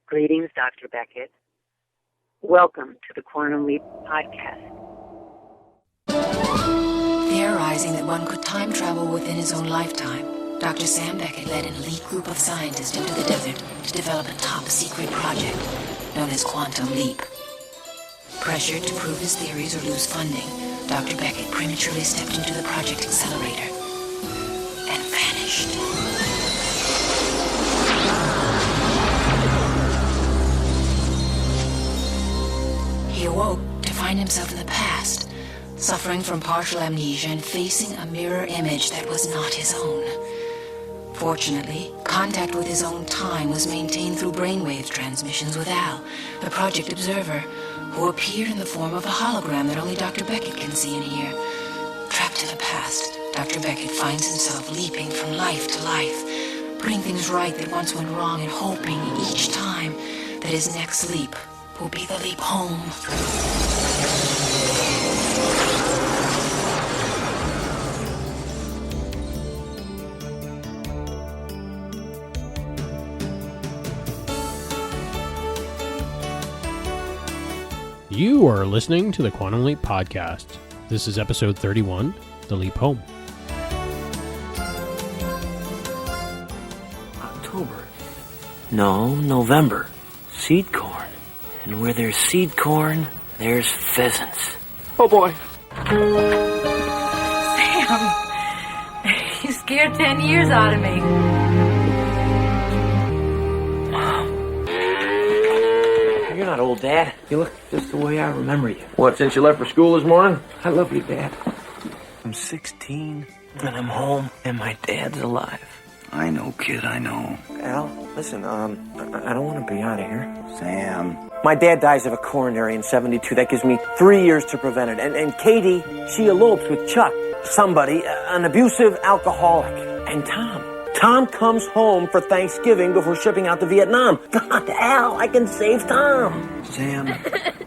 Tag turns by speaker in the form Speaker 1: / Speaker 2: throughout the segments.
Speaker 1: Greetings, Dr. Beckett. Welcome to the Quantum Leap podcast.
Speaker 2: Theorizing that one could time travel within his own lifetime, Dr. Sam Beckett led an elite group of scientists into the desert to develop a top-secret project known as Quantum Leap. Pressured to prove his theories or lose funding, Dr. Beckett prematurely stepped into the project accelerator and vanished. He awoke to find himself in the past, suffering from partial amnesia and facing a mirror image that was not his own. Fortunately, contact with his own time was maintained through brainwave transmissions with Al, the project observer, who appeared in the form of a hologram that only Dr. Beckett can see and hear. Trapped in the past, Dr. Beckett finds himself leaping from life to life, putting things right that once went wrong and hoping each time that his next leap will be the leap home.
Speaker 3: You are listening to the Quantum Leap podcast. This is episode 31, The Leap Home.
Speaker 4: October. No, November. Seed corn. And where there's seed corn, there's pheasants. Oh boy.
Speaker 5: Sam, you scared 10 years out of me.
Speaker 4: You're not old, Dad. You look just the way I remember you.
Speaker 6: What, since you left for school this morning?
Speaker 4: I love you, Dad. I'm 16, and I'm home, and my dad's alive.
Speaker 7: I know, kid, I know.
Speaker 4: Al, listen, I don't want to be out of here.
Speaker 7: Sam.
Speaker 4: My dad dies of a coronary in 72. That gives me 3 years to prevent it. And Katie, she elopes with Chuck, somebody, an abusive alcoholic. And Tom comes home for Thanksgiving before shipping out to Vietnam. God, Al, I can save Tom.
Speaker 7: Sam,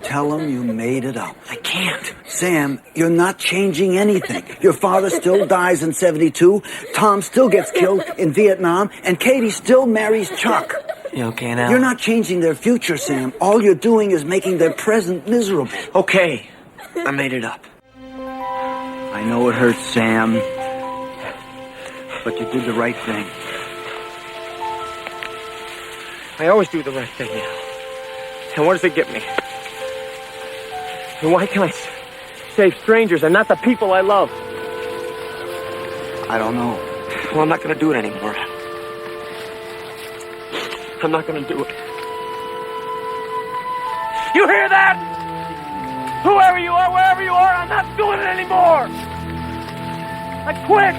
Speaker 7: tell him you made it up.
Speaker 4: I can't.
Speaker 7: Sam, you're not changing anything. Your father still dies in 72, Tom still gets killed in Vietnam, and Katie still marries Chuck.
Speaker 4: You okay now?
Speaker 7: You're not changing their future, Sam. All you're doing is making their present miserable.
Speaker 4: Okay, I made it up.
Speaker 7: I know it hurts, Sam, but you did the right thing.
Speaker 6: I always do the right thing, yeah. And what does it get me? And why can't I save strangers and not the people I love?
Speaker 7: I don't know.
Speaker 6: Well, I'm not going to do it anymore. I'm not going to do it. You hear that? Whoever you are, wherever you are, I'm not doing it anymore. I quit.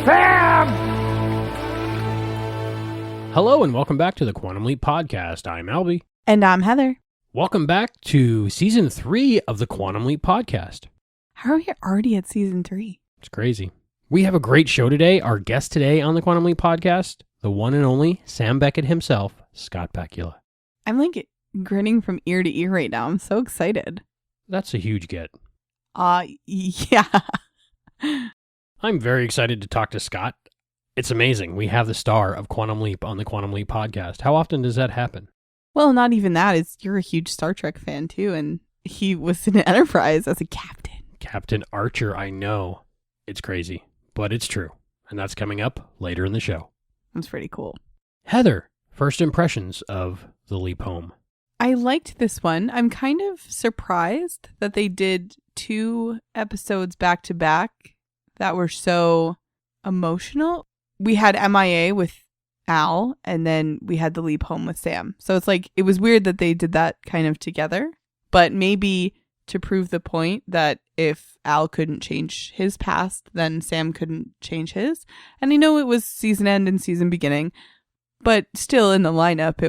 Speaker 6: Sam!
Speaker 3: Hello and welcome back to the Quantum Leap podcast. I'm Albie.
Speaker 8: And I'm Heather.
Speaker 3: Welcome back to season 3 of the Quantum Leap podcast.
Speaker 8: How are we already at season 3?
Speaker 3: It's crazy. We have a great show today. Our guest today on the Quantum Leap podcast, the one and only Sam Beckett himself, Scott Bakula.
Speaker 8: I'm like grinning from ear to ear right now. I'm so excited.
Speaker 3: That's a huge get.
Speaker 8: Yeah.
Speaker 3: I'm very excited to talk to Scott. It's amazing. We have the star of Quantum Leap on the Quantum Leap podcast. How often does that happen?
Speaker 8: Well, not even that. You're a huge Star Trek fan too, and he was in Enterprise as a captain.
Speaker 3: Captain Archer, I know. It's crazy, but it's true. And that's coming up later in the show.
Speaker 8: That's pretty cool.
Speaker 3: Heather, first impressions of The Leap Home.
Speaker 8: I liked this one. I'm kind of surprised that they did 2 episodes back to back that were so emotional. We had MIA with Al, and then we had The Leap Home with Sam. So it's like, it was weird that they did that kind of together, but maybe to prove the point that if Al couldn't change his past, then Sam couldn't change his. And I know it was season end and season beginning, but still in the lineup,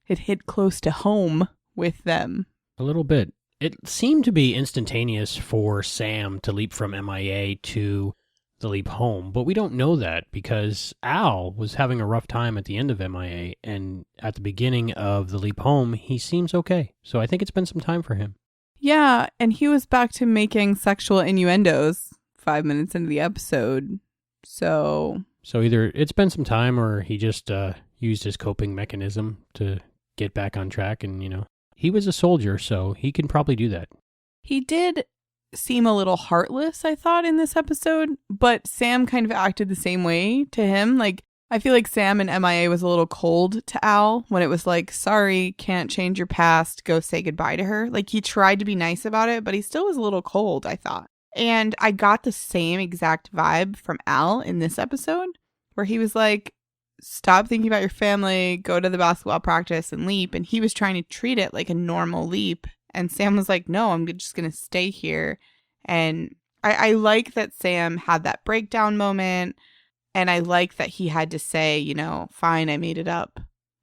Speaker 8: it hit close to home with them.
Speaker 3: A little bit. It seemed to be instantaneous for Sam to leap from MIA to The Leap Home, but we don't know that because Al was having a rough time at the end of MIA, and at the beginning of The Leap Home, he seems okay. So I think it's been some time for him.
Speaker 8: Yeah, and he was back to making sexual innuendos 5 minutes into the episode. So
Speaker 3: either it's been some time or he just used his coping mechanism to get back on track. And, he was a soldier, so he can probably do that.
Speaker 8: He did seem a little heartless, I thought, in this episode. But Sam kind of acted the same way to him. Like, I feel like Sam and MIA was a little cold to Al when it was like, sorry, can't change your past, go say goodbye to her. Like, he tried to be nice about it, but he still was a little cold, I thought. And I got the same exact vibe from Al in this episode, where he was like, stop thinking about your family, go to the basketball practice and leap. And he was trying to treat it like a normal leap. And Sam was like, no, I'm just going to stay here. And I like that Sam had that breakdown moment. And I like that he had to say, fine, I made it up.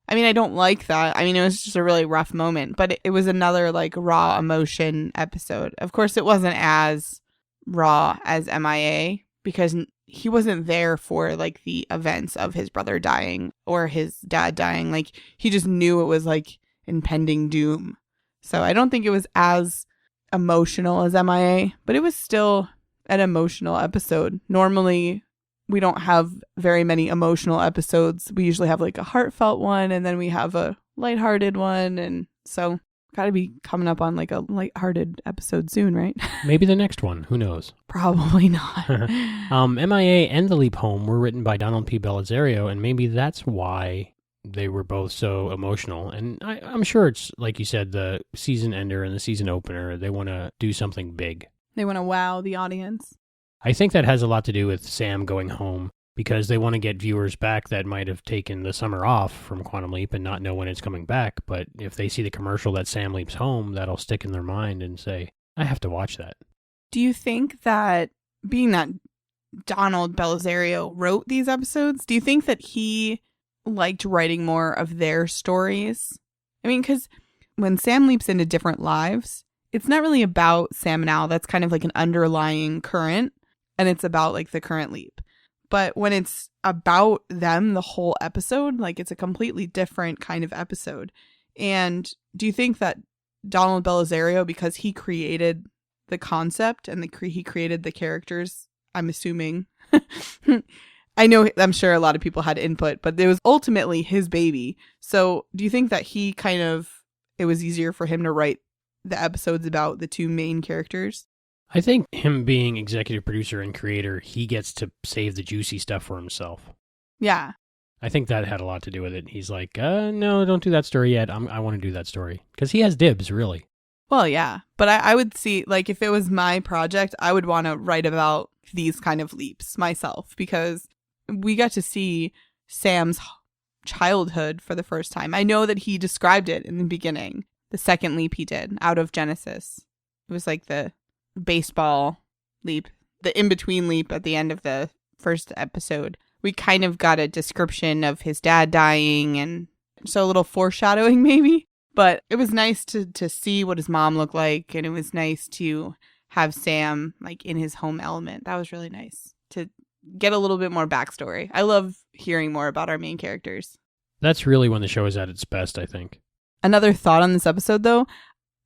Speaker 8: I mean, I don't like that. I mean, it was just a really rough moment, but it was another like raw emotion episode. Of course, it wasn't as raw as MIA because he wasn't there for like the events of his brother dying or his dad dying. Like, he just knew it was like impending doom. So I don't think it was as emotional as MIA, but it was still an emotional episode. Normally, we don't have very many emotional episodes. We usually have like a heartfelt one, and then we have a lighthearted one. And so gotta be coming up on like a lighthearted episode soon, right?
Speaker 3: Maybe the next one. Who knows?
Speaker 8: Probably not.
Speaker 3: MIA and The Leap Home were written by Donald P. Bellisario, and maybe that's why they were both so emotional. And I'm sure it's, like you said, the season ender and the season opener. They want to do something big.
Speaker 8: They want to wow the audience.
Speaker 3: I think that has a lot to do with Sam going home because they want to get viewers back that might have taken the summer off from Quantum Leap and not know when it's coming back. But if they see the commercial that Sam leaps home, that'll stick in their mind and say, I have to watch that.
Speaker 8: Do you think that, being that Donald Bellisario wrote these episodes, do you think that he liked writing more of their stories? I mean, because when Sam leaps into different lives, it's not really about Sam and Al. That's kind of like an underlying current. And it's about like the current leap. But when it's about them the whole episode, like it's a completely different kind of episode. And do you think that Donald Bellisario, because he created the concept and he created the characters, I'm assuming, I'm sure a lot of people had input, but it was ultimately his baby. So do you think that it was easier for him to write the episodes about the two main characters?
Speaker 3: I think him being executive producer and creator, he gets to save the juicy stuff for himself.
Speaker 8: Yeah.
Speaker 3: I think that had a lot to do with it. He's like, no, don't do that story yet. I want to do that story. Because he has dibs, really.
Speaker 8: Well, yeah. But I would see, like, if it was my project, I would want to write about these kind of leaps myself. Because we got to see Sam's childhood for the first time. I know that he described it in the beginning. The second leap he did out of Genesis. It was like the baseball leap, the in-between leap at the end of the first episode. We kind of got a description of his dad dying, and so a little foreshadowing maybe. But it was nice to see what his mom looked like, and it was nice to have Sam like in his home element. That was really nice to get a little bit more backstory. I love hearing more about our main characters.
Speaker 3: That's really when the show is at its best, I think.
Speaker 8: Another thought on this episode, though,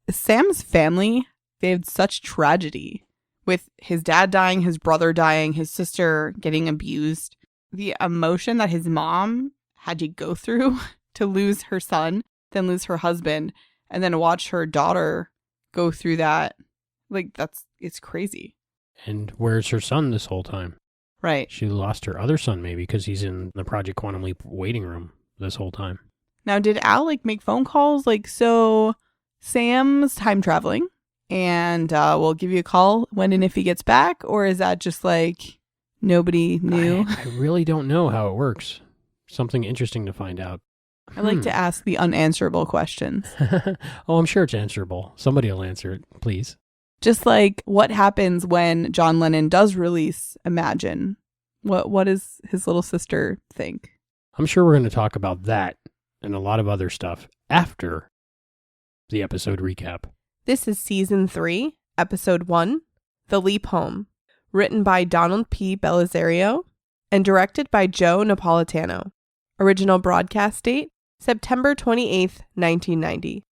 Speaker 8: Sam's family, they had such tragedy with his dad dying, his brother dying, his sister getting abused. The emotion that his mom had to go through to lose her son, then lose her husband, and then watch her daughter go through that. Like, it's crazy.
Speaker 3: And where's her son this whole time?
Speaker 8: Right.
Speaker 3: She lost her other son, maybe, because he's in the Project Quantum Leap waiting room this whole time.
Speaker 8: Now, did Al, like, make phone calls? Like, so Sam's time traveling, and we'll give you a call when and if he gets back? Or is that just, like, nobody knew?
Speaker 3: I really don't know how it works. Something interesting to find out.
Speaker 8: I like to ask the unanswerable questions.
Speaker 3: Oh, I'm sure it's answerable. Somebody will answer it, please.
Speaker 8: Just like, what happens when John Lennon does release Imagine? What does his little sister think?
Speaker 3: I'm sure we're going to talk about that and a lot of other stuff after the episode recap.
Speaker 9: This is Season 3, Episode 1, The Leap Home, written by Donald P. Bellisario and directed by Joe Napolitano. Original broadcast date, September 28th, 1990.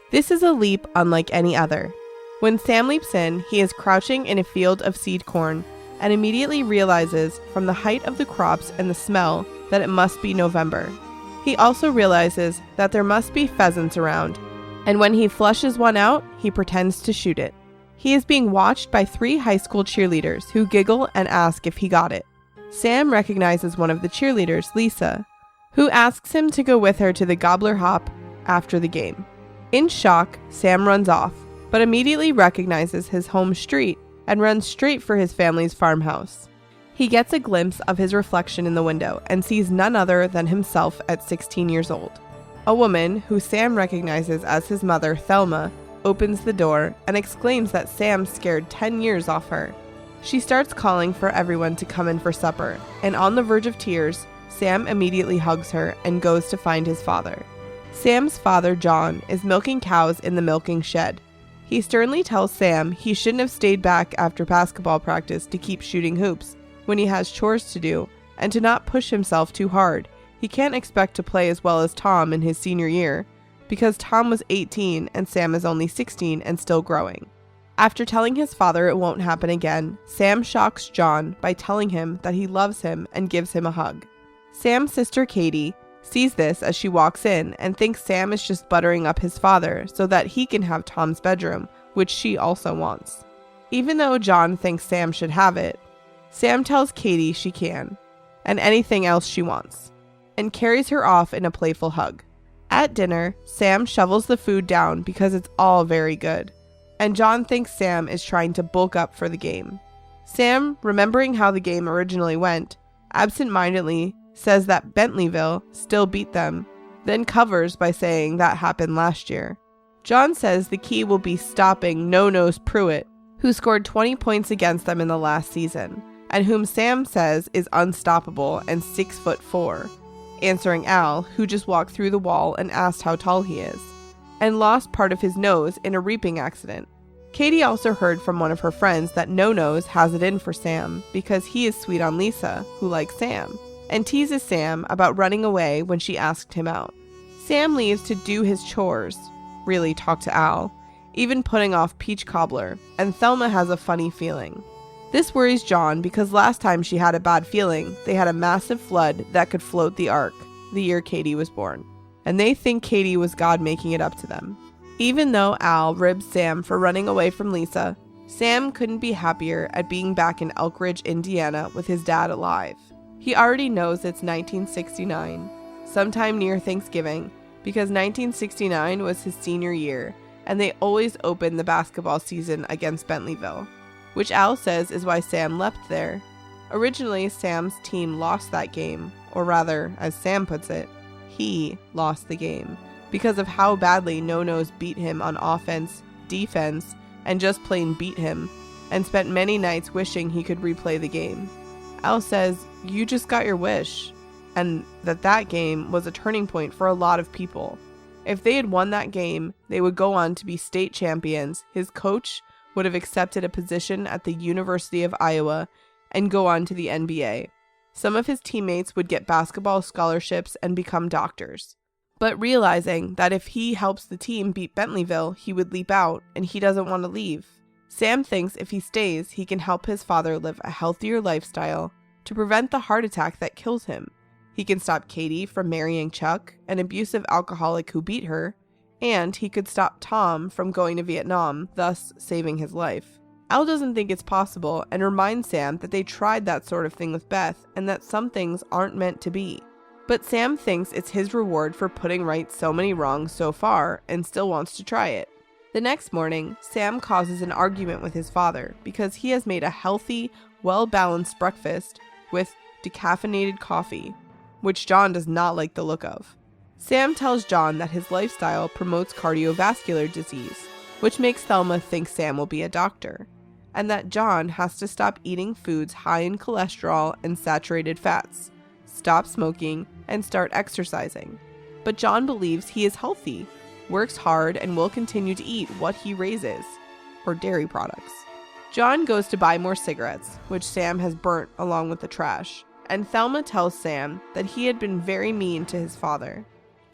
Speaker 9: This is a leap unlike any other. When Sam leaps in, he is crouching in a field of seed corn and immediately realizes from the height of the crops and the smell that it must be November. He also realizes that there must be pheasants around, and when he flushes one out, he pretends to shoot it. He is being watched by 3 high school cheerleaders who giggle and ask if he got it. Sam recognizes one of the cheerleaders, Lisa, who asks him to go with her to the Gobbler Hop after the game. In shock, Sam runs off, but immediately recognizes his home street and runs straight for his family's farmhouse. He gets a glimpse of his reflection in the window and sees none other than himself at 16 years old. A woman, who Sam recognizes as his mother, Thelma, opens the door and exclaims that Sam scared 10 years off her. She starts calling for everyone to come in for supper, and on the verge of tears, Sam immediately hugs her and goes to find his father. Sam's father, John, is milking cows in the milking shed. He sternly tells Sam he shouldn't have stayed back after basketball practice to keep shooting hoops when he has chores to do, and to not push himself too hard. He can't expect to play as well as Tom in his senior year, because Tom was 18 and Sam is only 16 and still growing. After telling his father it won't happen again, Sam shocks John by telling him that he loves him and gives him a hug. Sam's sister Katie sees this as she walks in and thinks Sam is just buttering up his father so that he can have Tom's bedroom, which she also wants. Even though John thinks Sam should have it, Sam tells Katie she can, and anything else she wants, and carries her off in a playful hug. At dinner, Sam shovels the food down because it's all very good, and John thinks Sam is trying to bulk up for the game. Sam, remembering how the game originally went, absent-mindedly says that Bentleyville still beat them, then covers by saying that happened last year. John says the key will be stopping No-Nose Pruitt, who scored 20 points against them in the last season, and whom Sam says is unstoppable and 6'4", answering Al, who just walked through the wall and asked how tall he is, and lost part of his nose in a reaping accident. Katie also heard from one of her friends that No-Nose has it in for Sam because he is sweet on Lisa, who likes Sam, and teases Sam about running away when she asked him out. Sam leaves to do his chores, really talk to Al, even putting off peach cobbler, and Thelma has a funny feeling. This worries John because last time she had a bad feeling, they had a massive flood that could float the ark, the year Katie was born, and they think Katie was God making it up to them. Even though Al ribs Sam for running away from Lisa, Sam couldn't be happier at being back in Elk Ridge, Indiana with his dad alive. He already knows it's 1969, sometime near Thanksgiving, because 1969 was his senior year, and they always open the basketball season against Bentleyville, which Al says is why Sam left there. Originally, Sam's team lost that game, or rather, as Sam puts it, he lost the game, because of how badly No-Nose beat him on offense, defense, and just plain beat him, and spent many nights wishing he could replay the game. Al says, "You just got your wish," and that game was a turning point for a lot of people. If they had won that game, they would go on to be state champions. His coach would have accepted a position at the University of Iowa and go on to the NBA. Some of his teammates would get basketball scholarships and become doctors. But realizing that if he helps the team beat Bentleyville, he would leap out, and he doesn't want to leave. Sam thinks if he stays, he can help his father live a healthier lifestyle to prevent the heart attack that kills him. He can stop Katie from marrying Chuck, an abusive alcoholic who beat her, and he could stop Tom from going to Vietnam, thus saving his life. Al doesn't think it's possible and reminds Sam that they tried that sort of thing with Beth and that some things aren't meant to be. But Sam thinks it's his reward for putting right so many wrongs so far and still wants to try it. The next morning, Sam causes an argument with his father because he has made a healthy, well-balanced breakfast with decaffeinated coffee, which John does not like the look of. Sam tells John that his lifestyle promotes cardiovascular disease, which makes Thelma think Sam will be a doctor, and that John has to stop eating foods high in cholesterol and saturated fats, stop smoking, and start exercising. But John believes he is healthy, works hard, and will continue to eat what he raises, or dairy products. John goes to buy more cigarettes, which Sam has burnt along with the trash, and Thelma tells Sam that he had been very mean to his father.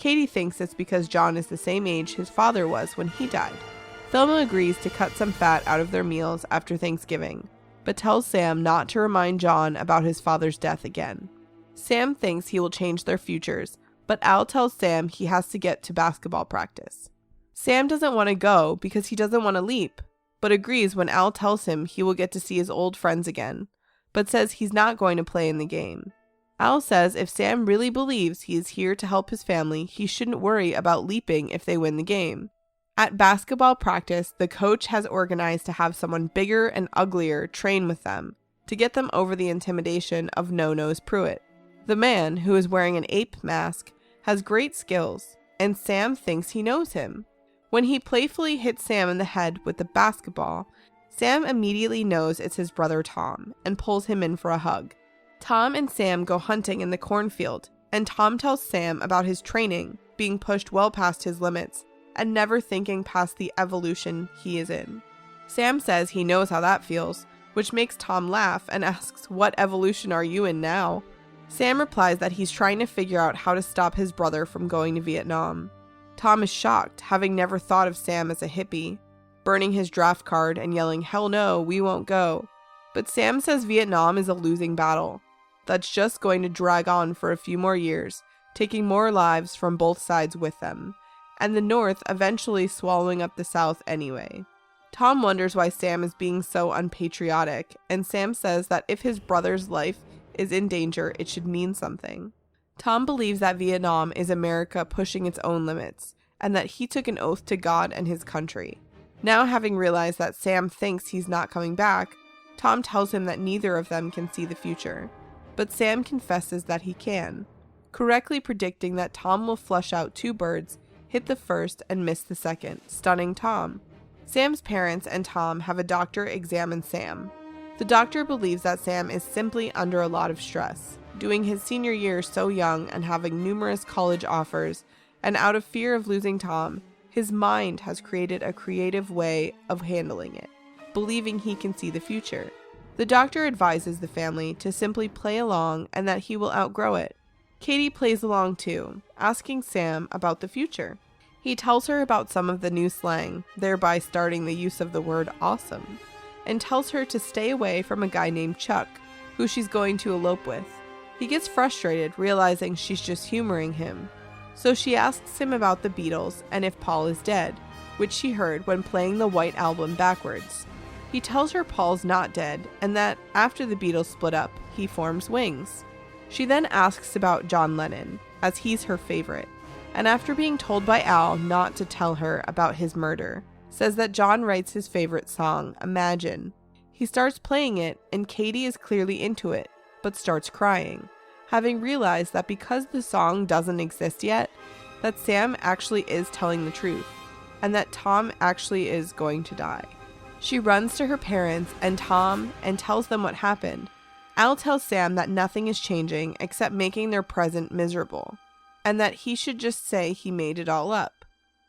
Speaker 9: Katie thinks it's because John is the same age his father was when he died. Thelma agrees to cut some fat out of their meals after Thanksgiving, but tells Sam not to remind John about his father's death again. Sam thinks he will change their futures, but Al tells Sam he has to get to basketball practice. Sam doesn't want to go because he doesn't want to leap, but agrees when Al tells him he will get to see his old friends again, but says he's not going to play in the game. Al says if Sam really believes he is here to help his family, he shouldn't worry about leaping if they win the game. At basketball practice, the coach has organized to have someone bigger and uglier train with them to get them over the intimidation of No-Nose Pruitt. The man, who is wearing an ape mask, has great skills, and Sam thinks he knows him. When he playfully hits Sam in the head with the basketball, Sam immediately knows it's his brother Tom and pulls him in for a hug. Tom and Sam go hunting in the cornfield, and Tom tells Sam about his training, being pushed well past his limits, and never thinking past the evolution he is in. Sam says he knows how that feels, which makes Tom laugh and asks, "What evolution are you in now?" Sam replies that he's trying to figure out how to stop his brother from going to Vietnam. Tom is shocked, having never thought of Sam as a hippie, burning his draft card and yelling, "Hell no, we won't go." But Sam says Vietnam is a losing battle that's just going to drag on for a few more years, taking more lives from both sides with them, and the North eventually swallowing up the South anyway. Tom wonders why Sam is being so unpatriotic, and Sam says that if his brother's life is in danger, it should mean something. Tom believes that Vietnam is America pushing its own limits, and that he took an oath to God and his country. Now, having realized that Sam thinks he's not coming back, Tom tells him that neither of them can see the future. But Sam confesses that he can, correctly predicting that Tom will flush out 2 birds, hit the first, and miss the second, stunning Tom. Sam's parents and Tom have a doctor examine Sam. The doctor believes that Sam is simply under a lot of stress, doing his senior year so young and having numerous college offers, and out of fear of losing Tom, his mind has created a creative way of handling it, believing he can see the future. The doctor advises the family to simply play along and that he will outgrow it. Katie plays along too, asking Sam about the future. He tells her about some of the new slang, thereby starting the use of the word awesome, and tells her to stay away from a guy named Chuck, who she's going to elope with. He gets frustrated, realizing she's just humoring him. So she asks him about the Beatles and if Paul is dead, which she heard when playing the White Album backwards. He tells her Paul's not dead, and that after the Beatles split up, he forms Wings. She then asks about John Lennon, as he's her favorite, and after being told by Al not to tell her about his murder, says that John writes his favorite song, Imagine. He starts playing it, and Katie is clearly into it, but starts crying, having realized that because the song doesn't exist yet, that Sam actually is telling the truth, and that Tom actually is going to die. She runs to her parents and Tom and tells them what happened. Al tells Sam that nothing is changing except making their present miserable, and that he should just say he made it all up.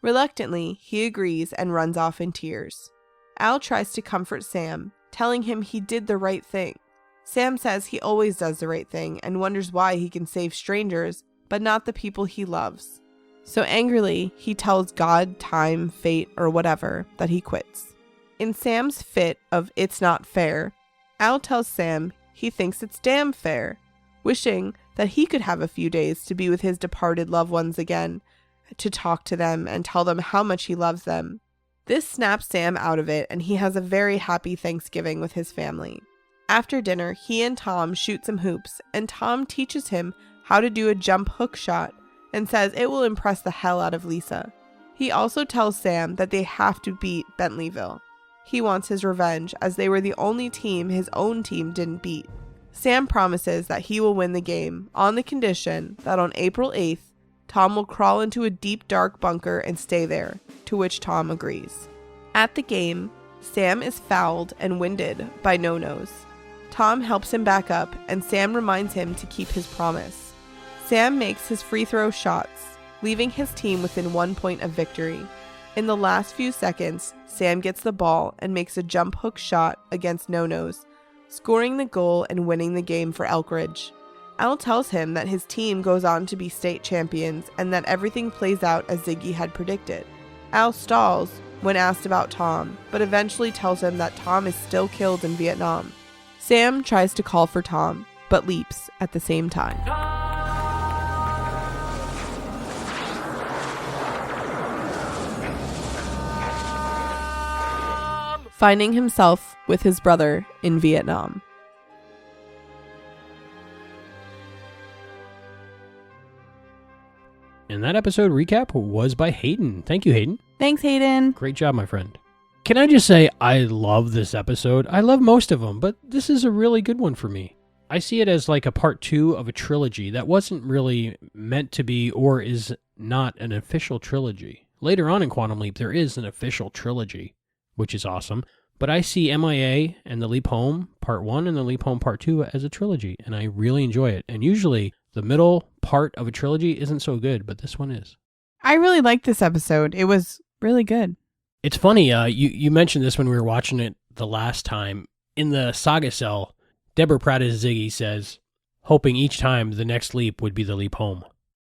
Speaker 9: Reluctantly, he agrees and runs off in tears. Al tries to comfort Sam, telling him he did the right thing. Sam says he always does the right thing and wonders why he can save strangers, but not the people he loves. So angrily, he tells God, time, fate, or whatever that he quits. In Sam's fit of "it's not fair," Al tells Sam he thinks it's damn fair, wishing that he could have a few days to be with his departed loved ones again, to talk to them and tell them how much he loves them. This snaps Sam out of it, and he has a very happy Thanksgiving with his family. After dinner, he and Tom shoot some hoops, and Tom teaches him how to do a jump hook shot and says it will impress the hell out of Lisa. He also tells Sam that they have to beat Bentleyville. He wants his revenge, as they were the only team his own team didn't beat. Sam promises that he will win the game, on the condition that on April 8th, Tom will crawl into a deep dark bunker and stay there, to which Tom agrees. At the game, Sam is fouled and winded by No-Nose. Tom helps him back up, and Sam reminds him to keep his promise. Sam makes his free throw shots, leaving his team within 1 point of victory. In the last few seconds, Sam gets the ball and makes a jump hook shot against No-Nose, scoring the goal and winning the game for Elkridge. Al tells him that his team goes on to be state champions and that everything plays out as Ziggy had predicted. Al stalls when asked about Tom, but eventually tells him that Tom is still killed in Vietnam. Sam tries to call for Tom, but leaps at the same time. Finding himself with his brother in Vietnam.
Speaker 3: And that episode recap was by Hayden. Thank you, Hayden.
Speaker 8: Thanks, Hayden.
Speaker 3: Great job, my friend. Can I just say, I love this episode. I love most of them, but this is a really good one for me. I see it as like a part 2 of a trilogy that wasn't really meant to be or is not an official trilogy. Later on in Quantum Leap, there is an official trilogy, which is awesome. But I see MIA and The Leap Home Part 1 and The Leap Home Part 2 as a trilogy, and I really enjoy it. And usually, the middle part of a trilogy isn't so good, but this one is.
Speaker 8: I really liked this episode. It was really good.
Speaker 3: It's funny, you mentioned this when we were watching it the last time. In the Saga Cell, Deborah Pratt as Ziggy says, hoping each time the next leap would be the leap home.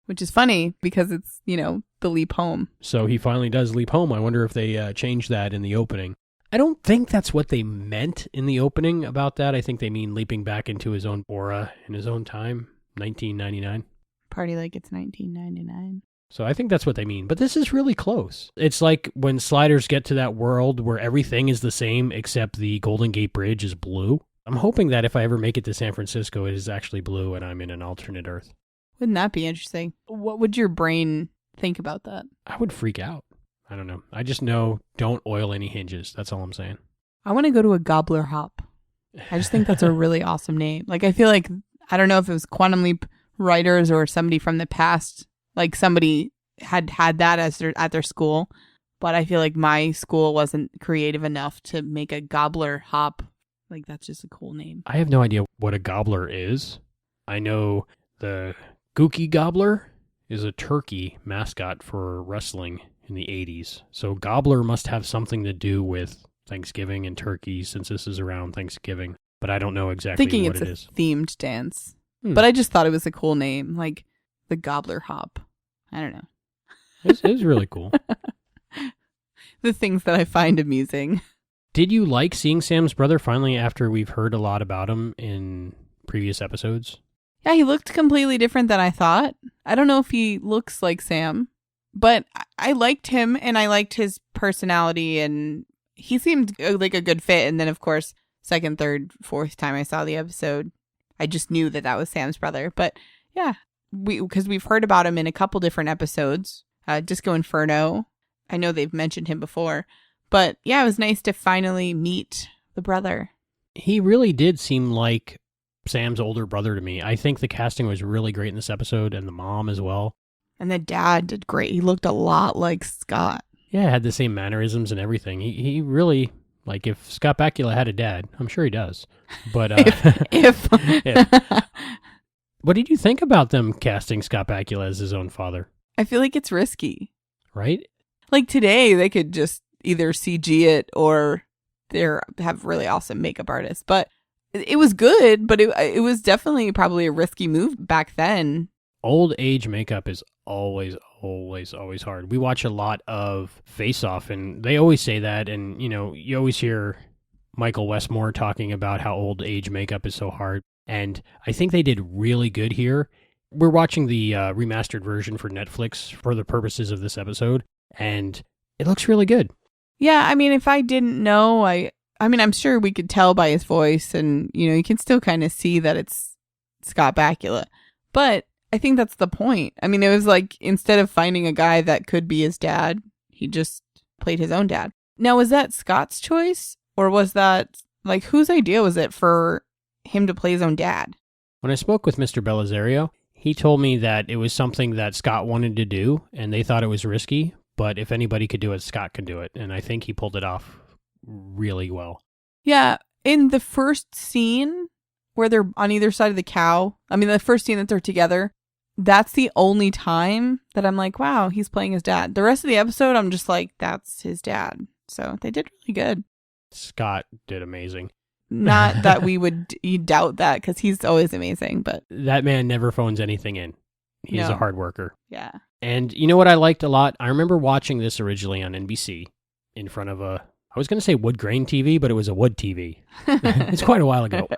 Speaker 8: Which is funny because it's, the leap home.
Speaker 3: So he finally does leap home. I wonder if they changed that in the opening. I don't think that's what they meant in the opening about that. I think they mean leaping back into his own aura in his own time, 1999.
Speaker 8: Party like it's 1999.
Speaker 3: So I think that's what they mean. But this is really close. It's like when sliders get to that world where everything is the same except the Golden Gate Bridge is blue. I'm hoping that if I ever make it to San Francisco, it is actually blue and I'm in an alternate Earth.
Speaker 8: Wouldn't that be interesting? What would your brain think about that?
Speaker 3: I would freak out. I don't know. I just know don't oil any hinges. That's all I'm saying.
Speaker 8: I want to go to a Gobbler Hop. I just think that's a really awesome name. Like, I feel like, I don't know if it was Quantum Leap writers or somebody from the past, like somebody had that as at their school, but I feel like my school wasn't creative enough to make a Gobbler Hop. Like, that's just a cool name.
Speaker 3: I have no idea what a gobbler is. I know the Gookie Gobbler is a turkey mascot for wrestling in the 80s. So gobbler must have something to do with Thanksgiving and turkey since this is around Thanksgiving. But I don't know exactly what it is.
Speaker 8: Thinking it's a themed dance. But I just thought it was a cool name, like the Gobbler Hop. I don't know.
Speaker 3: It's really cool.
Speaker 8: The things that I find amusing.
Speaker 3: Did you like seeing Sam's brother finally after we've heard a lot about him in previous episodes?
Speaker 8: Yeah, he looked completely different than I thought. I don't know if he looks like Sam, but I liked him and I liked his personality and he seemed like a good fit. And then, of course, second, third, fourth time I saw the episode, I just knew that was Sam's brother. But yeah, because we've heard about him in a couple different episodes. Disco Inferno. I know they've mentioned him before. But yeah, it was nice to finally meet the brother.
Speaker 3: He really did seem like Sam's older brother to me. I think the casting was really great in this episode and the mom as well.
Speaker 8: And the dad did great. He looked a lot like Scott.
Speaker 3: Yeah, had the same mannerisms and everything. He really, like if Scott Bakula had a dad, I'm sure he does. But
Speaker 8: if.
Speaker 3: What did you think about them casting Scott Bakula as his own father?
Speaker 8: I feel like it's risky.
Speaker 3: Right?
Speaker 8: Like today, they could just either CG it or they have really awesome makeup artists. But it was good, but it was definitely probably a risky move back then.
Speaker 3: Old age makeup is always hard. We watch a lot of Face Off, and they always say that. And, you always hear Michael Westmore talking about how old age makeup is so hard. And I think they did really good here. We're watching the remastered version for Netflix for the purposes of this episode, and it looks really good.
Speaker 8: Yeah, I mean, if I didn't know, I'm sure we could tell by his voice, and, you can still kind of see that it's Scott Bakula. But I think that's the point. I mean, it was like, instead of finding a guy that could be his dad, he just played his own dad. Now, was that Scott's choice? Or was that, like, whose idea was it for him to play his own dad?
Speaker 3: When I spoke with Mr. Belisario, he told me that it was something that Scott wanted to do, and they thought it was risky, but if anybody could do it, Scott could do it. And I think he pulled it off really well.
Speaker 8: Yeah, in the first scene where they're on either side of the cow, the first scene that they're together, that's the only time that I'm like, wow, he's playing his dad. The rest of the episode, I'm just like, that's his dad. So they did really good.
Speaker 3: Scott did amazing.
Speaker 8: Not that we would doubt that, because he's always amazing, but...
Speaker 3: That man never phones anything in. He's a hard worker.
Speaker 8: Yeah.
Speaker 3: And you know what I liked a lot? I remember watching this originally on NBC in front of I was going to say wood grain TV, but it was a wood TV. It's quite a while ago.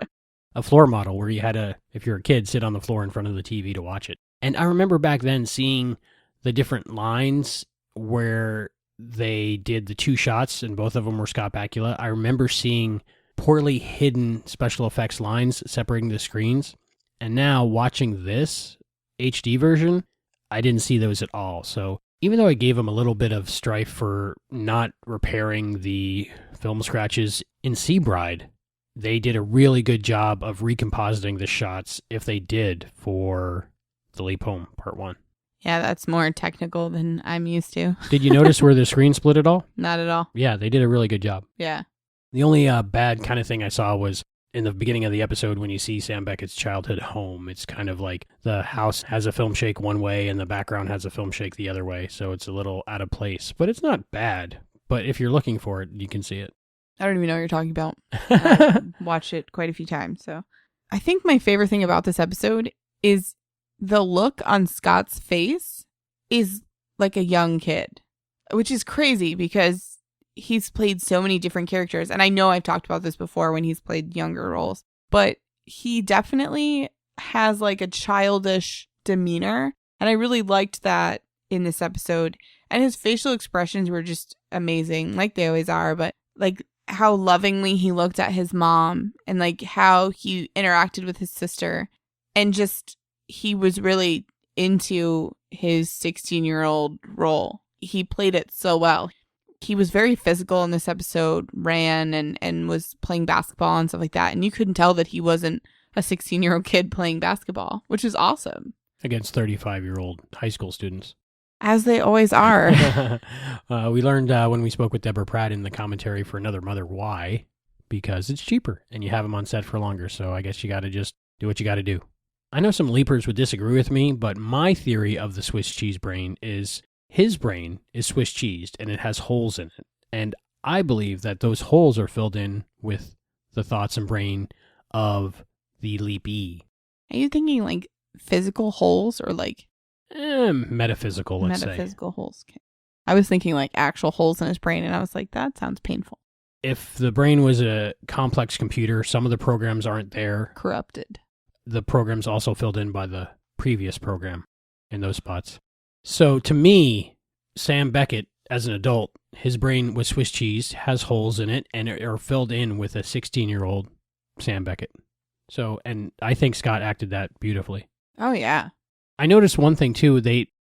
Speaker 3: A floor model where you had if you're a kid, sit on the floor in front of the TV to watch it. And I remember back then seeing the different lines where they did the two shots, and both of them were Scott Bakula. I remember seeing poorly hidden special effects lines separating the screens. And now watching this HD version, I didn't see those at all. So even though I gave them a little bit of strife for not repairing the film scratches in Seabride, they did a really good job of recompositing the shots if they did for The Leap Home Part 1.
Speaker 8: Yeah, that's more technical than I'm used to.
Speaker 3: Did you notice where the screen split at all?
Speaker 8: Not at all.
Speaker 3: Yeah, they did a really good job.
Speaker 8: Yeah.
Speaker 3: The only bad kind of thing I saw was in the beginning of the episode when you see Sam Beckett's childhood home. It's kind of like the house has a film shake one way and the background has a film shake the other way, so it's a little out of place. But it's not bad. But if you're looking for it, you can see it.
Speaker 8: I don't even know what you're talking about. I watched it quite a few times. So I think my favorite thing about this episode is the look on Scott's face is like a young kid, which is crazy because he's played so many different characters. And I know I've talked about this before when he's played younger roles, but he definitely has like a childish demeanor. And I really liked that in this episode. And his facial expressions were just amazing, like they always are. But like how lovingly he looked at his mom and like how he interacted with his sister, and just he was really into his 16-year-old role. He played it so well. He was very physical in this episode, ran and was playing basketball and stuff like that. And you couldn't tell that he wasn't a 16-year-old kid playing basketball, which is awesome.
Speaker 3: Against 35-year-old high school students.
Speaker 8: As they always are.
Speaker 3: We learned when we spoke with Deborah Pratt in the commentary for Another Mother why. Because it's cheaper and you have them on set for longer. So I guess you got to just do what you got to do. I know some leapers would disagree with me, but my theory of the Swiss cheese brain is his brain is Swiss cheesed and it has holes in it. And I believe that those holes are filled in with the thoughts and brain of the leapee.
Speaker 8: Are you thinking like physical holes or like...
Speaker 3: metaphysical, let's say.
Speaker 8: Metaphysical holes. I was thinking like actual holes in his brain, and I was like, that sounds painful.
Speaker 3: If the brain was a complex computer, some of the programs aren't there.
Speaker 8: Corrupted.
Speaker 3: The program's also filled in by the previous program in those spots. So to me, Sam Beckett, as an adult, his brain was Swiss cheese, has holes in it, and are filled in with a 16-year-old Sam Beckett. So, and I think Scott acted that beautifully.
Speaker 8: Oh, yeah.
Speaker 3: I noticed one thing, too.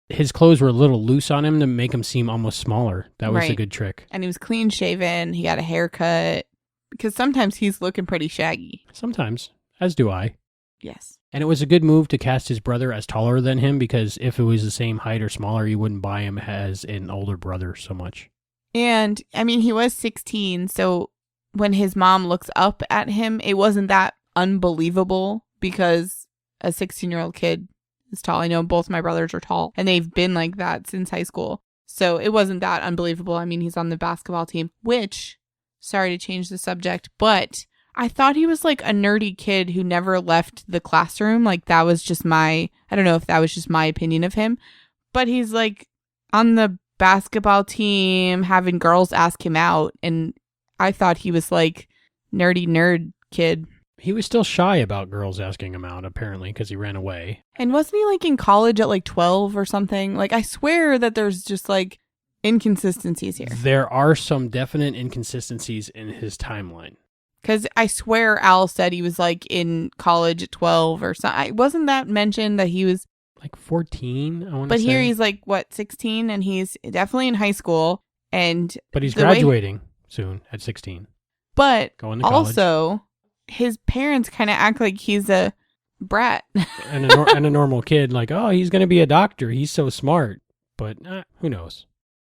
Speaker 3: His clothes were a little loose on him to make him seem almost smaller. That was a good trick.
Speaker 8: And he was clean shaven. He got a haircut. Because sometimes he's looking pretty shaggy.
Speaker 3: Sometimes. As do I.
Speaker 8: Yes.
Speaker 3: And it was a good move to cast his brother as taller than him, because if it was the same height or smaller, you wouldn't buy him as an older brother so much.
Speaker 8: And, I mean, he was 16, so when his mom looks up at him, it wasn't that unbelievable, because a 16-year-old kid is tall. I know both my brothers are tall, and they've been like that since high school. So it wasn't that unbelievable. I mean, he's on the basketball team, which, sorry to change the subject, but I thought he was like a nerdy kid who never left the classroom. Like that was just I don't know if that was just my opinion of him, but he's like on the basketball team having girls ask him out. And I thought he was like nerdy nerd kid.
Speaker 3: He was still shy about girls asking him out, apparently, because he ran away.
Speaker 8: And wasn't he like in college at like 12 or something? Like I swear that there's just like inconsistencies here.
Speaker 3: There are some definite inconsistencies in his timeline.
Speaker 8: Because I swear Al said he was like in college at 12 or something. Wasn't that mentioned that he was
Speaker 3: like 14? I want to say.
Speaker 8: But here he's like, what, 16? And he's definitely in high school. But
Speaker 3: he's graduating soon at 16.
Speaker 8: But
Speaker 3: going to college.
Speaker 8: Also, his parents kind of act like he's a brat.
Speaker 3: and a normal kid, like, oh, he's going to be a doctor. He's so smart. But who knows?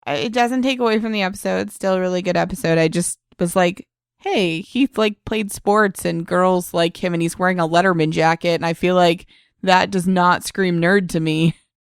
Speaker 8: It doesn't take away from the episode. Still a really good episode. I just was like, hey, he like played sports and girls like him and he's wearing a Letterman jacket. And I feel like that does not scream nerd to me.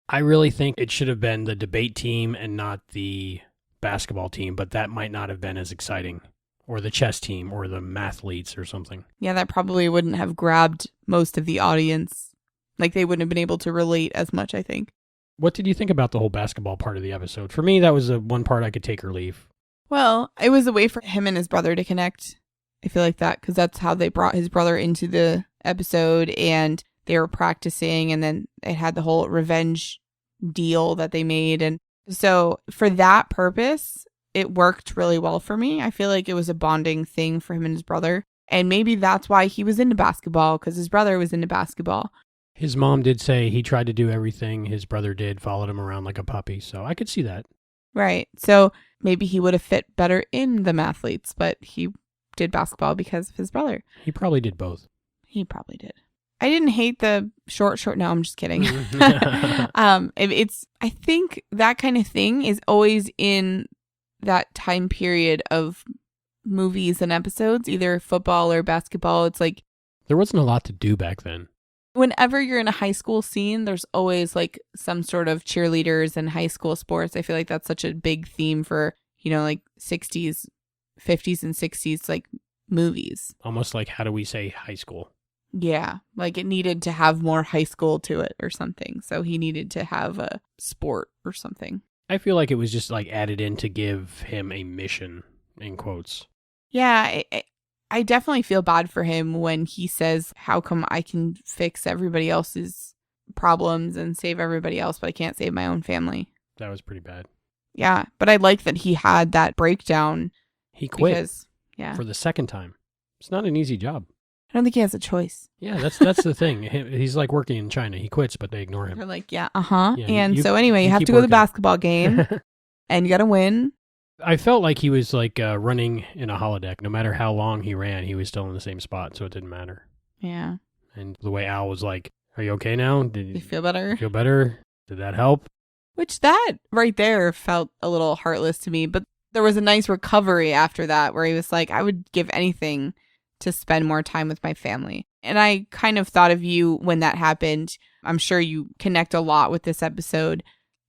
Speaker 3: I really think it should have been the debate team and not the basketball team, but that might not have been as exciting or the chess team or the mathletes or something.
Speaker 8: Yeah, that probably wouldn't have grabbed most of the audience. Like, they wouldn't have been able to relate as much, I think.
Speaker 3: What did you think about the whole basketball part of the episode? For me, that was the one part I could take or leave.
Speaker 8: Well, it was a way for him and his brother to connect. I feel like that, because that's how they brought his brother into the episode, and they were practicing, and then it had the whole revenge deal that they made. And so for that purpose, it worked really well for me. I feel like it was a bonding thing for him and his brother. And maybe that's why he was into basketball, because his brother was into basketball.
Speaker 3: His mom did say he tried to do everything his brother did, followed him around like a puppy. So I could see that.
Speaker 8: Right. So maybe he would have fit better in the mathletes, but he did basketball because of his brother.
Speaker 3: He probably did both.
Speaker 8: He probably did. I didn't hate the short. No, I'm just kidding. I think that kind of thing is always in that time period of movies and episodes, either football or basketball. It's like
Speaker 3: there wasn't a lot to do back then.
Speaker 8: Whenever you're in a high school scene, there's always like some sort of cheerleaders and high school sports. I feel like that's such a big theme for, like 60s, 50s and 60s, like movies.
Speaker 3: Almost like, how do we say high school?
Speaker 8: Yeah, like it needed to have more high school to it or something. So he needed to have a sport or something.
Speaker 3: I feel like it was just like added in to give him a mission, in quotes.
Speaker 8: Yeah, I definitely feel bad for him when he says, how come I can fix everybody else's problems and save everybody else, but I can't save my own family?
Speaker 3: That was pretty bad.
Speaker 8: Yeah, but I like that he had that breakdown.
Speaker 3: He quit
Speaker 8: because,
Speaker 3: for the second time. It's not an easy job.
Speaker 8: I don't think he has a choice.
Speaker 3: Yeah, that's the thing. He's like working in China. He quits, but they ignore him.
Speaker 8: They're like, yeah, Yeah, and so anyway, you have to go
Speaker 3: working.
Speaker 8: to the basketball game and you got to win.
Speaker 3: I felt like he was like running in a holodeck. No matter how long he ran, he was still in the same spot, so it didn't matter.
Speaker 8: Yeah.
Speaker 3: And the way Al was like, are you okay now? Did
Speaker 8: you feel better?
Speaker 3: Feel better? Did that help?
Speaker 8: Which that right there felt a little heartless to me, but there was a nice recovery after that where he was like, I would give anything to spend more time with my family. And I kind of thought of you when that happened. I'm sure you connect a lot with this episode.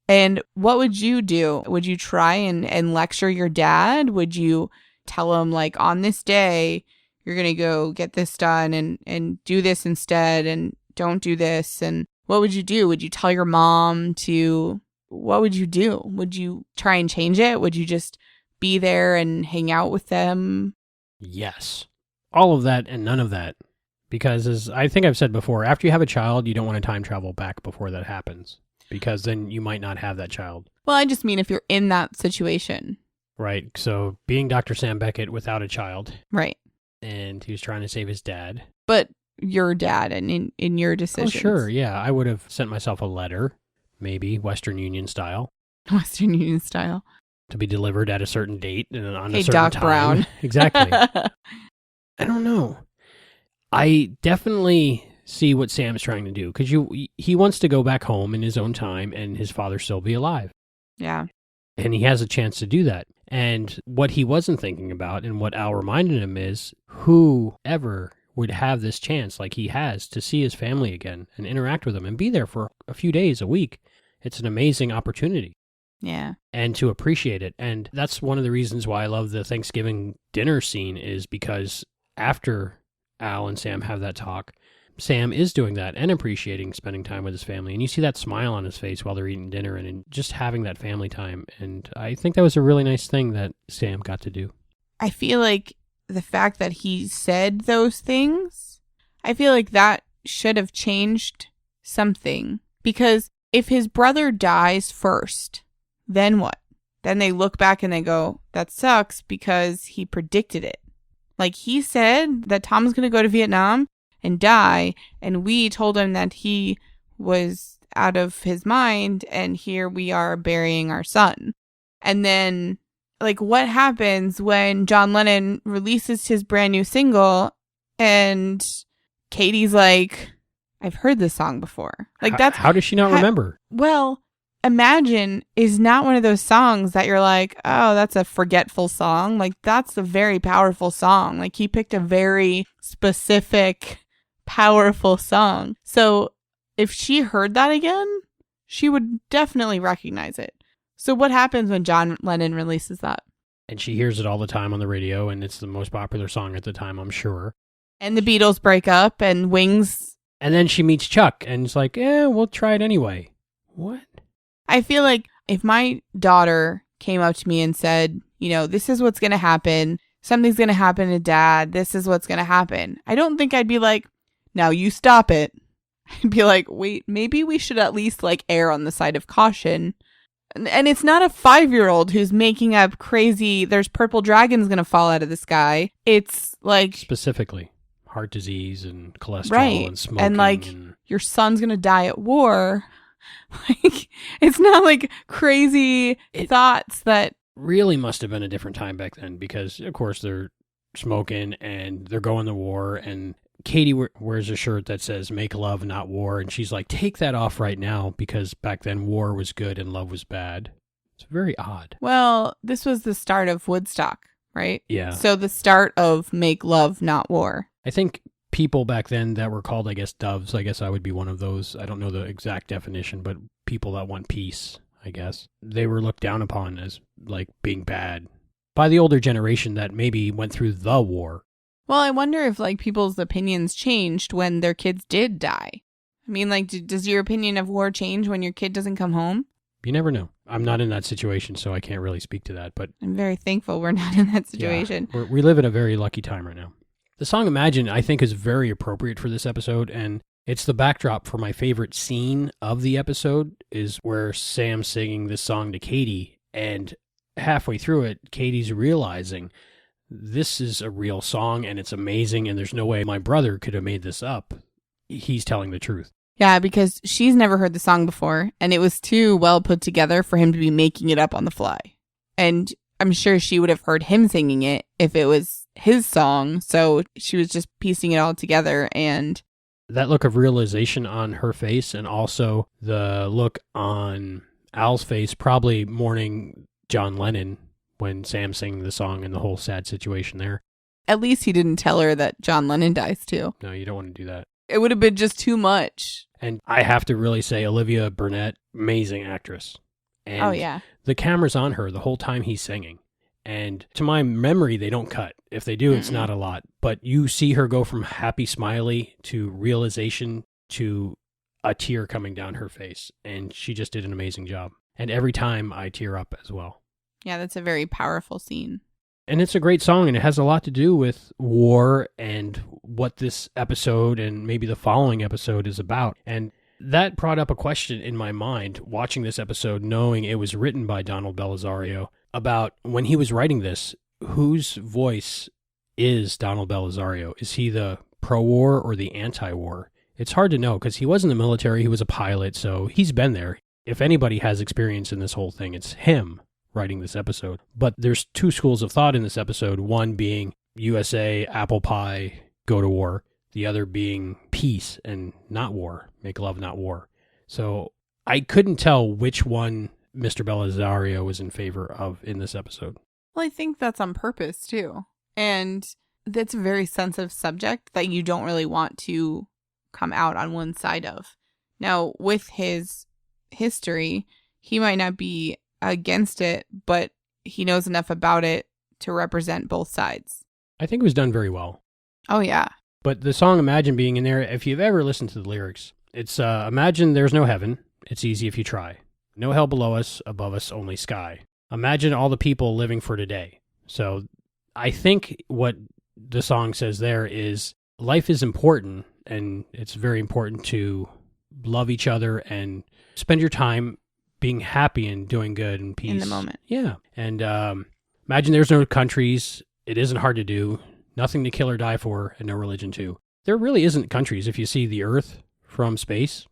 Speaker 8: And what would you do? Would you try and lecture your dad? Would you tell him, like, on this day, you're going to go get this done and do this instead and don't do this? And what would you do? Would you tell your mom to, what would you do? Would you try and change it? Would you just be there and hang out with them?
Speaker 3: Yes. All of that and none of that. Because as I think I've said before, after you have a child, you don't want to time travel back before that happens. Because then you might not have that child.
Speaker 8: Well, I just mean if you're in that situation.
Speaker 3: Right. So being Dr. Sam Beckett without a child.
Speaker 8: Right.
Speaker 3: And he was trying to save his dad.
Speaker 8: But your dad and in your decisions.
Speaker 3: Oh, sure. Yeah. I would have sent myself a letter, maybe Western Union style.
Speaker 8: Western Union style.
Speaker 3: To be delivered at a certain date and on a certain
Speaker 8: Doc
Speaker 3: time.
Speaker 8: Brown.
Speaker 3: Exactly. I don't know. I definitely see what Sam's trying to do, because he wants to go back home in his own time and his father still be alive.
Speaker 8: Yeah.
Speaker 3: And he has a chance to do that. And what he wasn't thinking about, and what Al reminded him, is whoever would have this chance like he has to see his family again and interact with them and be there for a few days, a week. It's an amazing opportunity.
Speaker 8: Yeah.
Speaker 3: And to appreciate it. And that's one of the reasons why I love the Thanksgiving dinner scene, is because after Al and Sam have that talk, Sam is doing that and appreciating spending time with his family. And you see that smile on his face while they're eating dinner and just having that family time. And I think that was a really nice thing that Sam got to do.
Speaker 8: I feel like the fact that he said those things, I feel like that should have changed something. Because if his brother dies first, then what? Then they look back and they go, that sucks because he predicted it. Like, he said that Tom's going to go to Vietnam and die, and we told him that he was out of his mind, and here we are burying our son. And then, like, what happens when John Lennon releases his brand new single and Katie's like, I've heard this song before. Like, that's
Speaker 3: how does she not remember?
Speaker 8: Well, Imagine is not one of those songs that you're like, oh, that's a forgetful song. Like, that's a very powerful song. Like, he picked a very specific, powerful song. So if she heard that again, she would definitely recognize it. So what happens when John Lennon releases that?
Speaker 3: And she hears it all the time on the radio, and it's the most popular song at the time, I'm sure.
Speaker 8: And the Beatles break up, and Wings...
Speaker 3: And then she meets Chuck, and it's like, we'll try it anyway. What?
Speaker 8: I feel like if my daughter came up to me and said, this is what's going to happen, something's going to happen to Dad, this is what's going to happen, I don't think I'd be like, now you stop it. I'd be like, wait, maybe we should at least err on the side of caution. And it's not a 5-year-old who's making up crazy, there's purple dragons going to fall out of the sky. It's
Speaker 3: specifically heart disease and cholesterol and smoking.
Speaker 8: And your son's going to die at war. It's not crazy thoughts that...
Speaker 3: Really must have been a different time back then because, of course, they're smoking and they're going to war, and Katie wears a shirt that says "Make love, not war," and she's like, take that off right now because back then war was good and love was bad. It's very odd.
Speaker 8: Well, this was the start of Woodstock, right?
Speaker 3: Yeah.
Speaker 8: So the start of make love, not war.
Speaker 3: I think people back then that were called, doves, I guess I would be one of those. I don't know the exact definition, but people that want peace, I guess. They were looked down upon as being bad by the older generation that maybe went through the war.
Speaker 8: Well, I wonder if people's opinions changed when their kids did die. I mean, does your opinion of war change when your kid doesn't come home?
Speaker 3: You never know. I'm not in that situation, so I can't really speak to that, but...
Speaker 8: I'm very thankful we're not in that situation.
Speaker 3: Yeah, we live in a very lucky time right now. The song Imagine, I think, is very appropriate for this episode, and it's the backdrop for my favorite scene of the episode, is where Sam's singing this song to Katie, and halfway through it, Katie's realizing this is a real song, and it's amazing, and there's no way my brother could have made this up. He's telling the truth.
Speaker 8: Yeah, because she's never heard the song before, and it was too well put together for him to be making it up on the fly. And I'm sure she would have heard him singing it if it was his song, so she was just piecing it all together, and...
Speaker 3: That look of realization on her face, and also the look on Al's face, probably mourning John Lennon when Sam's singing the song and the whole sad situation there.
Speaker 8: At least he didn't tell her that John Lennon dies too.
Speaker 3: No, you don't want to do that.
Speaker 8: It would have been just too much.
Speaker 3: And I have to really say, Olivia Burnett, amazing actress. And
Speaker 8: oh, yeah.
Speaker 3: The camera's on her the whole time he's singing. And to my memory, they don't cut. If they do, it's not a lot. But you see her go from happy, smiley to realization to a tear coming down her face. And she just did an amazing job. And every time I tear up as well.
Speaker 8: Yeah, that's a very powerful scene.
Speaker 3: And it's a great song, and it has a lot to do with war and what this episode and maybe the following episode is about. And that brought up a question in my mind, watching this episode, knowing it was written by Donald Belisario, about when he was writing this, whose voice is Donald Belisario? Is he the pro-war or the anti-war? It's hard to know because he was in the military, he was a pilot, so he's been there. If anybody has experience in this whole thing, it's him writing this episode. But there's two schools of thought in this episode, one being USA, apple pie, go to war. The other being peace and not war, make love, not war. So I couldn't tell which one Mr. Belisario was in favor of in this episode.
Speaker 8: Well, I think that's on purpose too. And that's a very sensitive subject that you don't really want to come out on one side of. Now, with his history, he might not be against it, but he knows enough about it to represent both sides.
Speaker 3: I think it was done very well.
Speaker 8: Oh, yeah.
Speaker 3: But the song Imagine being in there, if you've ever listened to the lyrics, it's imagine there's no heaven. It's easy if you try. No hell below us, above us only sky. Imagine all the people living for today. So I think what the song says there is life is important, and it's very important to love each other and spend your time being happy and doing good and peace.
Speaker 8: In the moment.
Speaker 3: Yeah. And imagine there's no countries. It isn't hard to do. Nothing to kill or die for, and no religion too. There really isn't countries. If you see the Earth from space,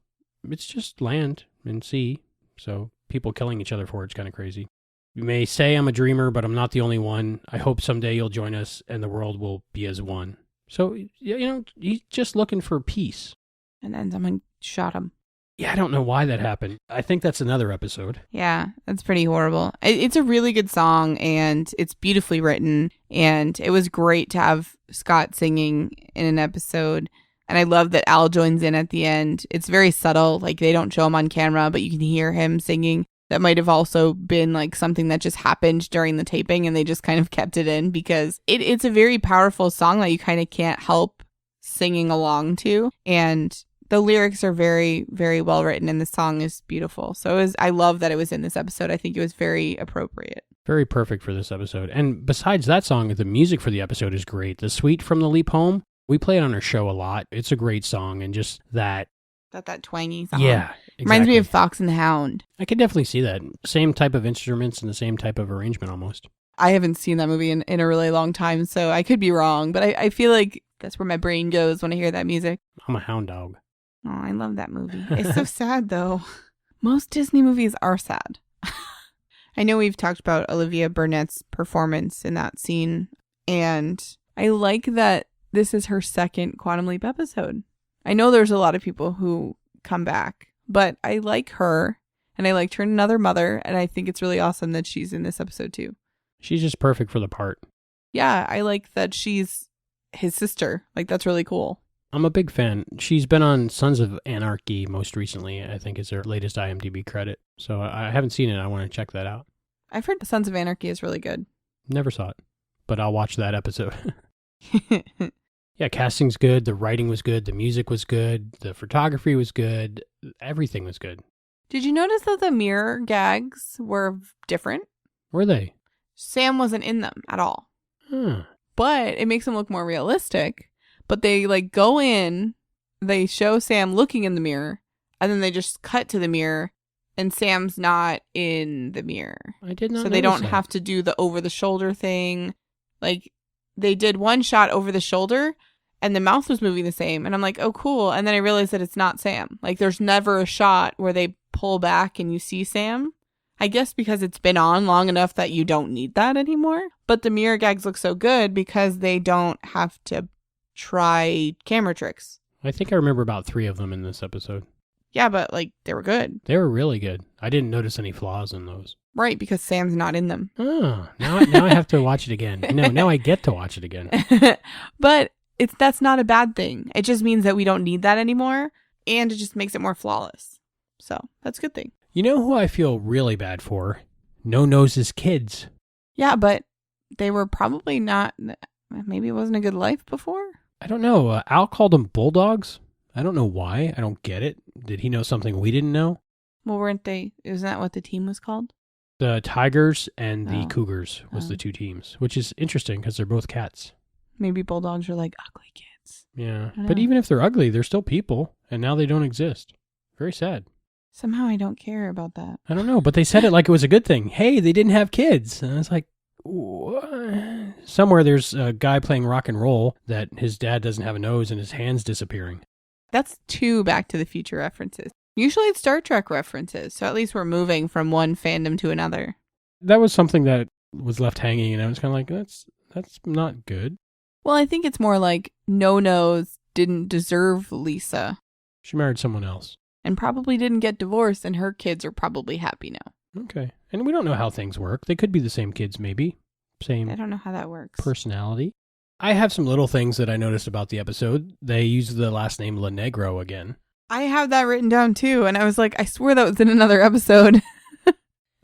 Speaker 3: it's just land and sea. So people killing each other for it's kind of crazy. You may say I'm a dreamer, but I'm not the only one. I hope someday you'll join us and the world will be as one. So, he's just looking for peace.
Speaker 8: And then someone shot him.
Speaker 3: Yeah, I don't know why that happened. I think that's another episode.
Speaker 8: Yeah, that's pretty horrible. It's a really good song, and it's beautifully written, and it was great to have Scott singing in an episode, and I love that Al joins in at the end. It's very subtle, they don't show him on camera, but you can hear him singing. That might have also been like something that just happened during the taping and they just kind of kept it in because it's a very powerful song that you kind of can't help singing along to. And the lyrics are very, very well written and the song is beautiful. So I love that it was in this episode. I think it was very appropriate.
Speaker 3: Very perfect for this episode. And besides that song, the music for the episode is great. The Suite from the Leap Home, we play it on our show a lot. It's a great song and just that.
Speaker 8: That twangy song.
Speaker 3: Yeah. Exactly.
Speaker 8: Reminds me of Fox and the Hound.
Speaker 3: I could definitely see that. Same type of instruments and the same type of arrangement almost.
Speaker 8: I haven't seen that movie in a really long time, so I could be wrong, but I feel like that's where my brain goes when I hear that music.
Speaker 3: I'm a hound dog.
Speaker 8: Oh, I love that movie. It's so sad, though. Most Disney movies are sad. I know we've talked about Olivia Burnett's performance in that scene, and I like that this is her second Quantum Leap episode. I know there's a lot of people who come back, but I like her, and I liked her in Another Mother, and I think it's really awesome that she's in this episode too.
Speaker 3: She's just perfect for the part.
Speaker 8: Yeah, I like that she's his sister. Like, that's really cool.
Speaker 3: I'm a big fan. She's been on Sons of Anarchy most recently, I think is her latest IMDb credit. So I haven't seen it. I want to check that out.
Speaker 8: I've heard Sons of Anarchy is really good.
Speaker 3: Never saw it, but I'll watch that episode. Yeah, casting's good. The writing was good. The music was good. The photography was good. Everything was good.
Speaker 8: Did you notice that the mirror gags were different?
Speaker 3: Were they?
Speaker 8: Sam wasn't in them at all. But it makes them look more realistic. But they like go in, they show Sam looking in the mirror, and then they just cut to the mirror, and Sam's not in the mirror.
Speaker 3: I did not.
Speaker 8: So they don't have to do the over the shoulder thing. Like, they did one shot over the shoulder, and the mouth was moving the same. And I'm like, oh, cool. And then I realized that it's not Sam. Like, there's never a shot where they pull back and you see Sam. I guess because it's been on long enough that you don't need that anymore. But the mirror gags look so good because they don't have to try camera tricks.
Speaker 3: I think I remember about 3 of them in this episode.
Speaker 8: Yeah, but like, they were good.
Speaker 3: They were really good. I didn't notice any flaws in those.
Speaker 8: Right, because Sam's not in them.
Speaker 3: Oh, now I have to watch it again. No, now I get to watch it again.
Speaker 8: But that's not a bad thing. It just means that we don't need that anymore, and it just makes it more flawless. So that's a good thing.
Speaker 3: You know who I feel really bad for? No Nose's kids.
Speaker 8: Yeah, but they were probably not. Maybe it wasn't a good life before?
Speaker 3: I don't know. Al called them bulldogs. I don't know why. I don't get it. Did he know something we didn't know?
Speaker 8: Well, weren't they? Isn't that what the team was called?
Speaker 3: The Tigers and the Cougars was the 2 teams, which is interesting because they're both cats.
Speaker 8: Maybe bulldogs are like ugly kids.
Speaker 3: Yeah, but even if they're ugly, they're still people, and now they don't exist. Very sad.
Speaker 8: Somehow I don't care about that.
Speaker 3: I don't know, but they said it like it was a good thing. Hey, they didn't have kids. And I was like, what? Somewhere there's a guy playing rock and roll that his dad doesn't have a nose and his hand's disappearing.
Speaker 8: That's 2 Back to the Future references. Usually it's Star Trek references, so at least we're moving from one fandom to another.
Speaker 3: That was something that was left hanging, and I was kind of like, that's not good.
Speaker 8: Well, I think it's more like No Nose didn't deserve Lisa.
Speaker 3: She married someone else.
Speaker 8: And probably didn't get divorced, and her kids are probably happy now.
Speaker 3: Okay. And we don't know how things work. They could be the same kids, maybe. Same.
Speaker 8: I don't know how that works.
Speaker 3: Personality. I have some little things that I noticed about the episode. They used the last name La Negro again.
Speaker 8: I have that written down too, and I was like, I swear that was in another episode.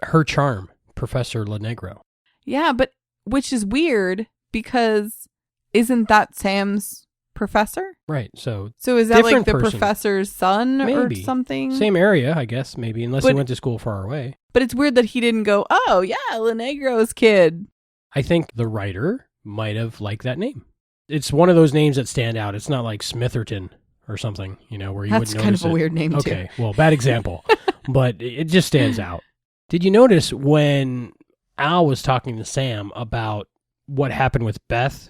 Speaker 3: Her charm, Professor La Negro.
Speaker 8: Yeah, but which is weird because isn't that Sam's professor?
Speaker 3: Right. So
Speaker 8: is that like the
Speaker 3: person.
Speaker 8: Professor's son
Speaker 3: maybe.
Speaker 8: Or something?
Speaker 3: Same area, I guess, maybe, unless he went to school far away.
Speaker 8: But it's weird that he didn't go, oh yeah, La Negro's kid.
Speaker 3: I think the writer might have liked that name. It's one of those names that stand out. It's not like Smitherton or something, where you wouldn't notice it.
Speaker 8: That's kind of a weird name, too.
Speaker 3: Okay, well, bad example, but it just stands out. Did you notice when Al was talking to Sam about what happened with Beth,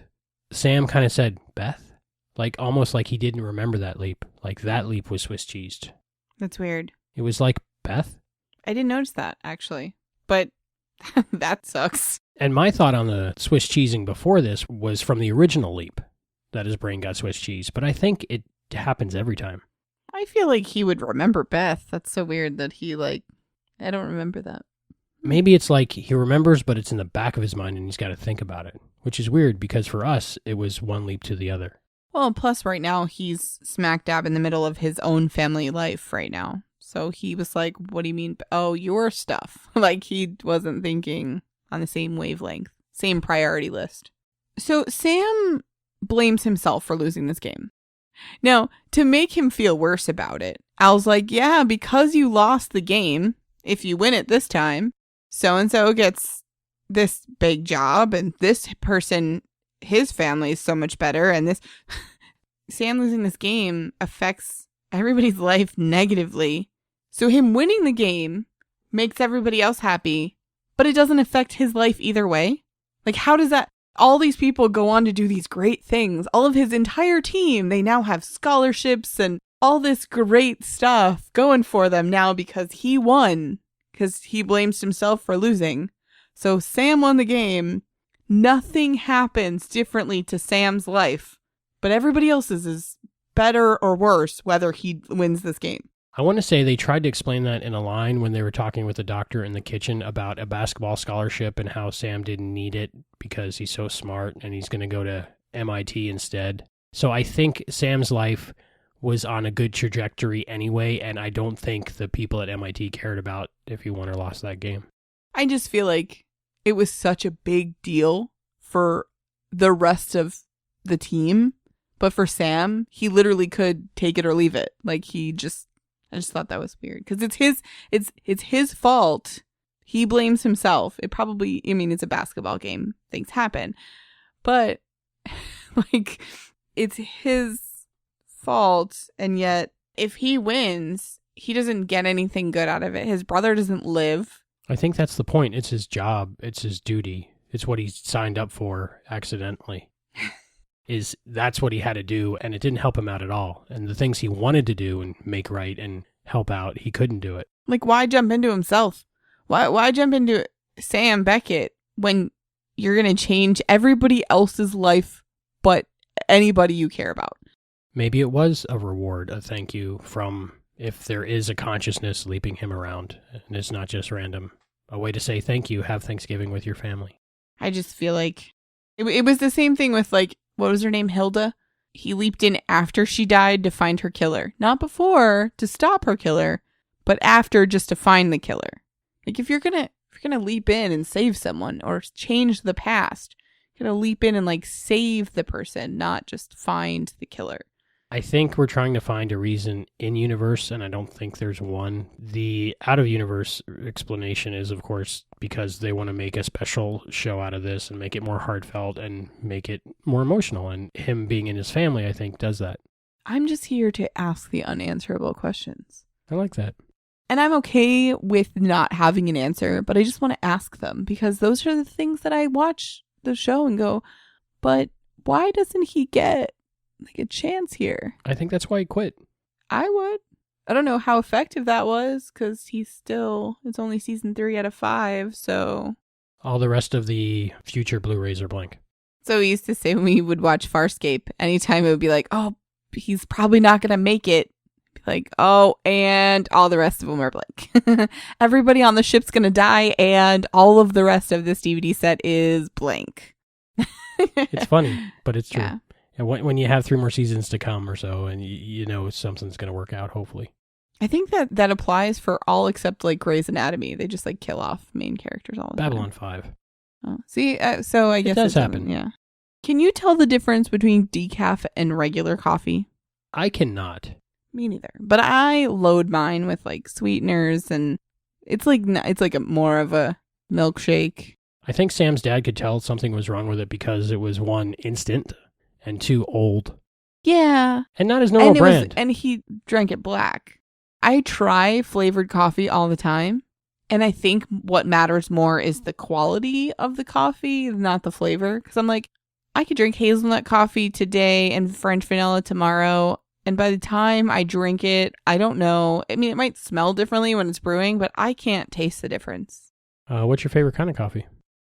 Speaker 3: Sam kind of said, Beth? Like, almost like he didn't remember that leap. Like, that leap was Swiss cheesed.
Speaker 8: That's weird.
Speaker 3: It was like, Beth?
Speaker 8: I didn't notice that, actually. But that sucks.
Speaker 3: And my thought on the Swiss cheesing before this was from the original leap, that his brain got Swiss cheese. But I think it happens every time.
Speaker 8: I feel like he would remember Beth. That's so weird that he, I don't remember that.
Speaker 3: Maybe it's like he remembers, but it's in the back of his mind and he's got to think about it, which is weird because for us, it was one leap to the other.
Speaker 8: Well, plus right now, he's smack dab in the middle of his own family life right now. So he was like, what do you mean? Oh, your stuff. Like he wasn't thinking on the same wavelength, same priority list. So Sam blames himself for losing this game. Now, to make him feel worse about it, Al's like, yeah, because you lost the game, if you win it this time, so-and-so gets this big job, and this person, his family is so much better, and this... Sam losing this game affects everybody's life negatively. So him winning the game makes everybody else happy, but it doesn't affect his life either way. Like, how does that... All these people go on to do these great things. All of his entire team, they now have scholarships and all this great stuff going for them now because he won. Because he blames himself for losing. So Sam won the game. Nothing happens differently to Sam's life. But everybody else's is better or worse whether he wins this game.
Speaker 3: I want to say they tried to explain that in a line when they were talking with the doctor in the kitchen about a basketball scholarship and how Sam didn't need it because he's so smart and he's going to go to MIT instead. So I think Sam's life was on a good trajectory anyway, and I don't think the people at MIT cared about if he won or lost that game.
Speaker 8: I just feel like it was such a big deal for the rest of the team, but for Sam, he literally could take it or leave it. Like I just thought that was weird because it's his fault. He blames himself. It probably, I mean, it's a basketball game. Things happen, but like it's his fault. And yet if he wins, he doesn't get anything good out of it. His brother doesn't live.
Speaker 3: I think that's the point. It's his job. It's his duty. It's what he signed up for accidentally. That's what he had to do, and it didn't help him out at all. And the things he wanted to do and make right and help out, he couldn't do it.
Speaker 8: Like, why jump into himself? Why jump into Sam Beckett when you're going to change everybody else's life but anybody you care about?
Speaker 3: Maybe it was a reward, a thank you from, if there is a consciousness leaping him around, and it's not just random. A way to say thank you, have Thanksgiving with your family.
Speaker 8: I just feel like it was the same thing with, like, what was her name? Hilda? He leaped in after she died to find her killer. Not before to stop her killer, but after just to find the killer. Like, if you're gonna leap in and save someone or change the past, you're gonna leap in and, like, save the person, not just find the killer.
Speaker 3: I think we're trying to find a reason in universe, and I don't think there's one. The out-of-universe explanation is, of course, because they want to make a special show out of this and make it more heartfelt and make it more emotional. And him being in his family, I think, does that.
Speaker 8: I'm just here to ask the unanswerable questions.
Speaker 3: I like that.
Speaker 8: And I'm okay with not having an answer, but I just want to ask them because those are the things that I watch the show and go, but why doesn't he get like a chance here?
Speaker 3: I think that's why he quit.
Speaker 8: I would. I don't know how effective that was because it's only season 3 out of 5, so.
Speaker 3: All the rest of the future Blu-rays are blank.
Speaker 8: So we used to say when we would watch Farscape, anytime it would be like, oh, he's probably not going to make it. Like, oh, and all the rest of them are blank. Everybody on the ship's going to die, and all of the rest of this DVD set is blank.
Speaker 3: It's funny, but it's true.
Speaker 8: Yeah.
Speaker 3: And when you have 3 more seasons to come or so, and you know something's going to work out, hopefully.
Speaker 8: I think that applies for all except like Grey's Anatomy. They just like kill off main characters all the
Speaker 3: Babylon
Speaker 8: time.
Speaker 3: 5.
Speaker 8: Oh, see, so I guess
Speaker 3: it does happen.
Speaker 8: Yeah. Can you tell the difference between decaf and regular coffee?
Speaker 3: I cannot.
Speaker 8: Me neither. But I load mine with like sweeteners, and it's like a more of a milkshake.
Speaker 3: I think Sam's dad could tell something was wrong with it because it was 1, instant, and 2, old.
Speaker 8: Yeah.
Speaker 3: And not his normal brand.
Speaker 8: And he drank it black. I try flavored coffee all the time. And I think what matters more is the quality of the coffee, not the flavor. Because I'm like, I could drink hazelnut coffee today and French vanilla tomorrow. And by the time I drink it, I don't know. I mean, it might smell differently when it's brewing, but I can't taste the difference.
Speaker 3: What's your favorite kind of coffee?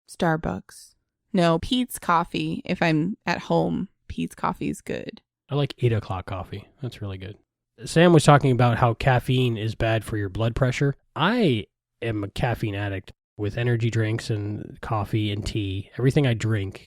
Speaker 8: Starbucks. No, Peet's coffee. If I'm at home, Peet's coffee is good.
Speaker 3: I like 8 o'clock coffee. That's really good. Sam was talking about how caffeine is bad for your blood pressure. I am a caffeine addict with energy drinks and coffee and tea. Everything I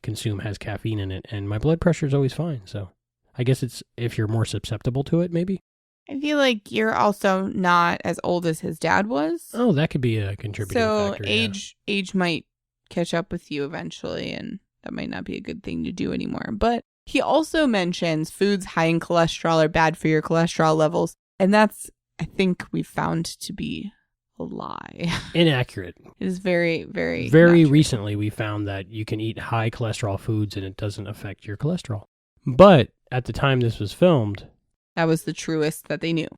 Speaker 3: consume has caffeine in it, and my blood pressure is always fine. So I guess it's if you're more susceptible to it, maybe.
Speaker 8: I feel like you're also not as old as his dad was.
Speaker 3: Oh, that could be a contributing factor.
Speaker 8: So age might catch up with you eventually, and that might not be a good thing to do anymore. But he also mentions foods high in cholesterol are bad for your cholesterol levels. And that's, I think, we've found to be a lie.
Speaker 3: Inaccurate.
Speaker 8: It is very, very
Speaker 3: recently we found that you can eat high cholesterol foods and it doesn't affect your cholesterol. But at the time this was filmed,
Speaker 8: that was the truest that they knew.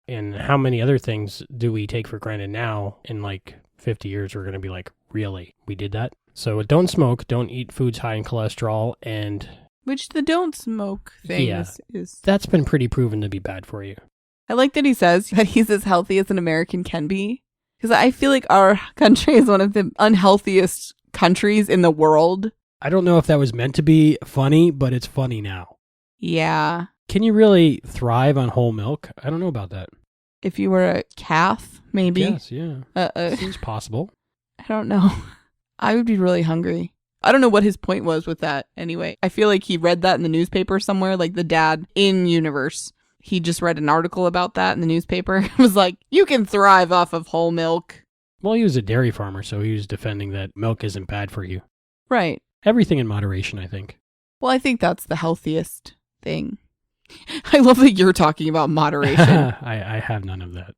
Speaker 3: And how many other things do we take for granted now? In like 50 years, we're going to be like, really? We did that? So don't smoke, don't eat foods high in cholesterol, and...
Speaker 8: Which the don't smoke thing is...
Speaker 3: That's been pretty proven to be bad for you.
Speaker 8: I like that he says that he's as healthy as an American can be. Because I feel like our country is one of the unhealthiest countries in the world.
Speaker 3: I don't know if that was meant to be funny, but it's funny now.
Speaker 8: Yeah.
Speaker 3: Can you really thrive on whole milk? I don't know about that.
Speaker 8: If you were a calf, maybe.
Speaker 3: Yes, yeah. Seems possible.
Speaker 8: I don't know. I would be really hungry. I don't know what his point was with that anyway. I feel like he read that in the newspaper somewhere, like the dad in universe. He just read an article about that in the newspaper. It was like, you can thrive off of whole milk.
Speaker 3: Well, he was a dairy farmer, so he was defending that milk isn't bad for you.
Speaker 8: Right.
Speaker 3: Everything in moderation, I think.
Speaker 8: Well, I think that's the healthiest thing. I love that you're talking about moderation.
Speaker 3: I have none of that.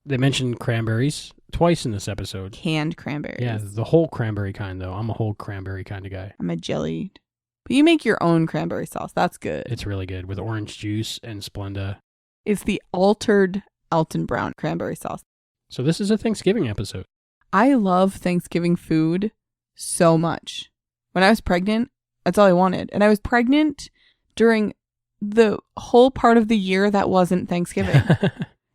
Speaker 3: They mentioned cranberries twice in this episode.
Speaker 8: Canned cranberries.
Speaker 3: Yeah, the whole cranberry kind, though. I'm a whole cranberry kind of guy.
Speaker 8: I'm a jellied. But you make your own cranberry sauce. That's good.
Speaker 3: It's really good with orange juice and Splenda.
Speaker 8: It's the altered Alton Brown cranberry sauce.
Speaker 3: So this is a Thanksgiving episode.
Speaker 8: I love Thanksgiving food so much. When I was pregnant, that's all I wanted. And I was pregnant during the whole part of the year that wasn't Thanksgiving.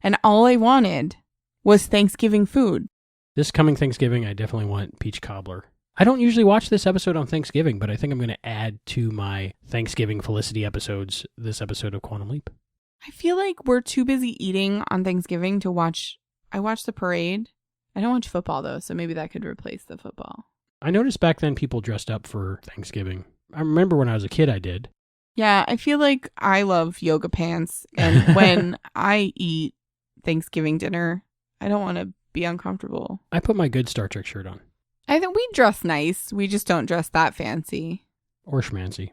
Speaker 8: And all I wanted was Thanksgiving food.
Speaker 3: This coming Thanksgiving, I definitely want peach cobbler. I don't usually watch this episode on Thanksgiving, but I think I'm going to add to my Thanksgiving Felicity episodes this episode of Quantum Leap.
Speaker 8: I feel like we're too busy eating on Thanksgiving to watch. I watch the parade. I don't watch football, though, so maybe that could replace the football.
Speaker 3: I noticed back then people dressed up for Thanksgiving. I remember when I was a kid, I did.
Speaker 8: Yeah, I feel like I love yoga pants, and when I eat Thanksgiving dinner, I don't want to be uncomfortable.
Speaker 3: I put my good Star Trek shirt on.
Speaker 8: I think we dress nice. We just don't dress that fancy.
Speaker 3: Or schmancy.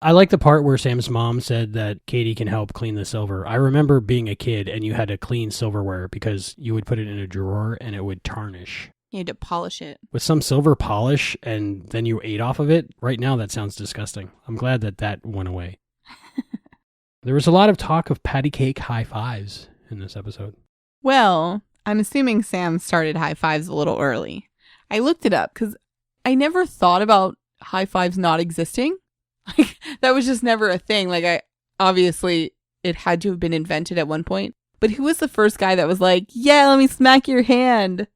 Speaker 3: I like the part where Sam's mom said that Katie can help clean the silver. I remember being a kid and you had to clean silverware because you would put it in a drawer and it would tarnish.
Speaker 8: You had to polish it.
Speaker 3: With some silver polish and then you ate off of it? Right now that sounds disgusting. I'm glad that went away. There was a lot of talk of patty cake high fives in this episode.
Speaker 8: Well, I'm assuming Sam started high fives a little early. I looked it up because I never thought about high fives not existing. Like, that was just never a thing. Like, obviously, it had to have been invented at one point. But who was the first guy that was like, yeah, let me smack your hand?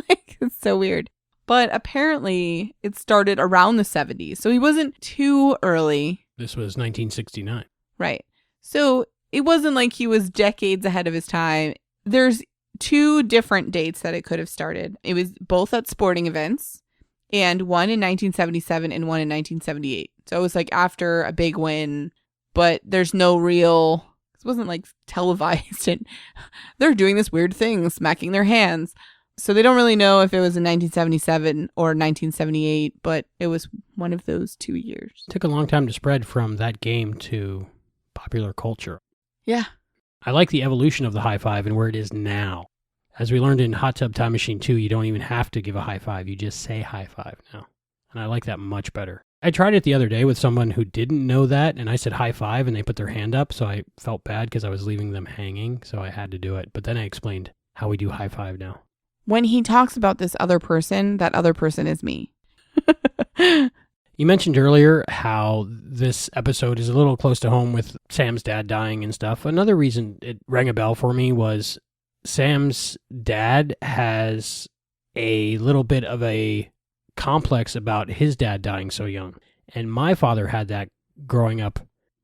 Speaker 8: Like, it's so weird. But apparently, it started around the 70s. So he wasn't too early.
Speaker 3: This was 1969.
Speaker 8: Right. So it wasn't like he was decades ahead of his time. There's two different dates that it could have started. It was both at sporting events, and one in 1977 and one in 1978. So it was like after a big win, but there's no real, it wasn't like televised and they're doing this weird thing, smacking their hands. So they don't really know if it was in 1977 or 1978, but it was one of those 2 years.
Speaker 3: It took a long time to spread from that game to popular culture.
Speaker 8: Yeah.
Speaker 3: I like the evolution of the high five and where it is now. As we learned in Hot Tub Time Machine 2, you don't even have to give a high five. You just say high five now. And I like that much better. I tried it the other day with someone who didn't know that, and I said high five, and they put their hand up, so I felt bad because I was leaving them hanging, so I had to do it. But then I explained how we do high five now.
Speaker 8: When he talks about this other person, that other person is me.
Speaker 3: You mentioned earlier how this episode is a little close to home with Sam's dad dying and stuff. Another reason it rang a bell for me was Sam's dad has a little bit of a complex about his dad dying so young. And my father had that growing up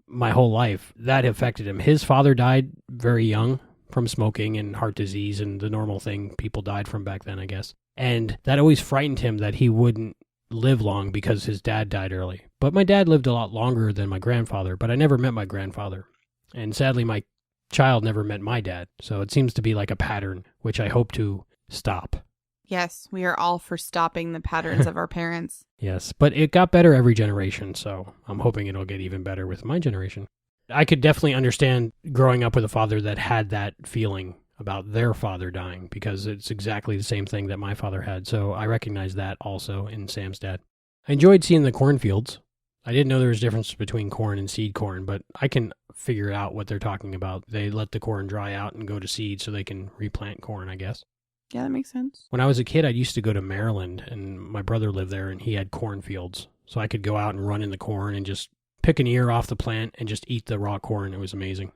Speaker 3: my whole life. That affected him. His father died very young from smoking and heart disease and the normal thing people died from back then, I guess. And that always frightened him that he wouldn't live long because his dad died early. But my dad lived a lot longer than my grandfather, but I never met my grandfather. And sadly, my child never met my dad. So it seems to be like a pattern, which I hope to stop.
Speaker 8: Yes, we are all for stopping the patterns of our parents.
Speaker 3: Yes, but it got better every generation, so I'm hoping it'll get even better with my generation. I could definitely understand growing up with a father that had that feeling about their father dying, because it's exactly the same thing that my father had, so I recognize that also in Sam's dad. I enjoyed seeing the cornfields. I didn't know there was a difference between corn and seed corn, but I can figure out what they're talking about. They let the corn dry out and go to seed so they can replant corn, I guess.
Speaker 8: Yeah, that makes sense.
Speaker 3: When I was a kid, I used to go to Maryland, and my brother lived there, and he had cornfields. So I could go out and run in the corn and just pick an ear off the plant and just eat the raw corn. It was amazing.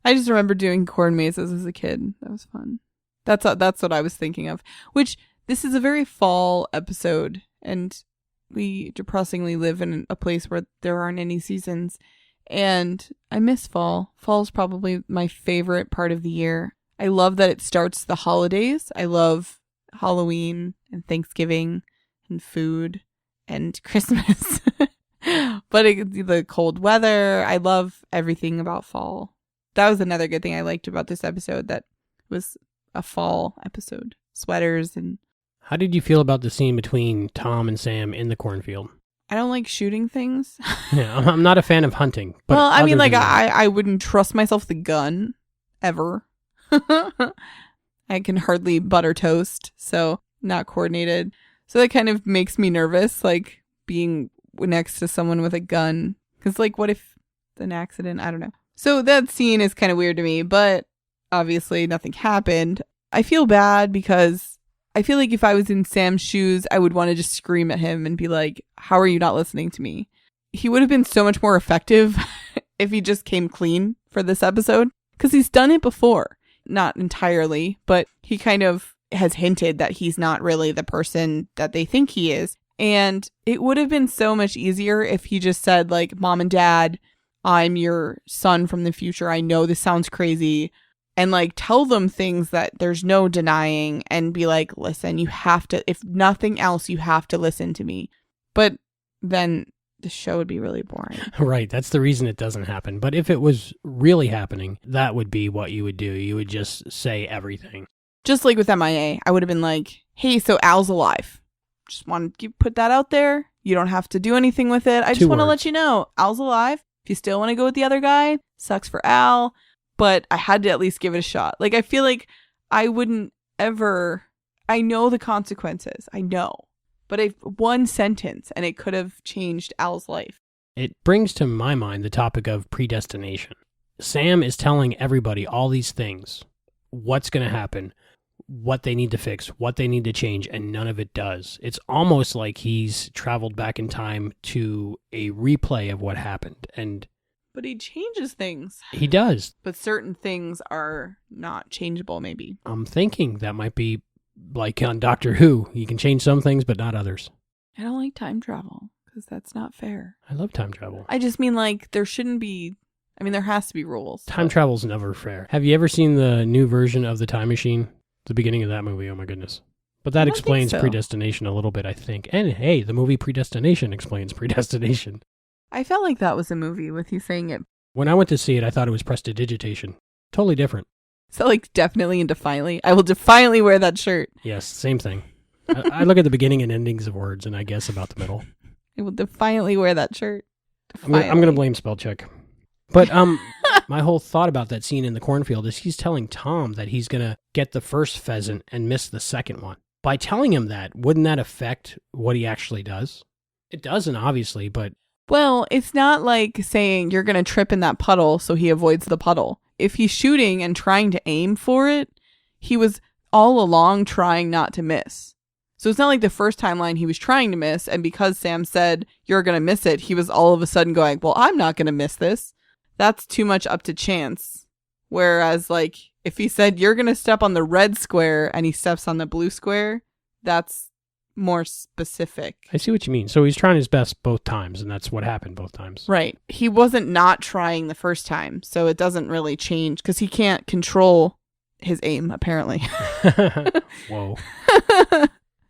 Speaker 8: I just remember doing corn mazes as a kid. That was fun. That's what I was thinking of. Which, this is a very fall episode, and we depressingly live in a place where there aren't any seasons. And I miss fall. Fall's probably my favorite part of the year. I love that it starts the holidays. I love Halloween and Thanksgiving and food and Christmas. But the cold weather, I love everything about fall. That was another good thing I liked about this episode, that was a fall episode. Sweaters and...
Speaker 3: How did you feel about the scene between Tom and Sam in the cornfield?
Speaker 8: I don't like shooting things.
Speaker 3: Yeah, I'm not a fan of hunting. But
Speaker 8: well, I mean, like, I wouldn't trust myself with a gun, ever. I can hardly butter toast, so not coordinated. So that kind of makes me nervous, like being next to someone with a gun. Because, like, what if an accident? I don't know. So that scene is kind of weird to me, but obviously nothing happened. I feel bad because I feel like if I was in Sam's shoes, I would want to just scream at him and be like, how are you not listening to me? He would have been so much more effective if he just came clean for this episode, because he's done it before. Not entirely, but he kind of has hinted that he's not really the person that they think he is. And it would have been so much easier if he just said, like, Mom and Dad, I'm your son from the future. I know this sounds crazy. And, like, tell them things that there's no denying and be like, listen, you have to, if nothing else, you have to listen to me. But then the show would be really boring.
Speaker 3: Right. That's the reason it doesn't happen. But if it was really happening, that would be what you would do. You would just say everything.
Speaker 8: Just like with MIA, I would have been like, hey, so Al's alive. Just want to put that out there. You don't have to do anything with it. I just want to let you know, Al's alive. If you still want to go with the other guy, sucks for Al. But I had to at least give it a shot. Like, I feel like I wouldn't ever, I know the consequences. I know. But one sentence, and it could have changed Al's life.
Speaker 3: It brings to my mind the topic of predestination. Sam is telling everybody all these things, what's going to happen, what they need to fix, what they need to change, and none of it does. It's almost like he's traveled back in time to a replay of what happened.
Speaker 8: But he changes things.
Speaker 3: He does.
Speaker 8: But certain things are not changeable, maybe.
Speaker 3: I'm thinking that might be like on Doctor Who. You can change some things, but not others.
Speaker 8: I don't like time travel, because that's not fair.
Speaker 3: I love time travel.
Speaker 8: I just mean, like, there shouldn't be, I mean, there has to be rules.
Speaker 3: Time travel's never fair. Have you ever seen the new version of The Time Machine? The beginning of that movie, oh my goodness. But that explains predestination a little bit, I think. And hey, the movie Predestination explains predestination.
Speaker 8: I felt like that was a movie with you saying it.
Speaker 3: When I went to see it, I thought it was prestidigitation. Totally different.
Speaker 8: So, like, definitely and defiantly. I will defiantly wear that shirt.
Speaker 3: Yes, same thing. I look at the beginning and endings of words, and I guess about the middle.
Speaker 8: I will defiantly wear that shirt.
Speaker 3: I'm going to blame spell check. But my whole thought about that scene in the cornfield is he's telling Tom that he's going to get the first pheasant and miss the second one. By telling him that, wouldn't that affect what he actually does? It doesn't, obviously, but...
Speaker 8: Well, it's not like saying you're going to trip in that puddle so he avoids the puddle. If he's shooting and trying to aim for it, he was all along trying not to miss. So it's not like the first timeline he was trying to miss, and because Sam said, you're going to miss it, he was all of a sudden going, well, I'm not going to miss this. That's too much up to chance. Whereas, like, if he said, you're going to step on the red square, and he steps on the blue square, that's more specific.
Speaker 3: I see what you mean. So he's trying his best both times, and that's what happened both times.
Speaker 8: Right. He wasn't not trying the first time, so it doesn't really change, because he can't control his aim, apparently.
Speaker 3: Whoa.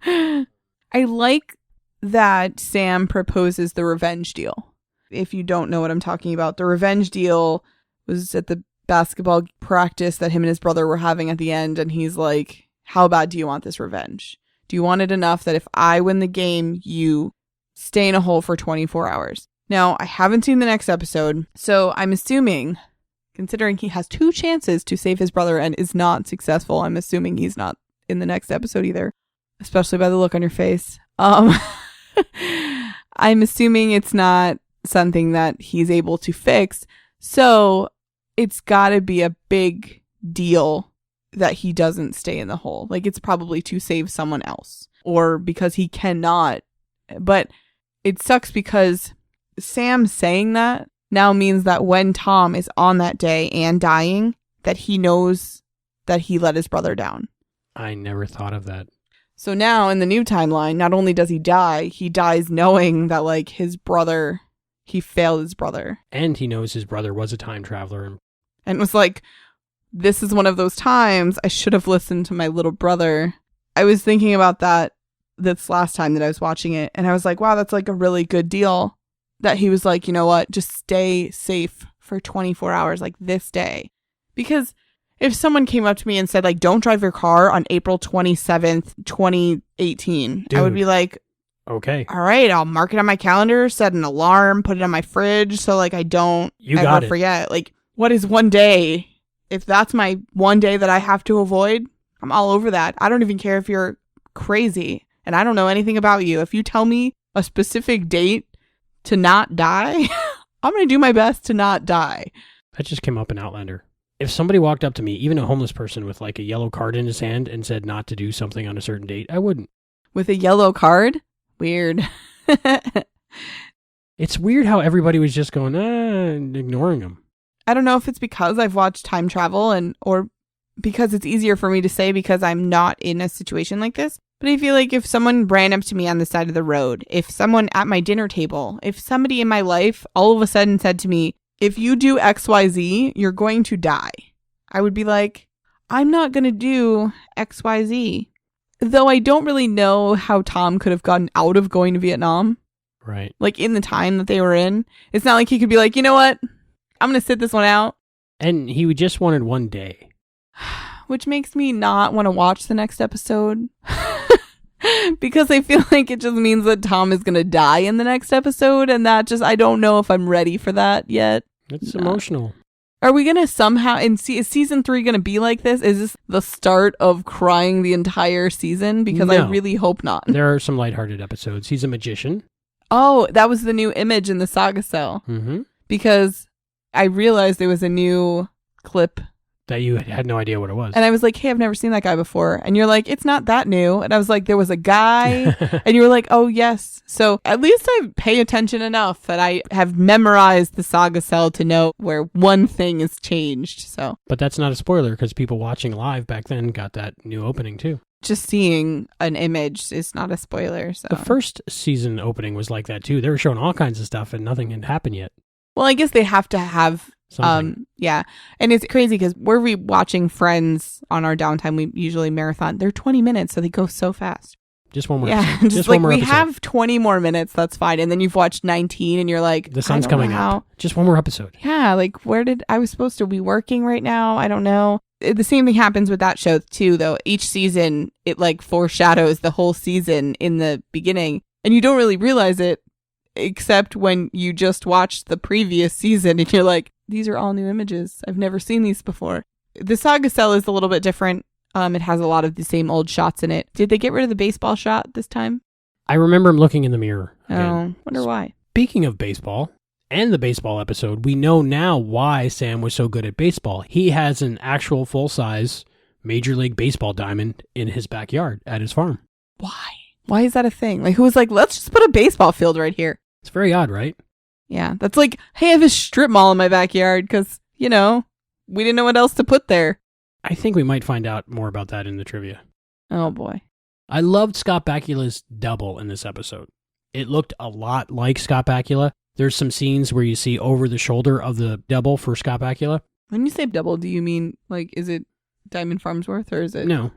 Speaker 8: I like that Sam proposes the revenge deal. If you don't know what I'm talking about, the revenge deal was at the basketball practice that him and his brother were having at the end, and he's like, how bad do you want this revenge? Do you want it enough that if I win the game, you stay in a hole for 24 hours? Now, I haven't seen the next episode, so I'm assuming, considering he has 2 chances to save his brother and is not successful, I'm assuming he's not in the next episode either, especially by the look on your face. I'm assuming it's not something that he's able to fix, so it's gotta be a big deal that he doesn't stay in the hole. Like, it's probably to save someone else, or because he cannot. But it sucks because Sam saying that now means that when Tom is on that day and dying, that he knows that he let his brother down.
Speaker 3: I never thought of that.
Speaker 8: So now in the new timeline, not only does he die, he dies knowing that, like, his brother, he failed his brother. And
Speaker 3: he knows his brother was a time traveler.
Speaker 8: And was like, this is one of those times I should have listened to my little brother. I was thinking about that this last time that I was watching it, and I was like, wow, that's like a really good deal that he was like, you know what, just stay safe for 24 hours, like this day. Because if someone came up to me and said, like, don't drive your car on April 27th, 2018, I would be like,
Speaker 3: okay,
Speaker 8: all right, I'll mark it on my calendar, set an alarm, put it on my fridge so, like, I don't ever forget. Like, what is one day? If that's my one day that I have to avoid, I'm all over that. I don't even care if you're crazy and I don't know anything about you. If you tell me a specific date to not die, I'm going to do my best to not die.
Speaker 3: That just came up in Outlander. If somebody walked up to me, even a homeless person with like a yellow card in his hand, and said not to do something on a certain date, I wouldn't.
Speaker 8: With a yellow card? Weird.
Speaker 3: It's weird how everybody was just going, and ignoring him.
Speaker 8: I don't know if it's because I've watched time travel or because it's easier for me to say because I'm not in a situation like this. But I feel like if someone ran up to me on the side of the road, if someone at my dinner table, if somebody in my life all of a sudden said to me, if you do XYZ, you're going to die, I would be like, I'm not going to do XYZ. Though I don't really know how Tom could have gotten out of going to Vietnam.
Speaker 3: Right.
Speaker 8: Like in the time that they were in. It's not like he could be like, you know what? I'm going to sit this one out.
Speaker 3: And he just wanted one day.
Speaker 8: Which makes me not want to watch the next episode. Because I feel like it just means that Tom is going to die in the next episode. And that just, I don't know if I'm ready for that yet.
Speaker 3: It's emotional.
Speaker 8: Are we going to somehow, is season 3 going to be like this? Is this the start of crying the entire season? Because
Speaker 3: No.
Speaker 8: I really hope not.
Speaker 3: There are some lighthearted episodes. He's a magician.
Speaker 8: Oh, that was the new image in the Saga Cell.
Speaker 3: Mm-hmm.
Speaker 8: Because I realized there was a new clip.
Speaker 3: That you had no idea what it was.
Speaker 8: And I was like, hey, I've never seen that guy before. And you're like, it's not that new. And I was like, there was a guy. And you were like, oh, yes. So at least I pay attention enough that I have memorized the Saga Cell to know where one thing is changed. So,
Speaker 3: but that's not a spoiler because people watching live back then got that new opening too.
Speaker 8: Just seeing an image is not a spoiler. So
Speaker 3: the first season opening was like that too. They were showing all kinds of stuff and nothing had happened yet.
Speaker 8: Well, I guess they have to have
Speaker 3: something.
Speaker 8: Yeah. And it's crazy because we're watching Friends on our downtime. We usually marathon. They're 20 minutes, so they go so fast.
Speaker 3: Just one more
Speaker 8: episode.
Speaker 3: episode.
Speaker 8: Just like, we have 20 more minutes, that's fine. And then you've watched 19 and you're like,
Speaker 3: the sun's coming up. Just one more episode.
Speaker 8: Yeah, like I was supposed to be working right now? I don't know. The same thing happens with that show too, though. Each season, it like foreshadows the whole season in the beginning. And you don't really realize it except when you just watched the previous season and you're like, these are all new images. I've never seen these before. The Saga Cell is a little bit different. It has a lot of the same old shots in it. Did they get rid of the baseball shot this time?
Speaker 3: I remember him looking in the mirror.
Speaker 8: Oh, wonder why.
Speaker 3: Speaking of baseball and the baseball episode, we know now why Sam was so good at baseball. He has an actual full-size Major League Baseball diamond in his backyard at his farm.
Speaker 8: Why? Why is that a thing? Like, who was like, let's just put a baseball field right here?
Speaker 3: It's very odd, right?
Speaker 8: Yeah, that's like, hey, I have a strip mall in my backyard because, you know, we didn't know what else to put there.
Speaker 3: I think we might find out more about that in the trivia.
Speaker 8: Oh, boy.
Speaker 3: I loved Scott Bakula's double in this episode. It looked a lot like Scott Bakula. There's some scenes where you see over the shoulder of the double for Scott Bakula.
Speaker 8: When you say double, do you mean, like, is it Diamond Farnsworth or is it?
Speaker 3: No.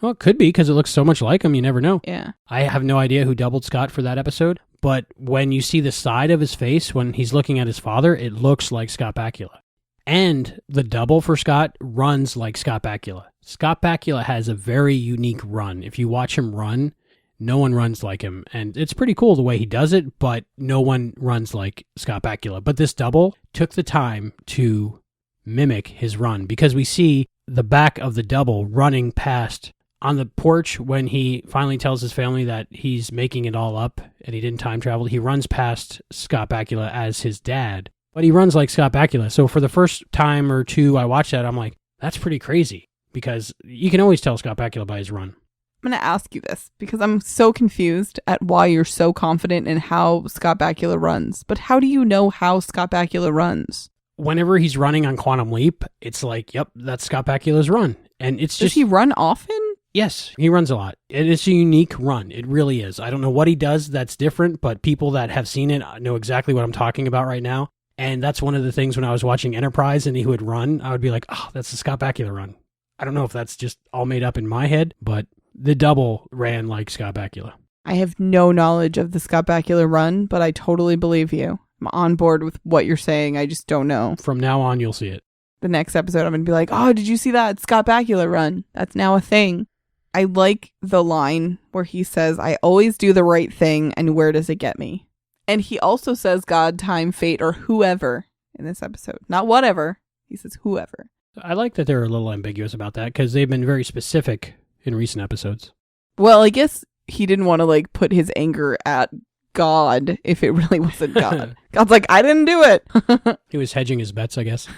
Speaker 3: Well, it could be because it looks so much like him. You never know.
Speaker 8: Yeah.
Speaker 3: I have no idea who doubled Scott for that episode. But when you see the side of his face when he's looking at his father, it looks like Scott Bakula. And the double for Scott runs like Scott Bakula. Scott Bakula has a very unique run. If you watch him run, no one runs like him. And it's pretty cool the way he does it, but no one runs like Scott Bakula. But this double took the time to mimic his run, because we see the back of the double running past on the porch when he finally tells his family that he's making it all up and he didn't time travel. He runs past Scott Bakula as his dad, but he runs like Scott Bakula. So for the first time or two I watched that, I'm like, that's pretty crazy, because you can always tell Scott Bakula by his run.
Speaker 8: I'm going to ask you this because I'm so confused at why you're so confident in how Scott Bakula runs. But how do you know how Scott Bakula runs?
Speaker 3: Whenever he's running on Quantum Leap, it's like, yep, that's Scott Bakula's run. And it's just...
Speaker 8: Does he run often?
Speaker 3: Yes, he runs a lot. It's a unique run. It really is. I don't know what he does that's different, but people that have seen it know exactly what I'm talking about right now. And that's one of the things when I was watching Enterprise and he would run, I would be like, oh, that's the Scott Bakula run. I don't know if that's just all made up in my head, but the double ran like Scott Bakula. I
Speaker 8: have no knowledge of the Scott Bakula run, but I totally believe you. I'm on board with what you're saying. I just don't know.
Speaker 3: From now on, you'll see it.
Speaker 8: The next episode, I'm going to be like, oh, did you see that Scott Bakula run? That's now a thing. I like the line where he says, I always do the right thing, and where does it get me? And he also says God, time, fate, or whoever in this episode. Not whatever. He says whoever.
Speaker 3: I like that they're a little ambiguous about that, because they've been very specific in recent episodes.
Speaker 8: Well, I guess he didn't want to put his anger at God if it really wasn't God. God's like, I didn't do it.
Speaker 3: He was hedging his bets, I guess.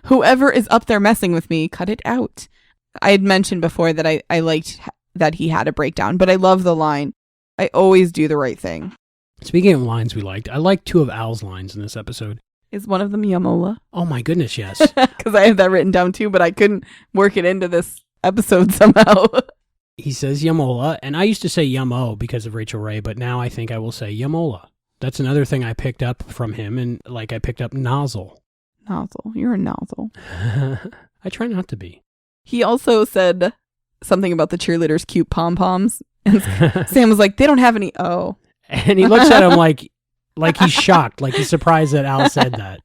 Speaker 8: Whoever is up there messing with me, cut it out. I had mentioned before that I liked that he had a breakdown, but I love the line, I always do the right thing.
Speaker 3: Speaking of lines we liked, I liked two of Al's lines in this episode.
Speaker 8: Is one of them Yamola?
Speaker 3: Oh my goodness, yes.
Speaker 8: Because I have that written down too, but I couldn't work it into this episode somehow.
Speaker 3: He says Yamola, and I used to say Yamo because of Rachel Ray, but now I think I will say Yamola. That's another thing I picked up from him, and I picked up nozzle.
Speaker 8: Nozzle. You're a nozzle.
Speaker 3: I try not to be.
Speaker 8: He also said something about the cheerleaders' cute pom-poms, and Sam was like, they don't have any. Oh.
Speaker 3: And he looks at him like he's shocked, like he's surprised that Al said that.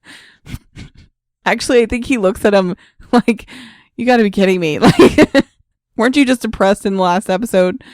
Speaker 8: Actually, I think he looks at him like, you gotta be kidding me. Weren't you just depressed in the last episode?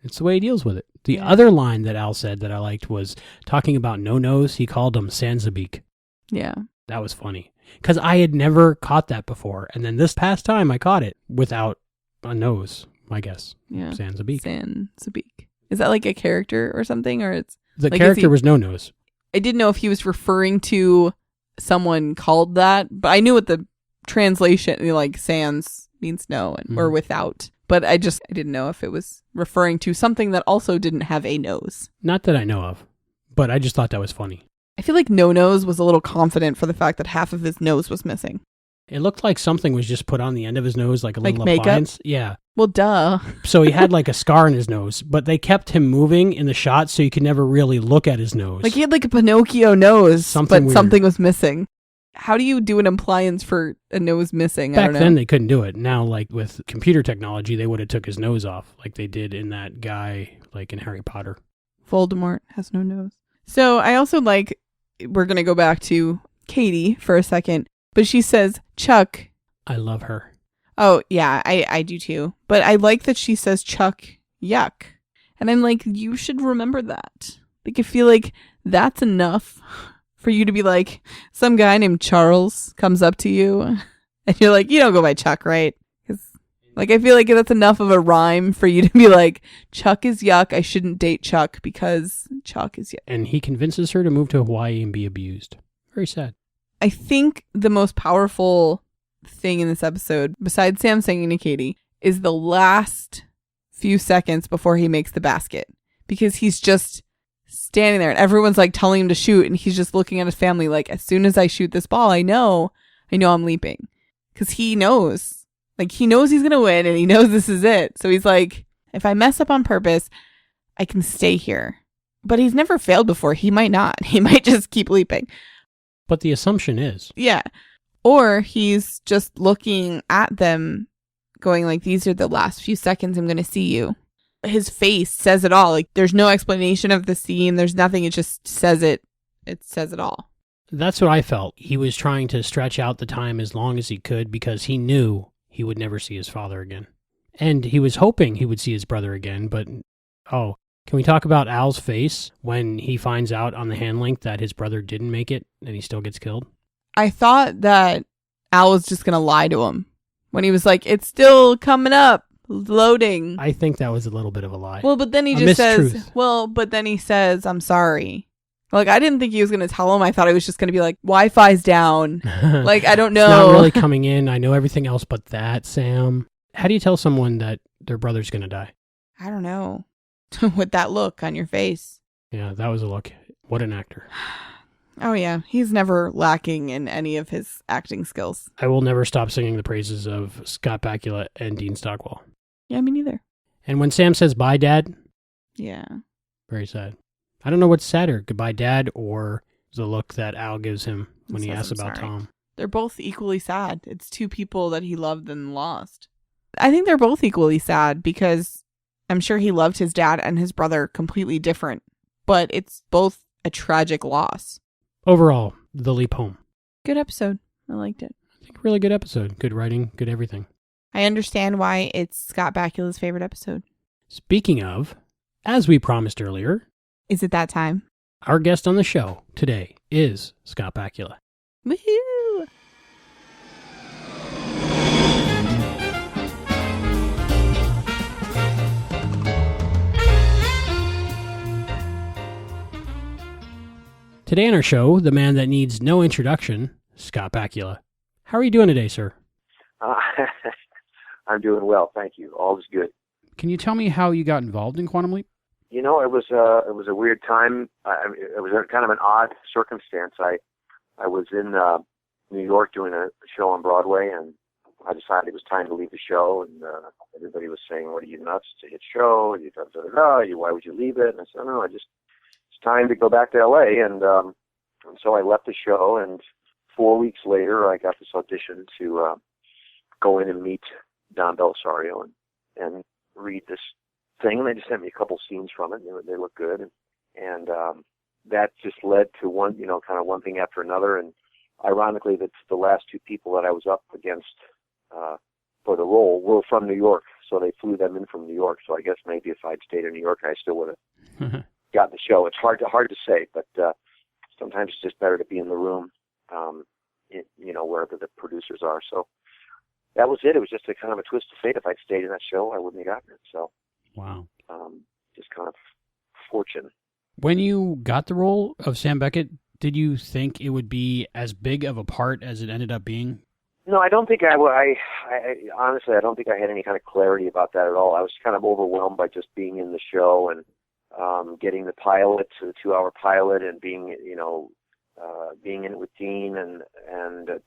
Speaker 3: It's the way he deals with it. The other line that Al said that I liked was talking about no-nos. He called them Sansabeak.
Speaker 8: Yeah.
Speaker 3: That was funny. Because I had never caught that before. And then this past time I caught it without a nose, I guess.
Speaker 8: Yeah.
Speaker 3: Sansabeak.
Speaker 8: Sansabeak. Is that a character or something? Or it's
Speaker 3: the character was no nose.
Speaker 8: I didn't know if he was referring to someone called that, but I knew what the translation, sans means no or without. But I didn't know if it was referring to something that also didn't have a nose.
Speaker 3: Not that I know of, but I just thought that was funny.
Speaker 8: I feel like No-Nose was a little confident for the fact that half of his nose was missing.
Speaker 3: It looked like something was just put on the end of his nose, like a little
Speaker 8: makeup?
Speaker 3: appliance. Yeah.
Speaker 8: Well, duh.
Speaker 3: So he had a scar in his nose, but they kept him moving in the shot so you could never really look at his nose.
Speaker 8: He had a Pinocchio nose, but
Speaker 3: weird.
Speaker 8: Something was missing. How do you do an appliance for a nose missing?
Speaker 3: Back then they couldn't do it. Now, with computer technology, they would have took his nose off, like they did in that guy, in Harry Potter.
Speaker 8: Voldemort has no nose. So I also we're going to go back to Katie for a second, but she says, Chuck.
Speaker 3: I love her.
Speaker 8: Oh, yeah, I do too. But I like that she says, Chuck, yuck. And I'm like, you should remember that. I feel like that's enough for you to be like, some guy named Charles comes up to you and you're like, you don't go by Chuck, right? Because I feel like that's enough of a rhyme for you to be like, Chuck is yuck. I shouldn't date Chuck because Chuck is yuck.
Speaker 3: And he convinces her to move to Hawaii and be abused. Very sad.
Speaker 8: I think the most powerful thing in this episode, besides Sam singing to Katie, is the last few seconds before he makes the basket. Because he's just standing there and everyone's telling him to shoot, and he's just looking at his family as soon as I shoot this ball, I know I'm leaping. Because he knows. He knows he's going to win and he knows this is it. So he's like, if I mess up on purpose, I can stay here. But he's never failed before. He might not. He might just keep leaping.
Speaker 3: But the assumption is.
Speaker 8: Yeah. Or he's just looking at them going these are the last few seconds I'm going to see you. His face says it all. There's no explanation of the scene. There's nothing. It just says it. It says it all.
Speaker 3: That's what I felt. He was trying to stretch out the time as long as he could because he knew he would never see his father again. And he was hoping he would see his brother again, but, can we talk about Al's face when he finds out on the hand link that his brother didn't make it and he still gets killed?
Speaker 8: I thought that Al was just going to lie to him when he was like, it's still coming up, loading.
Speaker 3: I think that was a little bit of a lie.
Speaker 8: Well, but then he just says, I'm sorry. Like, I didn't think he was going to tell him. I thought it was just going to be like, Wi-Fi's down. Like, I don't know.
Speaker 3: It's not really coming in. I know everything else but that, Sam. How do you tell someone that their brother's going to die?
Speaker 8: I don't know. With that look on your face.
Speaker 3: Yeah, that was a look. What an actor.
Speaker 8: Oh, yeah. He's never lacking in any of his acting skills.
Speaker 3: I will never stop singing the praises of Scott Bakula and Dean Stockwell.
Speaker 8: Yeah, me neither.
Speaker 3: And when Sam says, bye, Dad.
Speaker 8: Yeah.
Speaker 3: Very sad. I don't know what's sadder, goodbye, Dad, or the look that Al gives him when he asks about Tom.
Speaker 8: They're both equally sad. It's two people that he loved and lost. I think they're both equally sad because I'm sure he loved his dad and his brother completely different, but it's both a tragic loss.
Speaker 3: Overall, The Leap Home.
Speaker 8: Good episode. I liked it.
Speaker 3: I think really good episode. Good writing, good everything.
Speaker 8: I understand why it's Scott Bakula's favorite episode.
Speaker 3: Speaking of, as we promised earlier,
Speaker 8: is it that time?
Speaker 3: Our guest on the show today is Scott Bakula.
Speaker 8: Woohoo!
Speaker 3: Today on our show, the man that needs no introduction, Scott Bakula. How are you doing today, sir?
Speaker 10: I'm doing well, thank you. All is good.
Speaker 3: Can you tell me how you got involved in Quantum Leap?
Speaker 10: You know, it was a weird time. It was kind of an odd circumstance. I was in New York doing a show on Broadway, and I decided it was time to leave the show. And everybody was saying, "What are you, nuts? It's a hit show? Why would you leave it?" And I said, "No, it's time to go back to L.A." And so I left the show. And 4 weeks later, I got this audition to go in and meet Don Belisario and read this thing, and they just sent me a couple scenes from it. They look good, and that just led to one thing after another. And ironically, that's the last two people that I was up against for the role were from New York, so they flew them in from New York. So I guess maybe if I'd stayed in New York, I still would have gotten the show. It's hard to say, but sometimes it's just better to be in the room, wherever the producers are. So that was it. It was just a kind of a twist of fate. If I'd stayed in that show, I wouldn't have gotten it. So.
Speaker 3: Wow.
Speaker 10: Just kind of fortune.
Speaker 3: When you got the role of Sam Beckett, did you think it would be as big of a part as it ended up being?
Speaker 10: No, I don't think I honestly, I don't think I had any kind of clarity about that at all. I was kind of overwhelmed by just being in the show and getting the pilot, the 2-hour pilot, and being in it with Dean and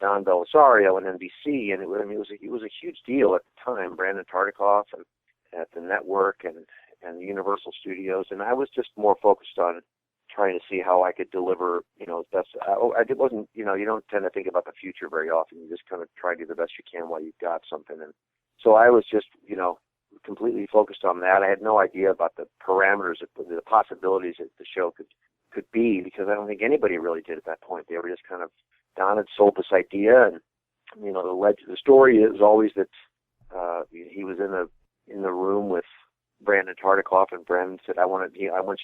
Speaker 10: Don Belisario and NBC, and it was a huge deal at the time. Brandon Tartikoff and at the network and the Universal Studios, and I was just more focused on trying to see how I could deliver, best. It wasn't, you don't tend to think about the future very often. You just kind of try to do the best you can while you've got something. And so I was just, completely focused on that. I had no idea about the parameters, the possibilities that the show could be, because I don't think anybody really did at that point. They were just kind of, Don had sold this idea, and, the story is always that he was in the room with Brandon Tartikoff, and Brandon said, I want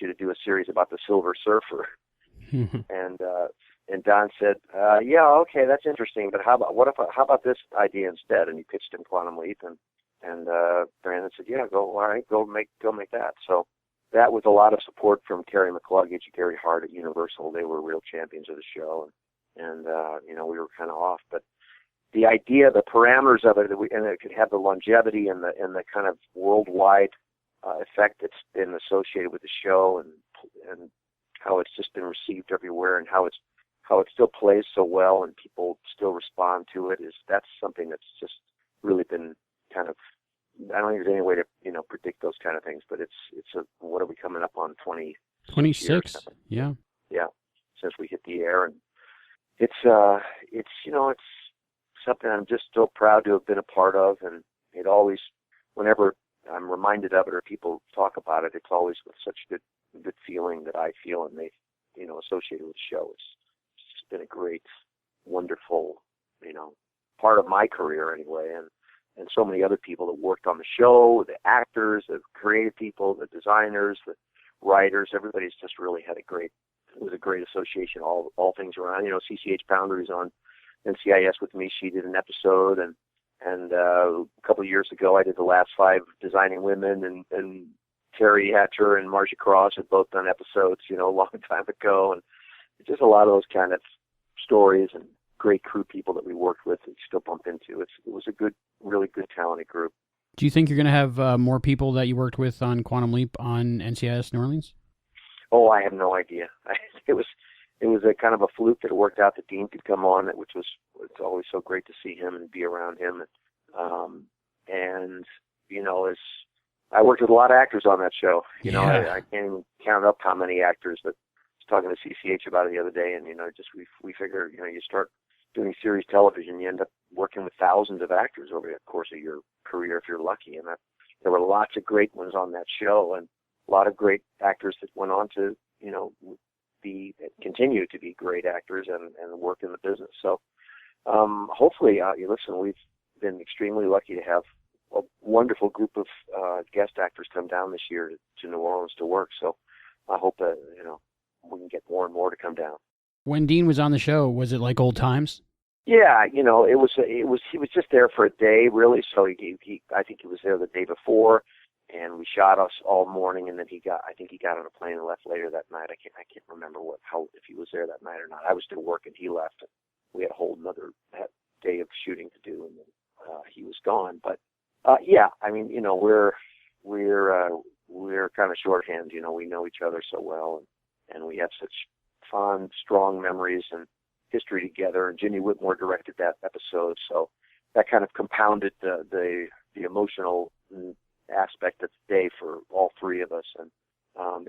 Speaker 10: you to do a series about the Silver Surfer. and Don said, yeah, okay, that's interesting, but how about this idea instead? And he pitched him Quantum Leap, and Brandon said, yeah, go make that. So that was a lot of support from Terry McCluggage, Gary Hart at Universal. They were real champions of the show, and we were kind of off, but the idea, the parameters of it, and it could have the longevity and the kind of worldwide effect that's been associated with the show, and how it's just been received everywhere, and how it still plays so well and people still respond to it, that's something that's just really been kind of, I don't think there's any way to predict those kind of things, but it's what are we coming up on, 26?
Speaker 3: Yeah,
Speaker 10: since we hit the air, and it's something I'm just so proud to have been a part of, and it always, whenever I'm reminded of it or people talk about it, it's always with such good feeling that I feel, and they, associated with the show. It's been a great, wonderful, part of my career anyway, and so many other people that worked on the show, the actors, the creative people, the designers, the writers, everybody's just really had it was a great association, all things around. CCH Boundaries on NCIS with me, she did an episode, and a couple of years ago I did the last 5 Designing Women, and Terry Hatcher and Marcia Cross had both done episodes, a long time ago, and just a lot of those kind of stories and great crew people that we worked with and still bump into. It was a really good, talented group.
Speaker 3: Do you think you're going to have more people that you worked with on Quantum Leap on NCIS New Orleans?
Speaker 10: Oh, I have no idea. It was a kind of a fluke that it worked out that Dean could come on, it's always so great to see him and be around him. As I worked with a lot of actors on that show. I can't even count up how many actors. But I was talking to CCH about it the other day, and we figure you start doing series television, you end up working with thousands of actors over the course of your career if you're lucky, and there were lots of great ones on that show, and a lot of great actors that went on to continue to be great actors and work in the business. So hopefully, listen, we've been extremely lucky to have a wonderful group of guest actors come down this year to New Orleans to work. So I hope that we can get more and more to come down.
Speaker 3: When Dean was on the show, was it like old times?
Speaker 10: Yeah, it was. He was just there for a day, really. So I think he was there the day before, and we shot us all morning, and then I think he got on a plane and left later that night. I can't remember if he was there that night or not. I was still working. He left. And we had a whole another day of shooting to do, and then he was gone. But yeah, I mean, we're kind of shorthand. We know each other so well, and we have such fond, strong memories and history together. And Ginny Whitmore directed that episode, so that kind of compounded the emotional aspect of the day for all three of us, and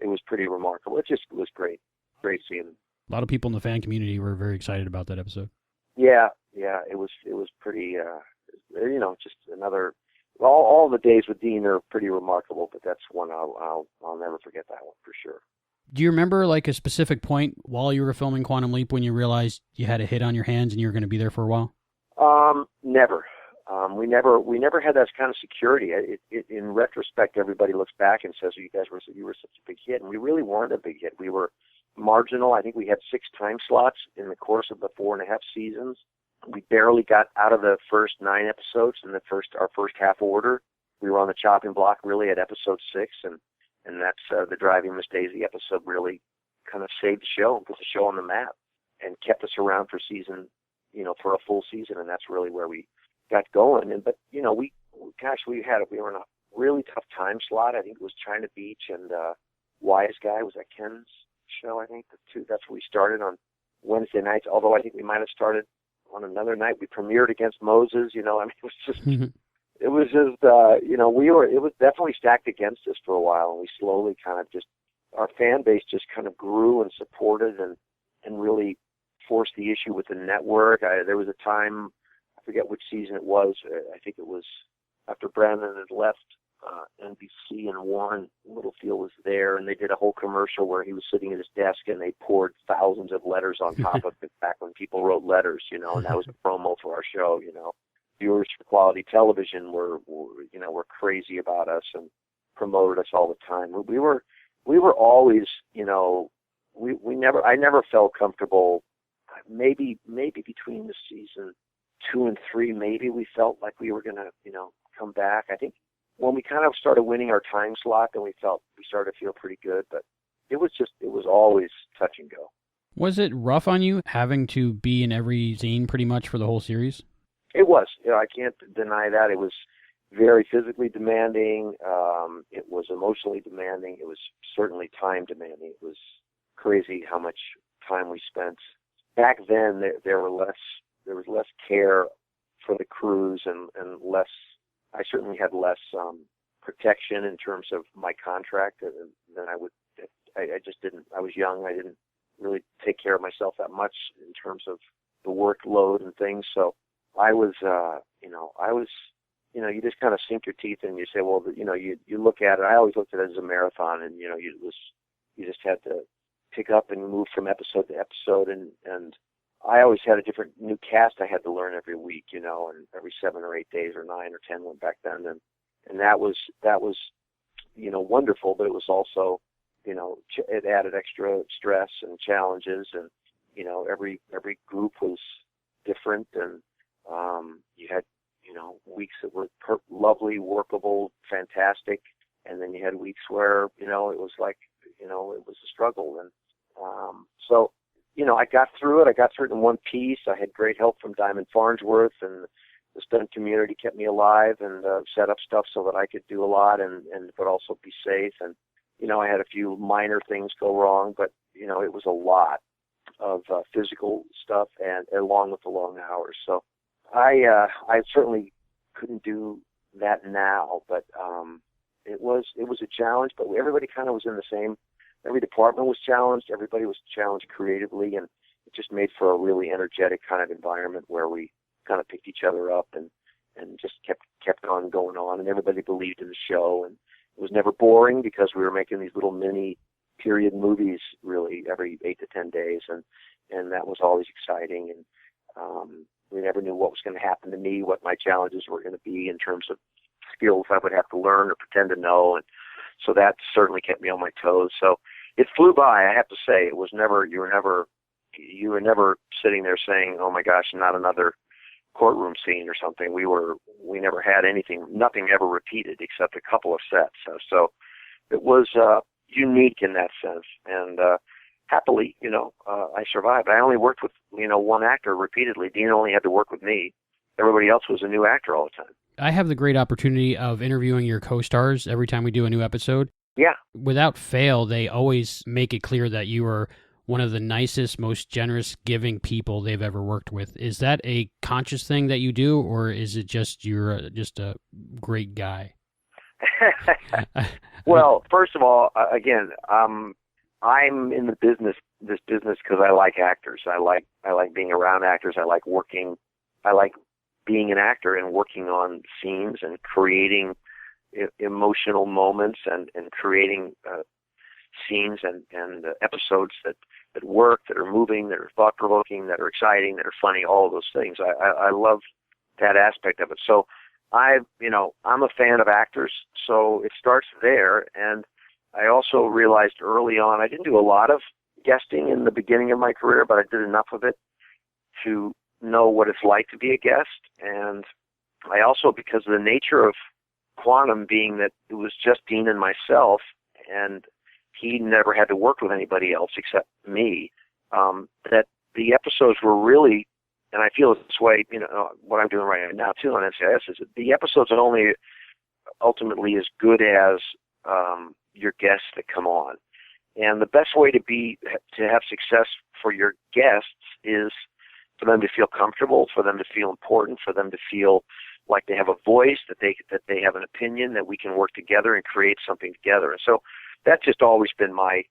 Speaker 10: it was pretty remarkable. It was great seeing them.
Speaker 3: A lot of people in the fan community were very excited about that episode.
Speaker 10: Yeah, it was pretty, just another. All the days with Dean are pretty remarkable, but that's one I'll never forget that one for sure.
Speaker 3: Do you remember like a specific point while you were filming Quantum Leap when you realized you had a hit on your hands and you were going to be there for a while?
Speaker 10: Never. We never had that kind of security. In retrospect, everybody looks back and says, you were such a big hit. And we really weren't a big hit. We were marginal. I think we had 6 time slots in the course of the 4.5 seasons. We barely got out of the first 9 episodes in our first half order. We were on the chopping block really at episode 6, and that's the Driving Miss Daisy episode really kind of saved the show and put the show on the map and kept us around for for a full season, and that's really where we got going. But we were in a really tough time slot. I think it was China Beach and Wise Guy. Was that Ken's show? I think that's where we started on Wednesday nights. Although I think we might have started on another night. We premiered against Moses. It was just. It was it was definitely stacked against us for a while, and we slowly kind of our fan base just kind of grew and supported and really forced the issue with the network. There was a time, I forget which season it was, I think it was after Brandon had left NBC and Warren Littlefield was there, and they did a whole commercial where he was sitting at his desk and they poured thousands of letters on top of it back when people wrote letters, and that was a promo for our show, Viewers for quality television were crazy about us and promoted us all the time. We were always, I never felt comfortable. Maybe between the season 2 and 3, maybe we felt like we were going to, come back. I think when we kind of started winning our time slot, then we started to feel pretty good, but it was always touch and go.
Speaker 3: Was it rough on you having to be in every scene pretty much for the whole series?
Speaker 10: It was. I can't deny that. It was very physically demanding. It was emotionally demanding. It was certainly time demanding. It was crazy how much time we spent. Back then, there was less care for the crews and less. I certainly had less protection in terms of my contract than I would. I just didn't. I was young. I didn't really take care of myself that much in terms of the workload and things. So I was, you just kind of sink your teeth and you say, well, you look at it. I always looked at it as a marathon, and you just had to pick up and move from episode to episode, and I always had a different new cast I had to learn every week, and every 7 or 8 days or 9 or 10 went back then. And that was, wonderful, but it was also, it added extra stress and challenges, and, every group was different, and you had, weeks that were lovely, workable, fantastic, and then you had weeks where, it was like, it was a struggle. And so, I got through it. I got through it in one piece. I had great help from Diamond Farnsworth, and the stunt community kept me alive and set up stuff so that I could do a lot but also be safe. And, I had a few minor things go wrong, but, it was a lot of physical stuff, and along with the long hours. So I certainly couldn't do that now, but it was a challenge, but everybody kind of was in the same. Every department was challenged. Everybody was challenged creatively, and it just made for a really energetic kind of environment where we kind of picked each other up and just kept on going on, and everybody believed in the show. And it was never boring because we were making these little mini period movies really every 8 to 10 days, and that was always exciting. And we never knew what was going to happen to me, what my challenges were going to be in terms of skills I would have to learn or pretend to know. And so that certainly kept me on my toes. So it flew by, I have to say. It was never, you were never sitting there saying, oh my gosh, not another courtroom scene or something. We never had anything, nothing ever repeated except a couple of sets. So it was unique in that sense. And happily, I survived. I only worked with, one actor repeatedly. Dean only had to work with me. Everybody else was a new actor all the time.
Speaker 3: I have the great opportunity of interviewing your co-stars every time we do a new episode.
Speaker 10: Yeah.
Speaker 3: Without fail, they always make it clear that you are one of the nicest, most generous, giving people they've ever worked with. Is that a conscious thing that you do, or is it just you're just a great guy?
Speaker 10: Well, first of all, again, I'm in this business because I like actors. I like being around actors. I like being an actor and working on scenes and creating emotional moments and creating scenes and episodes that work, that are moving, that are thought-provoking, that are exciting, that are funny, all of those things. I love that aspect of it. So I'm a fan of actors, so it starts there. And I also realized early on, I didn't do a lot of guesting in the beginning of my career, but I did enough of it to know what it's like to be a guest. And I also, because of the nature of Quantum being that it was just Dean and myself, and he never had to work with anybody else except me, that the episodes were really, and I feel this way, what I'm doing right now too on NCIS, is that the episodes are only ultimately as good as your guests that come on. And the best way to have success for your guests is for them to feel comfortable, for them to feel important, for them to feel like they have a voice, that they have an opinion, that we can work together and create something together. And so that's just always been my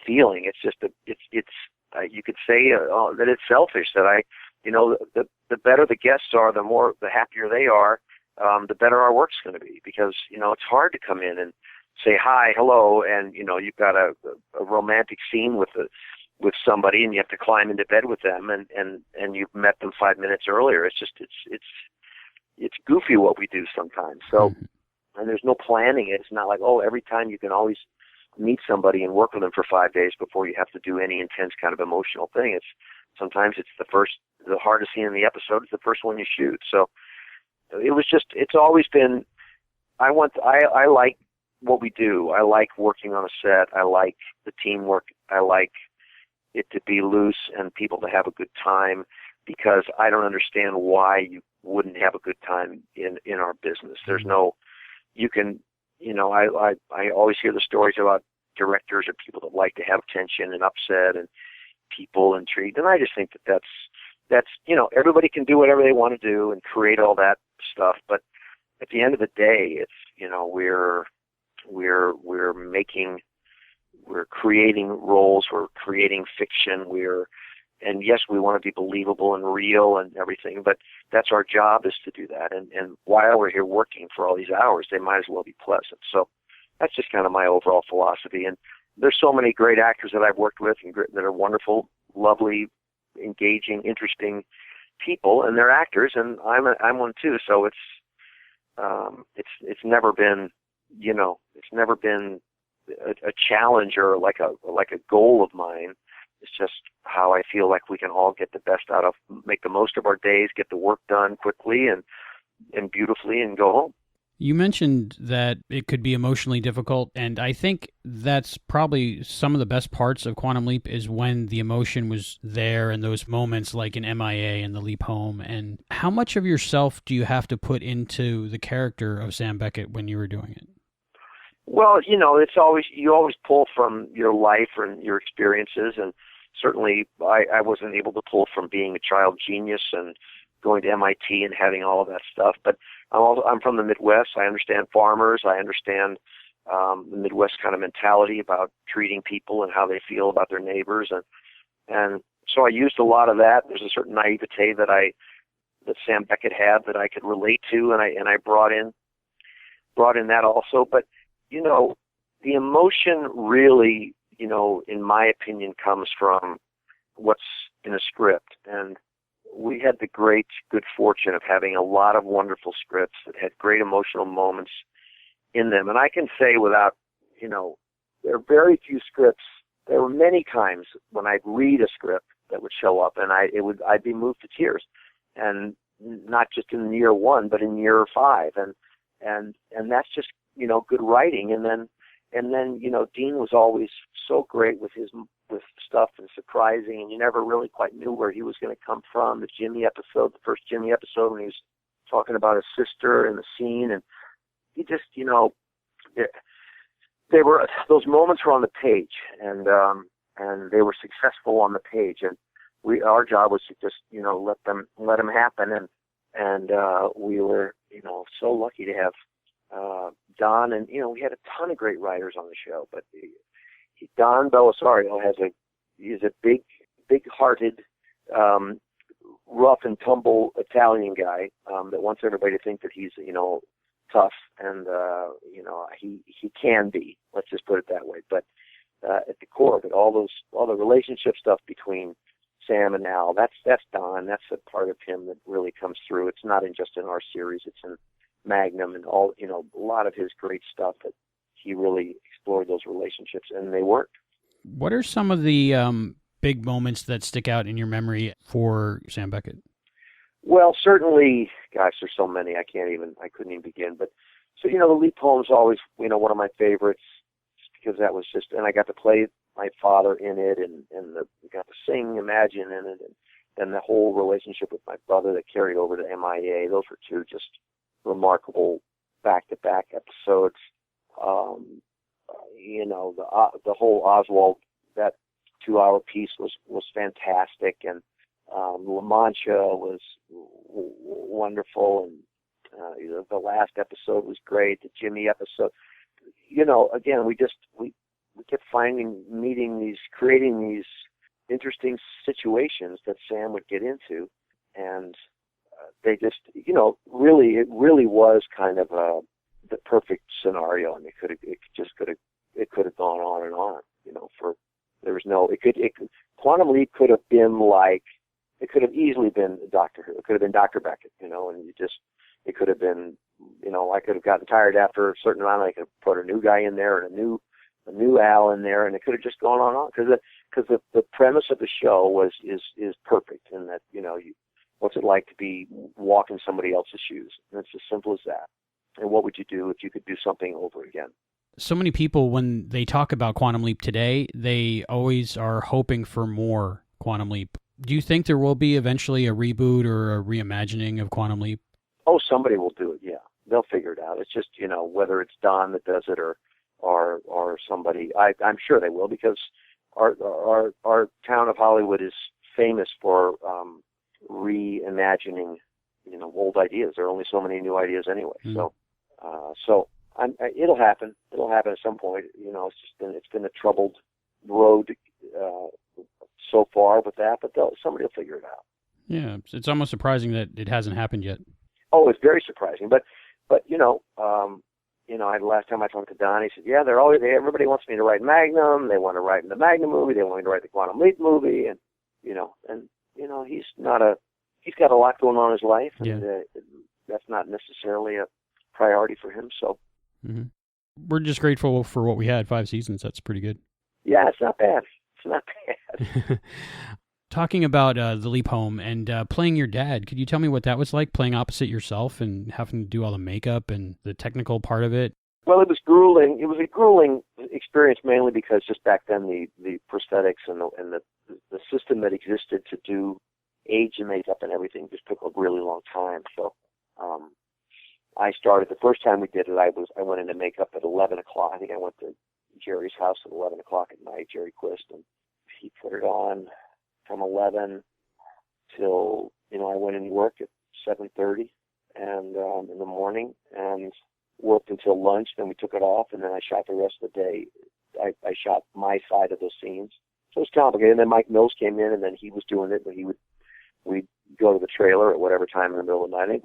Speaker 10: feeling. It's just you could say that it's selfish, that the better the guests are, the happier they are, the better our work's going to be, because it's hard to come in and say hi, hello, and you've got a romantic scene with somebody, and you have to climb into bed with them, and you've met them 5 minutes earlier. It's just it's goofy what we do sometimes. So, and there's no planning. It's not like, every time you can always meet somebody and work with them for 5 days before you have to do any intense kind of emotional thing. Sometimes it's the hardest scene in the episode is the first one you shoot. So it's always been, I like what we do. I like working on a set. I like the teamwork. I like it to be loose and people to have a good time, because I don't understand why you wouldn't have a good time in our business. There's no, I always hear the stories about directors or people that like to have tension and upset and people intrigued. And I just think that's everybody can do whatever they want to do and create all that stuff. But at the end of the day, it's, we're creating roles, we're creating fiction, and yes, we want to be believable and real and everything, but that's our job, is to do that. And while we're here working for all these hours, they might as well be pleasant. So that's just kind of my overall philosophy. And there's so many great actors that I've worked with and that are wonderful, lovely, engaging, interesting people, and they're actors, and I'm one too. So it's never been, it's never been a challenge or like a goal of mine. It's just how I feel like we can all get the best out of, make the most of our days, get the work done quickly and beautifully, and go home.
Speaker 3: You mentioned that it could be emotionally difficult, and I think that's probably some of the best parts of Quantum Leap is when the emotion was there in those moments like in MIA and the Leap Home. And how much of yourself do you have to put into the character of Sam Beckett when you were doing it?
Speaker 10: Well, you always pull from your life and your experiences, and certainly I wasn't able to pull from being a child genius and going to MIT and having all of that stuff. But I'm from the Midwest. I understand farmers. I understand the Midwest kind of mentality about treating people and how they feel about their neighbors, and so I used a lot of that. There's a certain naivete that Sam Beckett had that I could relate to, and I brought in that also. But the emotion really, in my opinion, comes from what's in a script. And we had the good fortune of having a lot of wonderful scripts that had great emotional moments in them. And I can say without, there are very few scripts. There were many times when I'd read a script that would show up and I'd be moved to tears. And not just in year 1, but in year 5. And that's just, good writing. And then, Dean was always so great with stuff and surprising, and you never really quite knew where he was going to come from. The first Jimmy episode when he was talking about his sister in the scene, and he just, those moments were on the page, and they were successful on the page, and our job was to just, let them happen, and we were, so lucky to have Don, and we had a ton of great writers on the show, but Don Bellisario he's a big-hearted, rough and tumble Italian guy that wants everybody to think that he's tough, and he can be. Let's just put it that way. But at the core of it, all the relationship stuff between Sam and Al, that's Don. That's a part of him that really comes through. It's not just in our series; it's in Magnum and all. A lot of his great stuff that he really explored those relationships, and they worked.
Speaker 3: What are some of the big moments that stick out in your memory for Sam Beckett?
Speaker 10: Well, certainly, gosh, there's so many. I couldn't even begin. But so the Leap Home's always one of my favorites, just because that was just, and I got to play my father in it, and got to sing Imagine in it, and the whole relationship with my brother that carried over to MIA. Those were two just remarkable back-to-back episodes. The whole Oswald, that 2-hour piece was fantastic, and La Mancha was wonderful, and the last episode was great. The Jimmy episode, again, we kept creating these interesting situations that Sam would get into, and they just, it really was kind of the perfect scenario, and it could have gone on and on. Quantum Leap could have been it could have easily been Doctor Who. It could have been Dr. Beckett, and it could have been, I could have gotten tired after a certain amount. I could have put a new guy in there and a new Al in there, and it could have just gone on because the premise of the show is perfect, in that what's it like to be walking somebody else's shoes, and it's as simple as that. And what would you do if you could do something over again?
Speaker 3: So many people, when they talk about Quantum Leap today, they always are hoping for more Quantum Leap. Do you think there will be eventually a reboot or a reimagining of Quantum Leap?
Speaker 10: Oh, somebody will do it, yeah. They'll figure it out. It's just, whether it's Don that does it or somebody. I'm sure they will, because our town of Hollywood is famous for reimagining, old ideas. There are only so many new ideas anyway.
Speaker 3: Mm.
Speaker 10: So it'll happen. It'll happen at some point. It's been a troubled road so far with that, but somebody will figure it out.
Speaker 3: Yeah, it's almost surprising that it hasn't happened yet.
Speaker 10: Oh, it's very surprising. But last time I talked to Don, he said, yeah, everybody wants me to write Magnum. They want to write in the Magnum movie. They want me to write the Quantum Leap movie, and he's got a lot going on in his life, and
Speaker 3: Yeah.
Speaker 10: That's not necessarily a priority for him. So
Speaker 3: We're just grateful for what we had. 5 seasons. That's pretty good.
Speaker 10: yeah, it's not bad. It's not bad.
Speaker 3: Talking about the Leap Home and playing your dad, could you tell me what that was like, playing opposite yourself and having to do all the makeup and the technical part of it?
Speaker 10: Well, it was grueling. It was a grueling experience, mainly because just back then the prosthetics and the system that existed to do age and makeup and everything just took a really long time. So I started the first time we did it. I went into makeup at 11 o'clock. I think I went to Jerry's house at 11 o'clock at night, Jerry Quist, and he put it on from 11 till I went into work at 7:30 and in the morning and worked until lunch. Then we took it off, and then I shot the rest of the day. I shot my side of those scenes, so it was complicated. And then Mike Mills came in, and then he was doing it, and we'd go to the trailer at whatever time in the middle of the night. I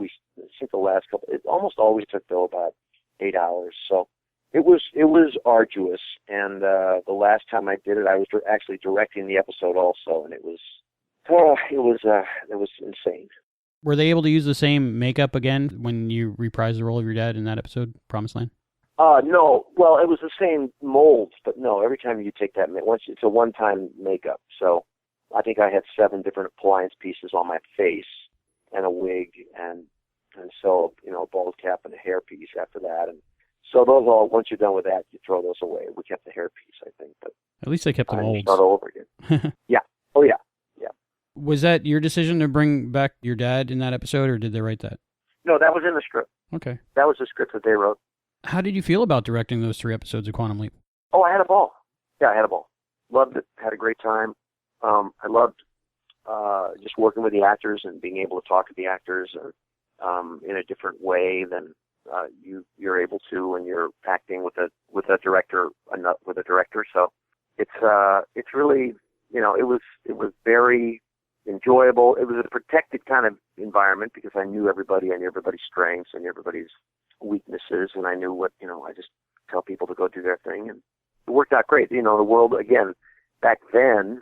Speaker 10: think the last couple, it almost always took though about 8 hours. So it was arduous. And the last time I did it, I was actually directing the episode also, and it was insane.
Speaker 3: Were they able to use the same makeup again when you reprised the role of your dad in that episode, Promised Land?
Speaker 10: No. Well, it was the same molds, but no, every time you take that, it's a one-time makeup. So I think I had 7 different appliance pieces on my face and a wig and so, a bald cap and a hairpiece after that. And so those all, once you're done with that, you throw those away. We kept the hairpiece, I think. But
Speaker 3: at least they kept the molds.
Speaker 10: Start over again. Yeah. Oh, yeah. Yeah.
Speaker 3: Was that your decision to bring back your dad in that episode, or did they write that?
Speaker 10: No, that was in the script.
Speaker 3: Okay.
Speaker 10: That was the script that they wrote.
Speaker 3: How did you feel about directing those 3 episodes of Quantum Leap?
Speaker 10: Oh, I had a ball. Yeah, I had a ball. Loved it. Had a great time. I loved just working with the actors and being able to talk to the actors in a different way than you're able to when you're acting with a director. So it's really it was very enjoyable. It was a protected kind of environment because I knew everybody. I knew everybody's strengths and everybody's weaknesses, and I knew what I just tell people to go do their thing, and it worked out great. The world again back then.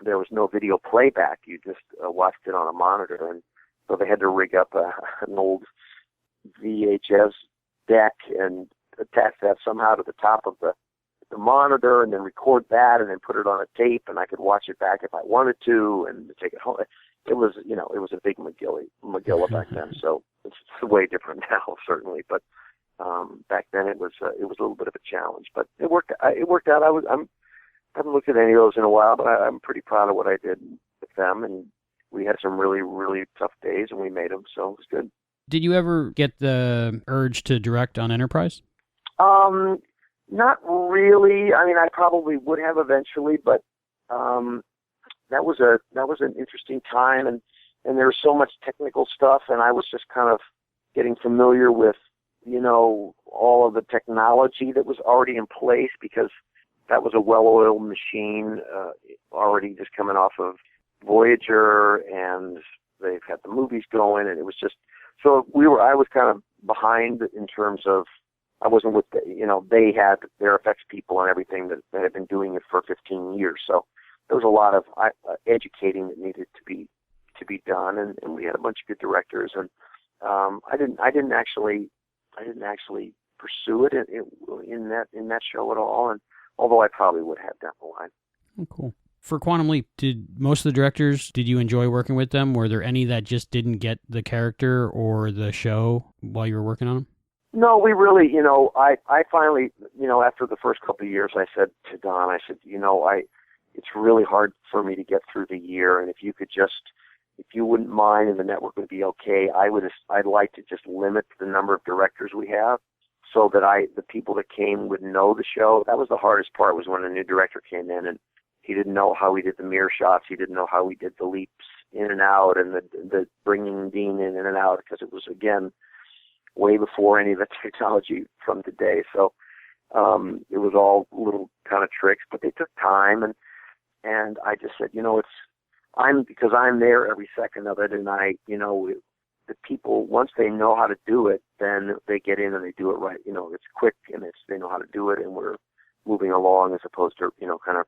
Speaker 10: There was no video playback. You just watched it on a monitor, and so they had to rig up an old VHS deck and attach that somehow to the top of the monitor, and then record that, and then put it on a tape, and I could watch it back if I wanted to, and take it home. It was, it was a big Magilla back then. So it's way different now, certainly, but back then it was a little bit of a challenge, but it worked out. I haven't looked at any of those in a while, but I'm pretty proud of what I did with them, and we had some really, really tough days, and we made them, so it was good.
Speaker 3: Did you ever get the urge to direct on Enterprise?
Speaker 10: Not really. I mean, I probably would have eventually, but that was an interesting time, and there was so much technical stuff, and I was just kind of getting familiar with, all of the technology that was already in place because that was a well-oiled machine, already just coming off of Voyager, and they've had the movies going, and it was just so I was kind of behind in terms of I wasn't with they had their effects people and everything that had been doing it for 15 years, so there was a lot of educating that needed to be done, and we had a bunch of good directors, and I didn't actually pursue it in that show at all, and although I probably would have down the line.
Speaker 3: Oh, cool. For Quantum Leap, did most of the directors, did you enjoy working with them? Were there any that just didn't get the character or the show while you were working on them?
Speaker 10: No, we really, I finally, after the first couple of years, I said to Don, it's really hard for me to get through the year, and if you wouldn't mind and the network would be okay, I'd like to just limit the number of directors we have, so that the people that came would know the show. That was the hardest part, was when a new director came in and he didn't know how we did the mirror shots. He didn't know how we did the leaps in and out and the bringing Dean in and out, because it was, again, way before any of the technology from today. So it was all little kind of tricks, but they took time. And I just said, because I'm there every second of it, and the people, once they know how to do it, then they get in and they do it right. It's quick and they know how to do it, and we're moving along as opposed to, kind of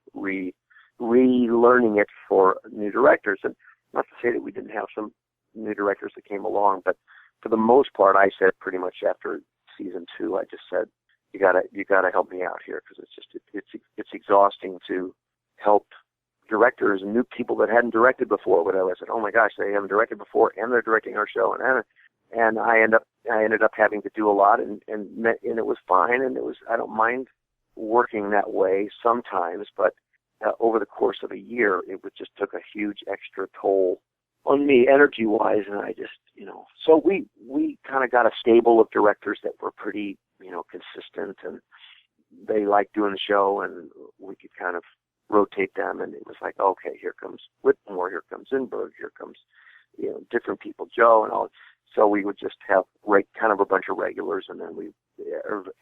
Speaker 10: relearning it for new directors. And Not to say that we didn't have some new directors that came along, but for the most part, I said pretty much after season 2, I just said, you gotta help me out here, because it's exhausting to help directors and new people that hadn't directed before. But I said, oh my gosh, they haven't directed before, and they're directing our show, and I ended up having to do a lot, and it was fine, and I don't mind working that way sometimes, but over the course of a year, it just took a huge extra toll on me energy-wise, and I just, so we kind of got a stable of directors that were pretty, consistent, and they liked doing the show, and we could kind of rotate them, and it was like, okay, here comes Whitmore, here comes Zinberg, here comes, different people, Joe, and all. So we would just have kind of a bunch of regulars, and then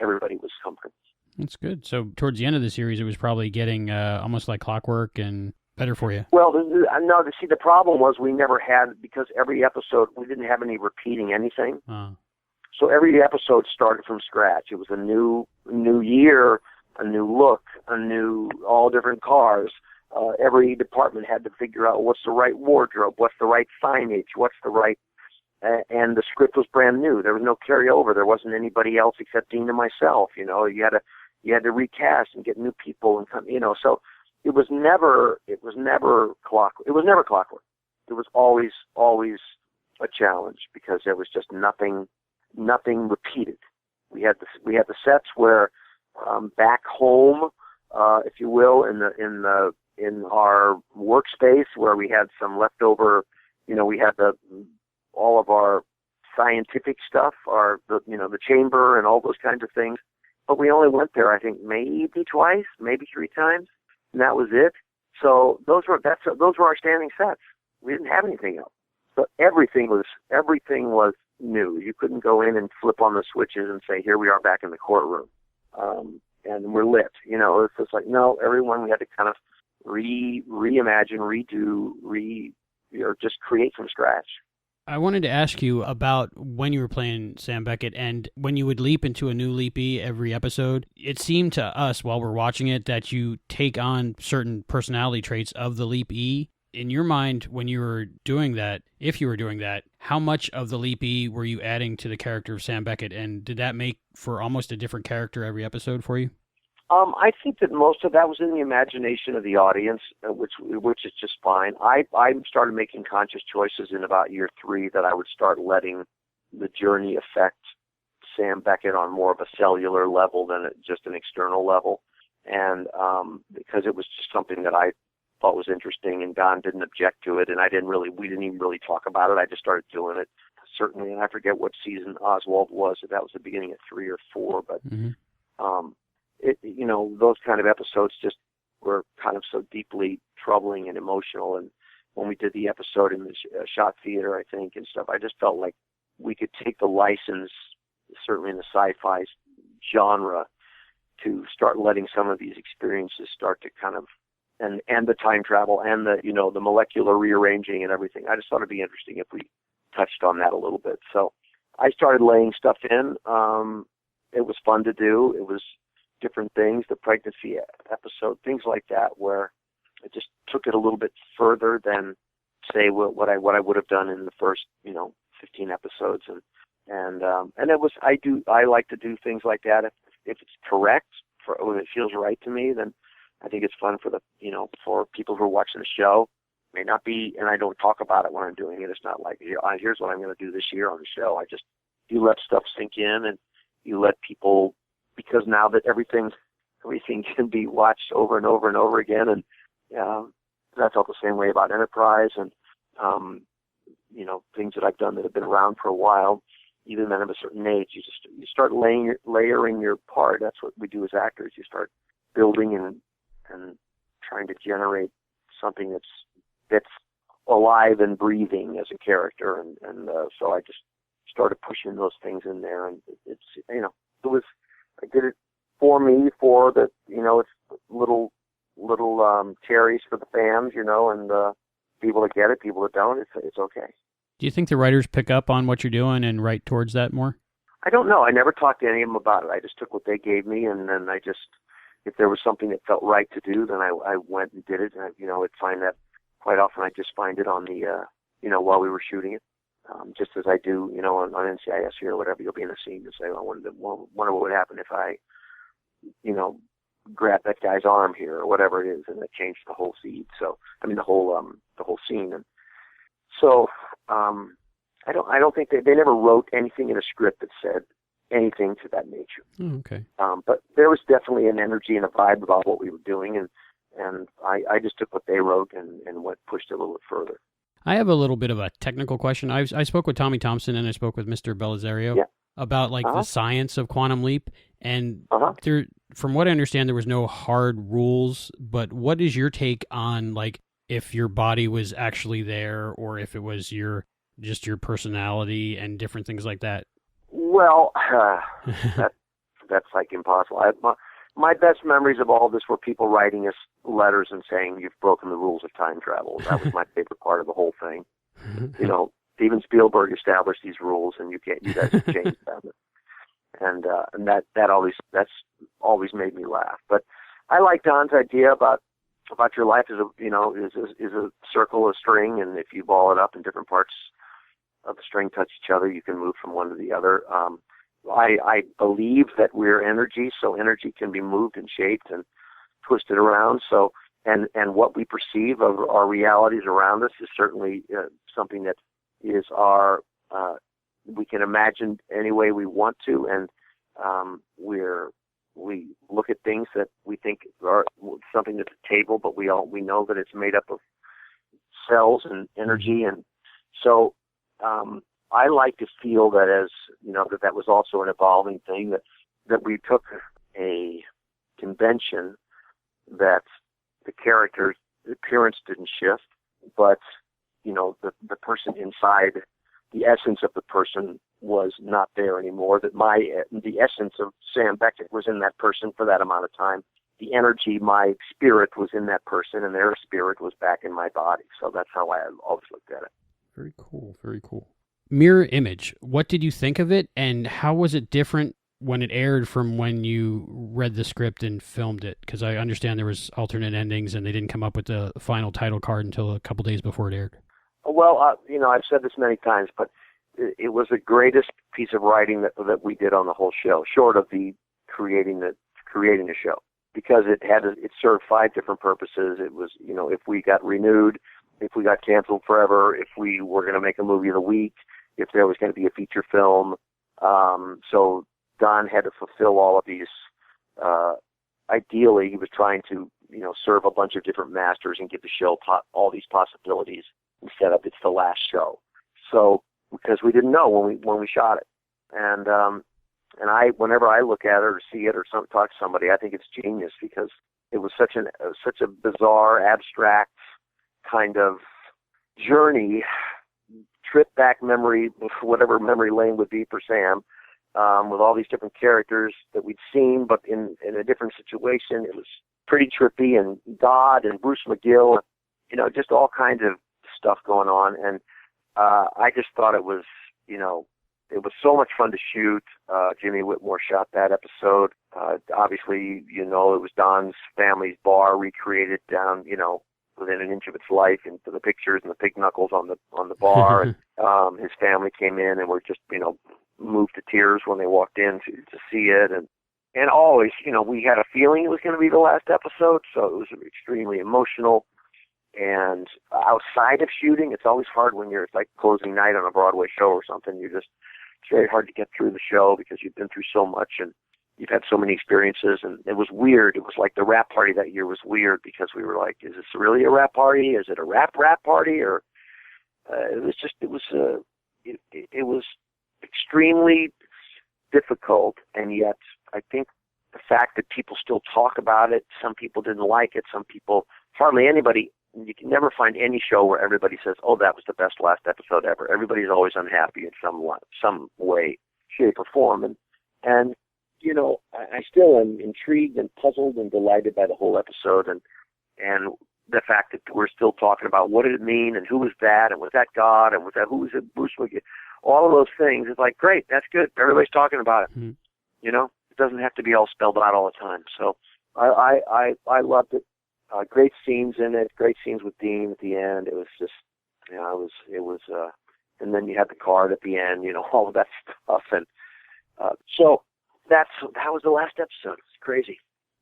Speaker 10: everybody was comfortable.
Speaker 3: That's good. So towards the end of the series, it was probably getting almost like clockwork and better for you.
Speaker 10: Well, no, the problem was we never had, because every episode, we didn't have any repeating anything. So every episode started from scratch. It was a new year, a new look, all different cars. Every department had to figure out what's the right wardrobe, what's the right signage, what's the right, and the script was brand new. There was no carryover. There wasn't anybody else except Dean and myself. You had to recast and get new people, and so it was never clockwork. It was never clockwork. It was always a challenge, because there was just nothing repeated. We had the sets where back home, if you will, in our workspace, where we had some leftover, we had all of our scientific stuff, the chamber and all those kinds of things. But we only went there, I think, maybe twice, maybe 3 times, and that was it. So those were our standing sets. We didn't have anything else. So everything was new. You couldn't go in and flip on the switches and say, here we are back in the courtroom, and we're lit. It's just like, no, everyone, we had to kind of reimagine, redo, just create from scratch.
Speaker 3: I wanted to ask you about when you were playing Sam Beckett, and when you would leap into a new leapee every episode. It seemed to us while we're watching it that you take on certain personality traits of the leapee. In your mind, when you were doing that, if you were doing that, how much of the leapee were you adding to the character of Sam Beckett, and did that make for almost a different character every episode for you?
Speaker 10: I think that most of that was in the imagination of the audience, which is just fine. I started making conscious choices in about year 3 that I would start letting the journey affect Sam Beckett on more of a cellular level than just an external level, and because it was just something that I thought was interesting, and Don didn't object to it, and we didn't even really talk about it. I just started doing it, certainly, and I forget what season Oswald was. If that was the beginning of 3 or 4, but. Those kind of episodes just were kind of so deeply troubling and emotional. And when we did the episode in the Shot Theater, I think, and stuff, I just felt like we could take the license, certainly in the sci-fi genre, to start letting some of these experiences start to kind of, and the time travel and the molecular rearranging and everything. I just thought it'd be interesting if we touched on that a little bit. So I started laying stuff in. It was fun to do. It was different things, the pregnancy episode, things like that, where it just took it a little bit further than, say, what I would have done in the first 15 episodes, and it was I like to do things like that if it's correct, when it feels right to me, then I think it's fun for for people who are watching the show. It may not be, and I don't talk about it when I'm doing it. It's not like, here's what I'm going to do this year on the show. You let stuff sink in, and you let people, because now that everything can be watched over and over and over again, and I felt the same way about Enterprise, and things that I've done that have been around for a while, even men of a certain age. You start layering your part. That's what we do as actors. You start building and trying to generate something that's alive and breathing as a character, and so I just started pushing those things in there, and I did it for me, for the, it's little cherries for the fans, and people that get it, people that don't, it's okay.
Speaker 3: Do you think the writers pick up on what you're doing and write towards that more?
Speaker 10: I don't know. I never talked to any of them about it. I just took what they gave me, and then if there was something that felt right to do, then I went and did it, and I'd find that quite often I just find it on the, while we were shooting it, just as I do, on NCIS here or whatever. You'll be in a scene and say, I wonder what would happen if I, grab that guy's arm here or whatever it is, and that changed the whole scene. So, the whole scene. And so, I don't think they never wrote anything in a script that said anything to that nature.
Speaker 3: Okay.
Speaker 10: But there was definitely an energy and a vibe about what we were doing, and I just took what they wrote and pushed it a little bit further.
Speaker 3: I have a little bit of a technical question. I spoke with Tommy Thompson and I spoke with Mr. Belisario about the science of Quantum Leap, and there, from what I understand, there was no hard rules. But what is your take on if your body was actually there, or if it was just your personality and different things like that?
Speaker 10: Well, that's impossible. My best memories of all this were people writing us letters and saying, you've broken the rules of time travel. That was my favorite part of the whole thing. Steven Spielberg established these rules, and you guys have changed them. And that's always made me laugh. But I like Don's idea about your life is a circle, a string, and if you ball it up and different parts of the string touch each other, you can move from one to the other. I believe that we're energy, so energy can be moved and shaped and twisted around. So, and what we perceive of our realities around us is certainly something that is we can imagine any way we want to, and we look at things that we think are something that's a table, but we know that it's made up of cells and energy, and so. I like to feel that that was also an evolving thing, that we took a convention that the character's appearance didn't shift, but, the person inside, the essence of the person was not there anymore, that the essence of Sam Beckett was in that person for that amount of time. The energy, my spirit was in that person, and their spirit was back in my body. So that's how I always looked at it.
Speaker 3: Very cool, very cool. Mirror Image, what did you think of it, and how was it different when it aired from when you read the script and filmed it? Because I understand there was alternate endings, and they didn't come up with the final title card until a couple days before it aired.
Speaker 10: Well, I've said this many times, but it was the greatest piece of writing that we did on the whole show, short of the creating the show, because it served 5 different purposes. It was, if we got renewed, if we got canceled forever, if we were going to make a movie of the week, if there was going to be a feature film. So Don had to fulfill all of these. Ideally, he was trying to, serve a bunch of different masters and give the show all these possibilities instead of it's the last show. So, because we didn't know when we shot it. And whenever I look at it or see it or talk to somebody, I think it's genius, because it was such a bizarre, abstract kind of journey, trip back memory, whatever memory lane would be for Sam, with all these different characters that we'd seen, but in a different situation. It was pretty trippy, and God and Bruce McGill, just all kinds of stuff going on. And I just thought it was it was so much fun to shoot. Jimmy Whitmore shot that episode. Obviously, it was Don's family's bar recreated down, within an inch of its life, into the pictures and the pig knuckles on the bar. And his family came in and were just, moved to tears when they walked in to see it. And always, we had a feeling it was going to be the last episode, so it was extremely emotional. And outside of shooting, it's always hard when it's like closing night on a Broadway show or something. It's very hard to get through the show because you've been through so much and you've had so many experiences. And it was weird. It was like the rap party that year was weird, because we were like, is this really a rap party? Is it a rap party? Or it was extremely difficult. And yet I think the fact that people still talk about it, some people didn't like it, some people, hardly anybody. You can never find any show where everybody says, oh, that was the best last episode ever. Everybody's always unhappy in some way, shape, or form. And I still am intrigued and puzzled and delighted by the whole episode, and the fact that we're still talking about what did it mean, and who was that, and was that God, and who was it, Bruce McGill, all of those things. It's like, great, that's good. Everybody's talking about it. Mm-hmm. It doesn't have to be all spelled out all the time. So I loved it. great scenes in it, great scenes with Dean at the end. It was just, you know, it was, and then you had the card at the end, you know, all of that stuff. And so that was the last episode. It's crazy.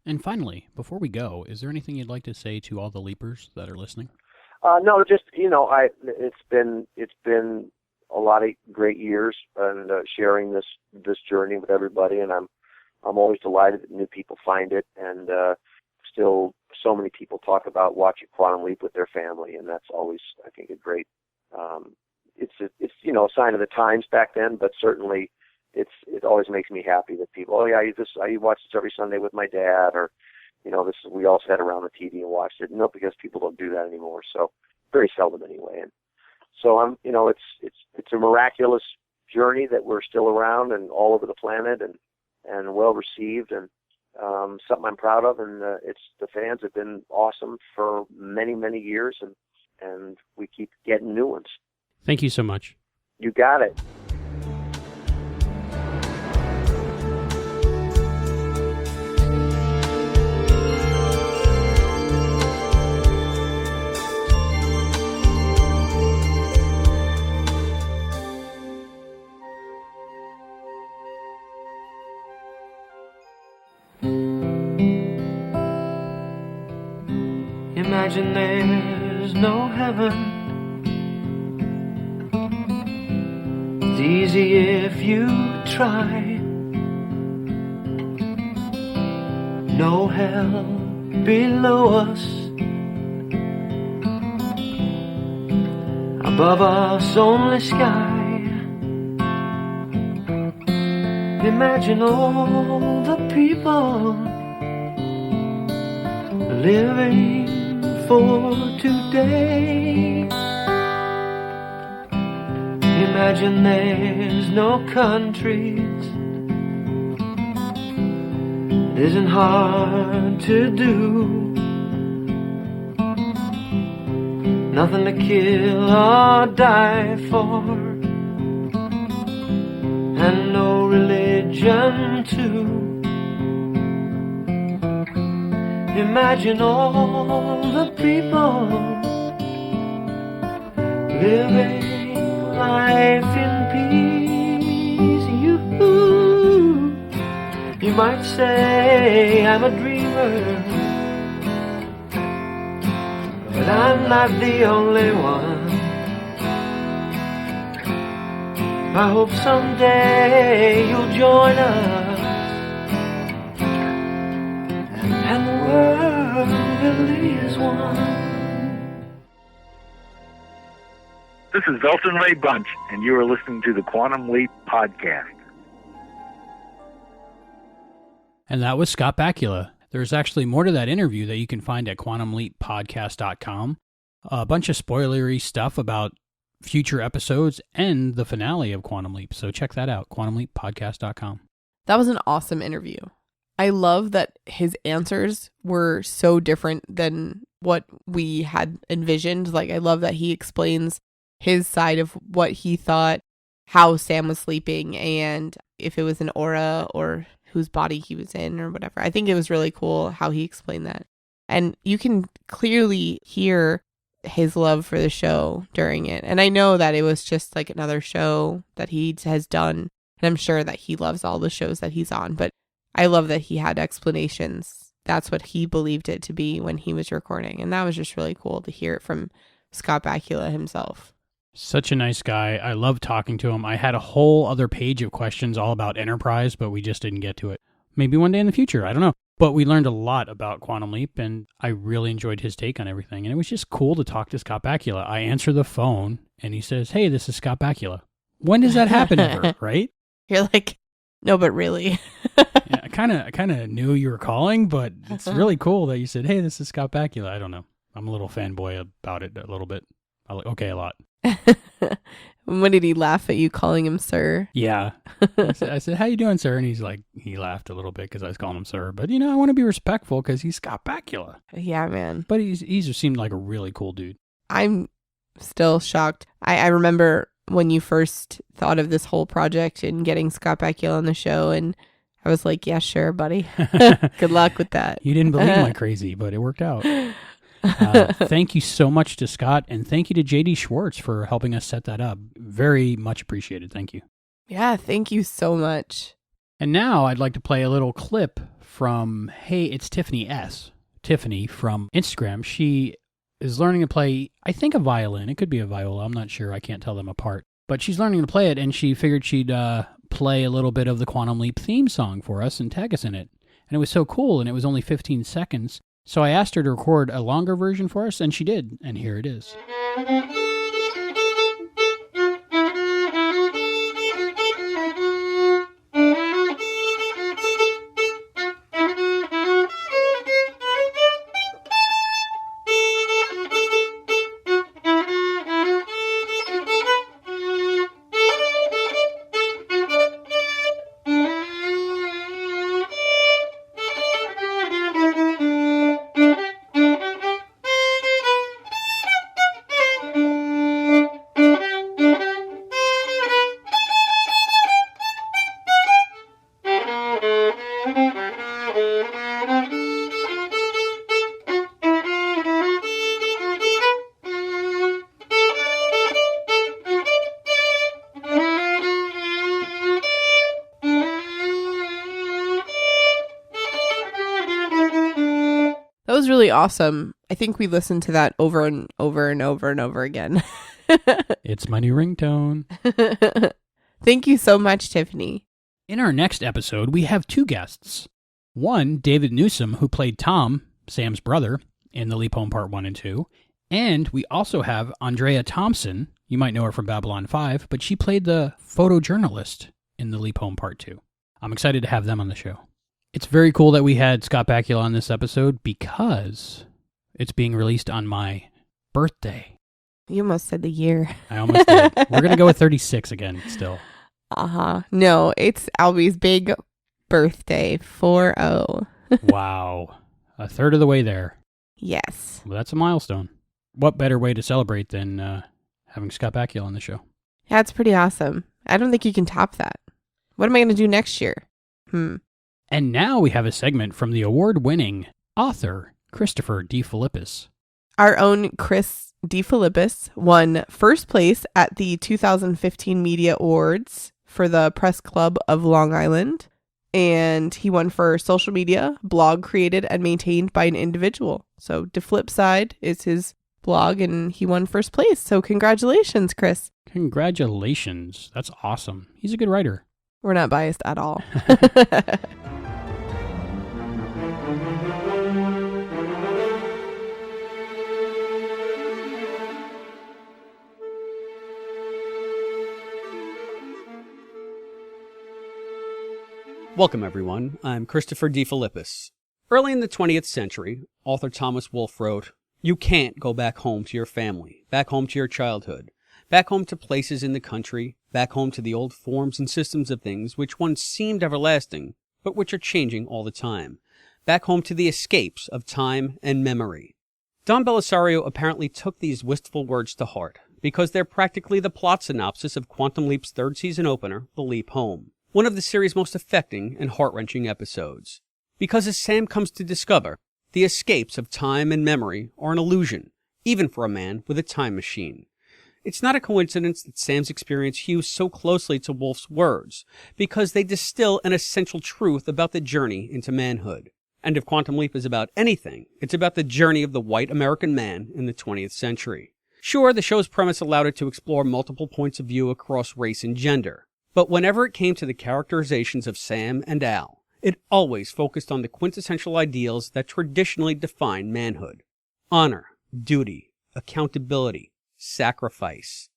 Speaker 3: And finally, before we go, is there anything you'd like to say to all the Leapers that are listening?
Speaker 10: No, just, you know, it's been a lot of great years and sharing this journey with everybody, and I'm always delighted that new people find it, and still so many people talk about watching Quantum Leap with their family, and that's always, I think, a great. It's you know, a sign of the times back then, but certainly it always makes me happy that people, oh yeah, I watch this every Sunday with my dad, or you know, we all sat around the TV and watched it. No, because people don't do that anymore. So very seldom anyway. And so you know, it's a miraculous journey that we're still around and all over the planet and well received, and something I'm proud of. And the fans have been awesome for many, many years, and we keep getting new ones.
Speaker 3: Thank you so much.
Speaker 10: You got it.
Speaker 11: Imagine there's no heaven. It's easy if you try. No hell below us. Above us only sky. Imagine all the people living for today. Imagine there's no countries. It isn't hard to do. Nothing to kill or die for, and no religion too. Imagine all the people living life in peace. You might say I'm a dreamer, but I'm not the only one. I hope someday you'll join us, and the world really is one.
Speaker 12: This is Velton Ray Bunch, and you are listening to the Quantum Leap Podcast.
Speaker 3: And that was Scott Bakula. There's actually more to that interview that you can find at quantumleappodcast.com. A bunch of spoilery stuff about future episodes and the finale of Quantum Leap. So check that out, quantumleappodcast.com.
Speaker 9: That was an awesome interview. I love that his answers were so different than what we had envisioned. Like, I love that he explains his side of what he thought, how Sam was sleeping, and if it was an aura or whose body he was in or whatever. I think it was really cool how he explained that. And you can clearly hear his love for the show during it. And I know that it was just like another show that he has done. And I'm sure that he loves all the shows that he's on. But I love that he had explanations. That's what he believed it to be when he was recording. And that was just really cool to hear it from Scott Bakula himself.
Speaker 3: Such a nice guy. I love talking to him. I had a whole other page of questions all about Enterprise, but we just didn't get to it. Maybe one day in the future. I don't know. But we learned a lot about Quantum Leap, and I really enjoyed his take on everything. And it was just cool to talk to Scott Bakula. I answer the phone, and he says, "Hey, this is Scott Bakula." When does that happen ever, right?
Speaker 9: You're like, no, but really.
Speaker 3: Yeah, I kind of knew you were calling, but it's really cool that you said, "Hey, this is Scott Bakula." I don't know. I'm a little fanboy about it a little bit. Okay, a lot.
Speaker 9: When did he laugh at you calling him sir?
Speaker 3: Yeah. I said, "How you doing, sir?" And he laughed a little bit because I was calling him sir. But, I want to be respectful because he's Scott Bakula.
Speaker 9: Yeah, man.
Speaker 3: But he just seemed like a really cool dude.
Speaker 9: I'm still shocked. I remember when you first thought of this whole project and getting Scott Bakula on the show, and I was like, yeah, sure, buddy. Good luck with that.
Speaker 3: You didn't believe my crazy, but it worked out. Thank you so much to Scott, and thank you to JD Schwartz for helping us set that up. Very much appreciated. Thank you.
Speaker 9: Yeah, thank you so much.
Speaker 3: And now I'd like to play a little clip from, hey, it's Tiffany S. Tiffany from Instagram. She is learning to play, I think, a violin. It could be a viola. I'm not sure. I can't tell them apart. But she's learning to play it, and she figured she'd play a little bit of the Quantum Leap theme song for us and tag us in it. And it was so cool, and it was only 15 seconds. So I asked her to record a longer version for us, and she did. And here it is.
Speaker 9: That was really awesome. I think we listened to that over and over and over and over again.
Speaker 3: It's my new ringtone.
Speaker 9: Thank you so much, Tiffany.
Speaker 3: In our next episode, we have two guests. One, David Newsom, who played Tom, Sam's brother, in The Leap Home Part 1 and 2. And we also have Andrea Thompson. You might know her from Babylon 5, but she played the photojournalist in The Leap Home Part 2. I'm excited to have them on the show. It's very cool that we had Scott Bakula on this episode because it's being released on my birthday.
Speaker 9: You almost said the year.
Speaker 3: I almost did. We're going to go with 36 again still.
Speaker 9: Uh-huh. No, it's Albie's big birthday, 4-0.
Speaker 3: Wow. A third of the way there.
Speaker 9: Yes.
Speaker 3: Well, that's a milestone. What better way to celebrate than having Scott Bakula on the show?
Speaker 9: Yeah, it's pretty awesome. I don't think you can top that. What am I going to do next year?
Speaker 3: And now we have a segment from the award-winning author, Christopher DeFilippis.
Speaker 9: Our own Chris DeFilippis won first place at the 2015 Media Awards for the Press Club of Long Island. And he won for social media, blog created and maintained by an individual. So DeFlipside is his blog, and he won first place. So congratulations, Chris.
Speaker 3: Congratulations. That's awesome. He's a good writer.
Speaker 9: We're not biased at all.
Speaker 13: Welcome, everyone. I'm Christopher DeFilippis. Early in the 20th century, author Thomas Wolfe wrote, "You can't go back home to your family, back home to your childhood, back home to places in the country, back home to the old forms and systems of things which once seemed everlasting, but which are changing all the time, back home to the escapes of time and memory." Don Belisario apparently took these wistful words to heart, because they're practically the plot synopsis of Quantum Leap's third season opener, The Leap Home, one of the series' most affecting and heart-wrenching episodes. Because as Sam comes to discover, the escapes of time and memory are an illusion, even for a man with a time machine. It's not a coincidence that Sam's experience hews so closely to Wolfe's words, because they distill an essential truth about the journey into manhood. And if Quantum Leap is about anything, it's about the journey of the white American man in the 20th century. Sure, the show's premise allowed it to explore multiple points of view across race and gender. But whenever it came to the characterizations of Sam and Al, it always focused on the quintessential ideals that traditionally define manhood. Honor, duty, accountability, sacrifice.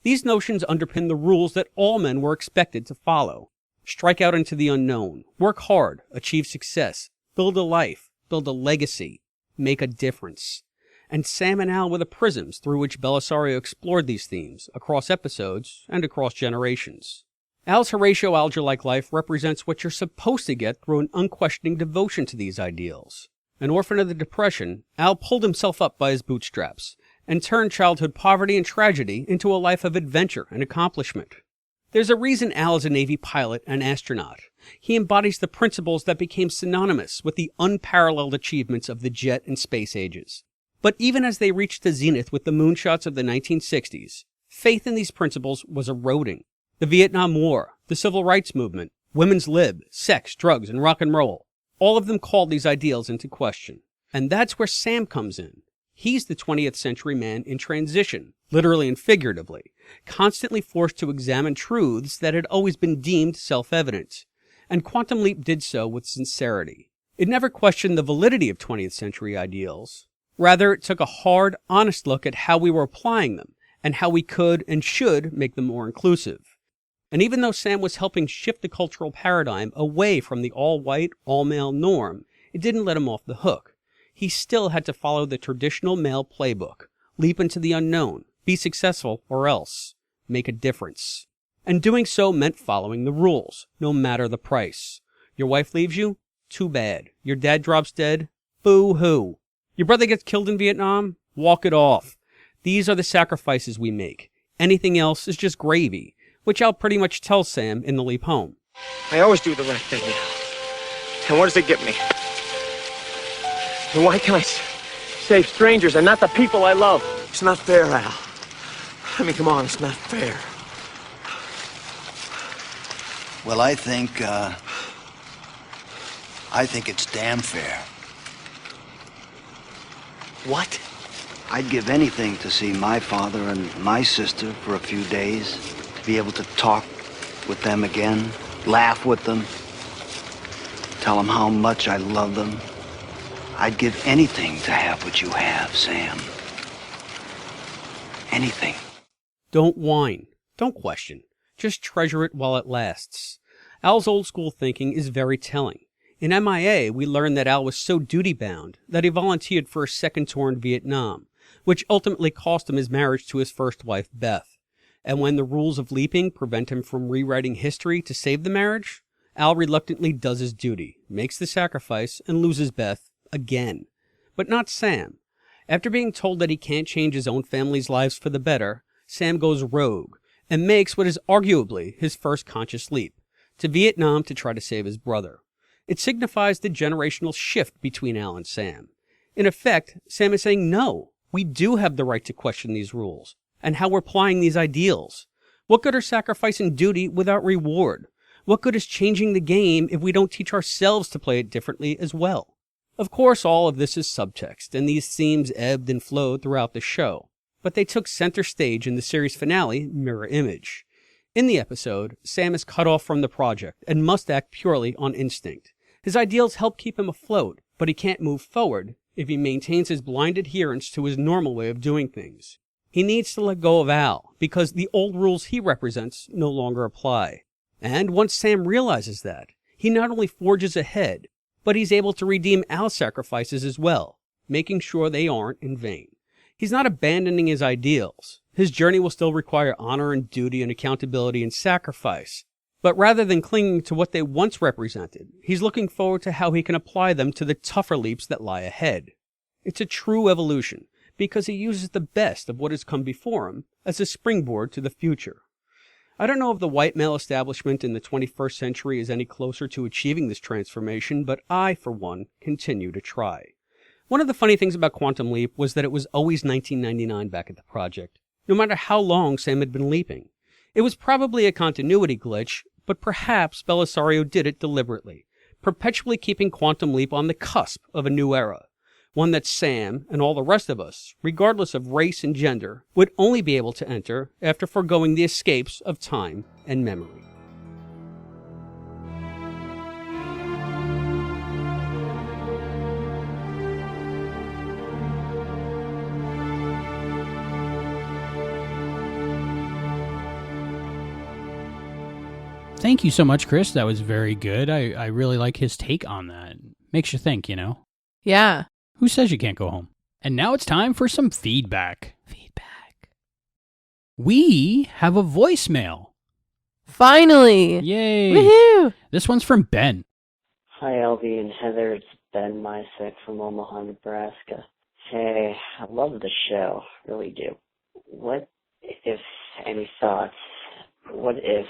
Speaker 13: These notions underpin the rules that all men were expected to follow. Strike out into the unknown, work hard, achieve success, build a life, build a legacy, make a difference. And Sam and Al were the prisms through which Belisario explored these themes across episodes and across generations. Al's Horatio Alger-like life represents what you're supposed to get through an unquestioning devotion to these ideals. An orphan of the Depression, Al pulled himself up by his bootstraps and turned childhood poverty and tragedy into a life of adventure and accomplishment. There's a reason Al is a Navy pilot and astronaut. He embodies the principles that became synonymous with the unparalleled achievements of the jet and space ages. But even as they reached the zenith with the moonshots of the 1960s, faith in these principles was eroding. The Vietnam War, the Civil Rights Movement, women's lib, sex, drugs, and rock and roll, all of them called these ideals into question. And that's where Sam comes in. He's the 20th century man in transition, literally and figuratively, constantly forced to examine truths that had always been deemed self-evident. And Quantum Leap did so with sincerity. It never questioned the validity of 20th century ideals. Rather, it took a hard, honest look at how we were applying them, and how we could and should make them more inclusive. And even though Sam was helping shift the cultural paradigm away from the all-white, all-male norm, it didn't let him off the hook. He still had to follow the traditional male playbook, leap into the unknown, be successful or else, make a difference. And doing so meant following the rules, no matter the price. Your wife leaves you? Too bad. Your dad drops dead? Boo-hoo. Your brother gets killed in Vietnam? Walk it off. These are the sacrifices we make. Anything else is just gravy, which Al pretty much tells Sam in the leap home.
Speaker 6: I always do the right thing, you know. And what does it get me? And why can't I save strangers and not the people I love?
Speaker 7: It's not fair, Al. I mean, come on, it's not fair. Well, I think it's damn fair.
Speaker 6: What?
Speaker 7: I'd give anything to see my father and my sister for a few days, to be able to talk with them again, laugh with them, tell them how much I love them. I'd give anything to have what you have, Sam. Anything.
Speaker 13: Don't whine. Don't question. Just treasure it while it lasts. Al's old school thinking is very telling. In MIA, we learned that Al was so duty-bound that he volunteered for a second tour in Vietnam, which ultimately cost him his marriage to his first wife, Beth. And when the rules of leaping prevent him from rewriting history to save the marriage, Al reluctantly does his duty, makes the sacrifice, and loses Beth again. But not Sam. After being told that he can't change his own family's lives for the better, Sam goes rogue and makes what is arguably his first conscious leap, to Vietnam to try to save his brother. It signifies the generational shift between Al and Sam. In effect, Sam is saying, no, we do have the right to question these rules, and how we're applying these ideals. What good are sacrifice and duty without reward? What good is changing the game if we don't teach ourselves to play it differently as well? Of course, all of this is subtext, and these themes ebbed and flowed throughout the show, but they took center stage in the series finale, Mirror Image. In the episode, Sam is cut off from the project and must act purely on instinct. His ideals help keep him afloat, but he can't move forward if he maintains his blind adherence to his normal way of doing things. He needs to let go of Al, because the old rules he represents no longer apply. And once Sam realizes that, he not only forges ahead, but he's able to redeem Al's sacrifices as well, making sure they aren't in vain. He's not abandoning his ideals. His journey will still require honor and duty and accountability and sacrifice. But rather than clinging to what they once represented, he's looking forward to how he can apply them to the tougher leaps that lie ahead. It's a true evolution, because he uses the best of what has come before him as a springboard to the future. I don't know if the white male establishment in the 21st century is any closer to achieving this transformation, but I, for one, continue to try. One of the funny things about Quantum Leap was that it was always 1999 back at the project, no matter how long Sam had been leaping. It was probably a continuity glitch, but perhaps Belisario did it deliberately, perpetually keeping Quantum Leap on the cusp of a new era. One that Sam and all the rest of us, regardless of race and gender, would only be able to enter after foregoing the escapes of time and memory.
Speaker 3: Thank you so much, Chris. That was very good. I really like his take on that. Makes you think, you know?
Speaker 9: Yeah.
Speaker 3: Who says you can't go home? And now it's time for some feedback. We have a voicemail.
Speaker 9: Finally.
Speaker 3: Yay.
Speaker 9: Woohoo.
Speaker 3: This one's from Ben.
Speaker 14: Hi, Albie and Heather. It's Ben Mysek from Omaha, Nebraska. Hey, I love the show. Really do. What, if any, thoughts What if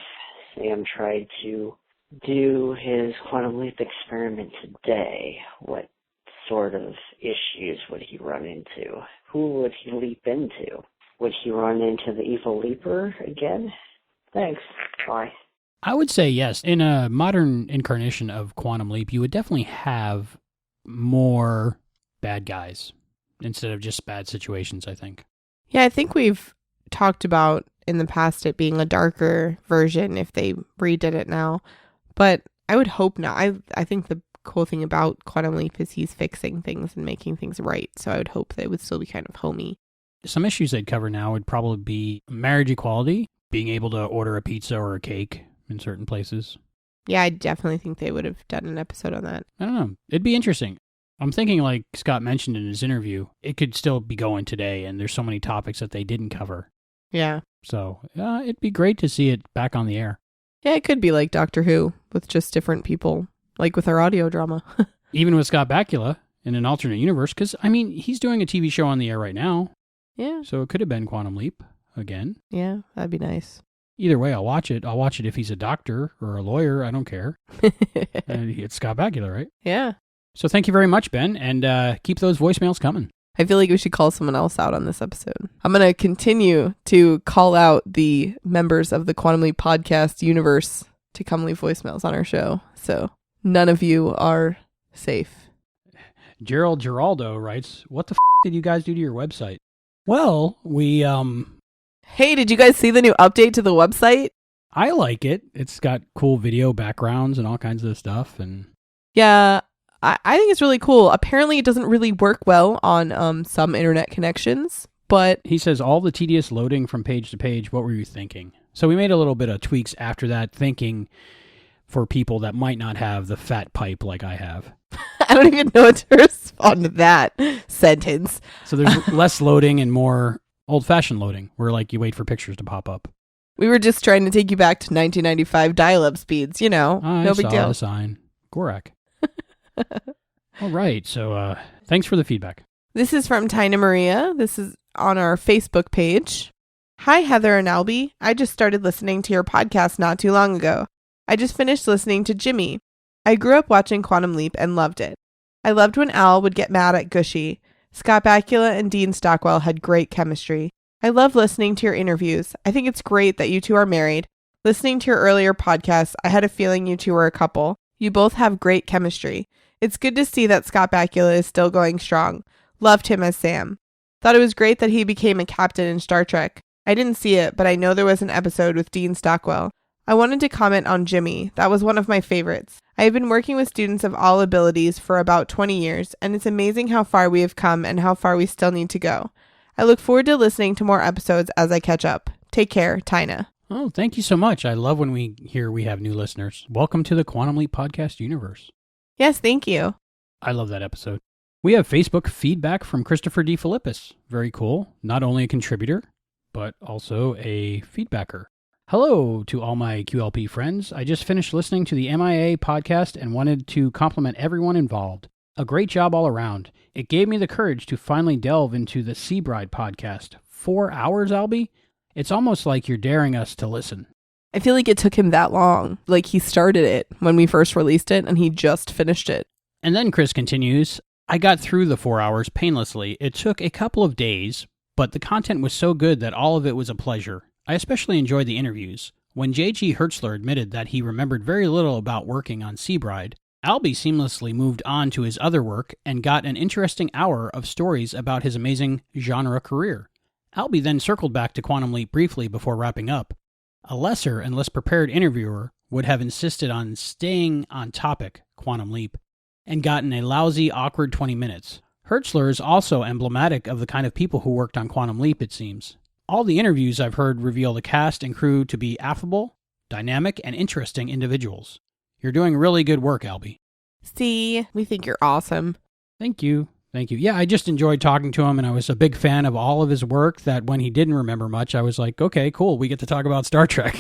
Speaker 14: Sam tried to do his quantum leap experiment today? What sort of issues would he run into? Who would he leap into? Would he run into the evil leaper again? Thanks. Bye.
Speaker 3: I would say yes. In a modern incarnation of Quantum Leap, you would definitely have more bad guys instead of just bad situations, I think.
Speaker 9: Yeah, I think we've talked about in the past it being a darker version if they redid it now. But I would hope not. I think the cool thing about Quantum Leap is he's fixing things and making things right. So I would hope that it would still be kind of homey.
Speaker 3: Some issues they'd cover now would probably be marriage equality, being able to order a pizza or a cake in certain places.
Speaker 9: Yeah, I definitely think they would have done an episode on that.
Speaker 3: I don't know. It'd be interesting. I'm thinking, like Scott mentioned in his interview, it could still be going today, and there's so many topics that they didn't cover.
Speaker 9: Yeah.
Speaker 3: So it'd be great to see it back on the air.
Speaker 9: Yeah, it could be like Doctor Who with just different people, like with our audio drama.
Speaker 3: Even with Scott Bakula in an alternate universe, because, I mean, he's doing a TV show on the air right now.
Speaker 9: Yeah.
Speaker 3: So it could have been Quantum Leap again.
Speaker 9: Yeah, that'd be nice.
Speaker 3: Either way, I'll watch it. I'll watch it if he's a doctor or a lawyer. I don't care. And it's Scott Bakula, right?
Speaker 9: Yeah.
Speaker 3: So thank you very much, Ben, and keep those voicemails coming.
Speaker 9: I feel like we should call someone else out on this episode. I'm going to continue to call out the members of the Quantum Leap podcast universe to come leave voicemails on our show. So none of you are safe.
Speaker 3: Gerald Geraldo writes, what the did you guys do to your website? Well, we,
Speaker 9: Hey, did you guys see the new update to the website?
Speaker 3: I like it. It's got cool video backgrounds and all kinds of stuff. And
Speaker 9: yeah, I think it's really cool. Apparently, it doesn't really work well on some internet connections, but...
Speaker 3: He says, all the tedious loading from page to page, what were you thinking? So we made a little bit of tweaks after that, thinking for people that might not have the fat pipe like I have.
Speaker 9: I don't even know what to respond to that sentence.
Speaker 3: So there's less loading and more old-fashioned loading, where like you wait for pictures to pop up.
Speaker 9: We were just trying to take you back to 1995 dial-up speeds, you know. No big deal.
Speaker 3: I saw the sign. Gorak. All right, so thanks for the feedback.
Speaker 9: This is from Tina Maria. This is on our Facebook page. Hi, Heather and Albie. I just started listening to your podcast not too long ago. I just finished listening to Jimmy. I grew up watching Quantum Leap and loved it. I loved when Al would get mad at Gushy. Scott Bakula and Dean Stockwell had great chemistry. I love listening to your interviews. I think it's great that you two are married. Listening to your earlier podcasts, I had a feeling you two were a couple. You both have great chemistry. It's good to see that Scott Bakula is still going strong. Loved him as Sam. Thought it was great that he became a captain in Star Trek. I didn't see it, but I know there was an episode with Dean Stockwell. I wanted to comment on Jimmy. That was one of my favorites. I have been working with students of all abilities for about 20 years, and it's amazing how far we have come and how far we still need to go. I look forward to listening to more episodes as I catch up. Take care, Tina.
Speaker 3: Oh, thank you so much. I love when we hear we have new listeners. Welcome to the Quantum Leap podcast universe.
Speaker 9: Yes, thank you.
Speaker 3: I love that episode. We have Facebook feedback from Christopher DeFilippis. Very cool. Not only a contributor, but also a feedbacker. Hello to all my QLP friends. I just finished listening to the MIA podcast and wanted to compliment everyone involved. A great job all around. It gave me the courage to finally delve into the Seabride podcast. 4 hours, Albie? It's almost like you're daring us to listen.
Speaker 9: I feel like it took him that long. Like he started it when we first released it and he just finished it.
Speaker 3: And then Chris continues, I got through the 4 hours painlessly. It took a couple of days, but the content was so good that all of it was a pleasure. I especially enjoyed the interviews. When J.G. Hertzler admitted that he remembered very little about working on Seabride, Albie seamlessly moved on to his other work and got an interesting hour of stories about his amazing genre career. Albie then circled back to Quantum Leap briefly before wrapping up. A lesser and less prepared interviewer would have insisted on staying on topic, Quantum Leap, and gotten a lousy, awkward 20 minutes. Hertzler is also emblematic of the kind of people who worked on Quantum Leap, it seems. All the interviews I've heard reveal the cast and crew to be affable, dynamic, and interesting individuals. You're doing really good work, Albie.
Speaker 9: See, we think you're awesome.
Speaker 3: Thank you. Thank you. Yeah, I just enjoyed talking to him, and I was a big fan of all of his work that when he didn't remember much, I was like, okay, cool, we get to talk about Star Trek.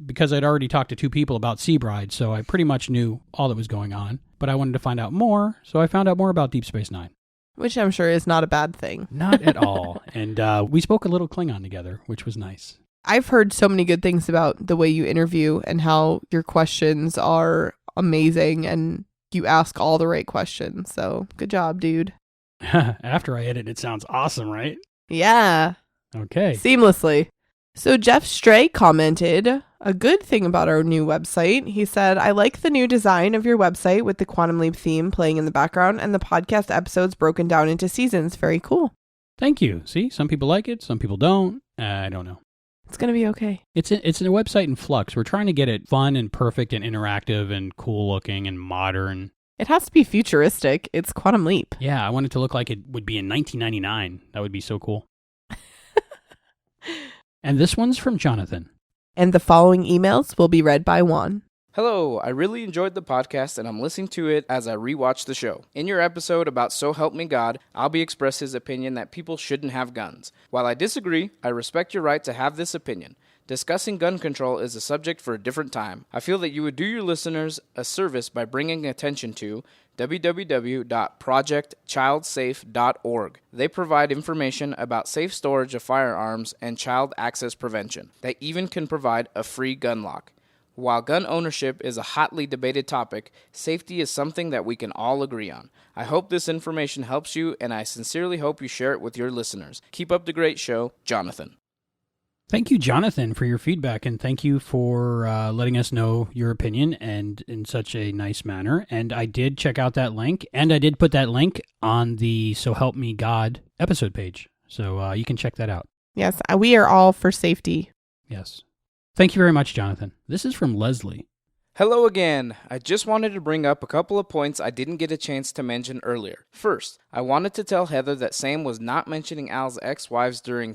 Speaker 3: Because I'd already talked to 2 people about Seabride, so I pretty much knew all that was going on. But I wanted to find out more, so I found out more about Deep Space Nine.
Speaker 9: Which I'm sure is not a bad thing.
Speaker 3: Not at all. And we spoke a little Klingon together, which was nice.
Speaker 9: I've heard so many good things about the way you interview and how your questions are amazing and you ask all the right questions. So good job, dude.
Speaker 3: After I edit, it sounds awesome, right?
Speaker 9: Yeah.
Speaker 3: Okay.
Speaker 9: Seamlessly. So Jeff Stray commented a good thing about our new website. He said, I like the new design of your website with the Quantum Leap theme playing in the background and the podcast episodes broken down into seasons. Very cool.
Speaker 3: Thank you. See, some people like it, some people don't. I don't know.
Speaker 9: It's going to be okay.
Speaker 3: It's a website in flux. We're trying to get it fun and perfect and interactive and cool looking and modern.
Speaker 9: It has to be futuristic. It's Quantum Leap.
Speaker 3: Yeah, I want it to look like it would be in 1999. That would be so cool. And this one's from Jonathan.
Speaker 9: And the following emails will be read by Juan.
Speaker 15: Hello, I really enjoyed the podcast and I'm listening to it as I rewatch the show. In your episode about So Help Me God, Albie expressed his opinion that people shouldn't have guns. While I disagree, I respect your right to have this opinion. Discussing gun control is a subject for a different time. I feel that you would do your listeners a service by bringing attention to www.projectchildsafe.org. They provide information about safe storage of firearms and child access prevention. They even can provide a free gun lock. While gun ownership is a hotly debated topic, safety is something that we can all agree on. I hope this information helps you, and I sincerely hope you share it with your listeners. Keep up the great show, Jonathan.
Speaker 3: Thank you, Jonathan, for your feedback, and thank you for letting us know your opinion and in such a nice manner. And I did check out that link, and I did put that link on the So Help Me God episode page, so you can check that out.
Speaker 9: Yes, we are all for safety.
Speaker 3: Yes. Thank you very much, Jonathan. This is from Leslie.
Speaker 15: Hello again. I just wanted to bring up a couple of points I didn't get a chance to mention earlier. First, I wanted to tell Heather that Sam was not mentioning Al's ex-wives during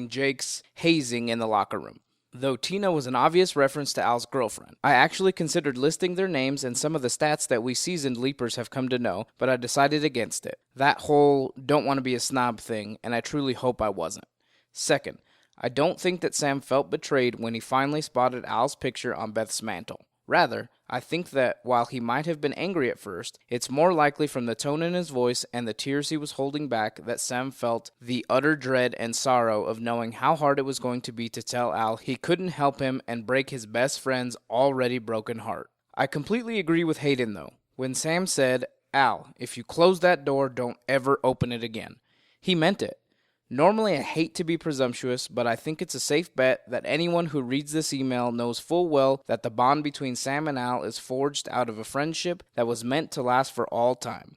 Speaker 15: Jake's hazing in the locker room. Though Tina was an obvious reference to Al's girlfriend. I actually considered listing their names and some of the stats that we seasoned leapers have come to know, but I decided against it. That whole don't want to be a snob thing, and I truly hope I wasn't. Second, I don't think that Sam felt betrayed when he finally spotted Al's picture on Beth's mantle. Rather, I think that while he might have been angry at first, it's more likely from the tone in his voice and the tears he was holding back that Sam felt the utter dread and sorrow of knowing how hard it was going to be to tell Al he couldn't help him and break his best friend's already broken heart. I completely agree with Hayden, though, when Sam said, Al, if you close that door, don't ever open it again. He meant it. Normally, I hate to be presumptuous, but I think it's a safe bet that anyone who reads this email knows full well that the bond between Sam and Al is forged out of a friendship that was meant to last for all time.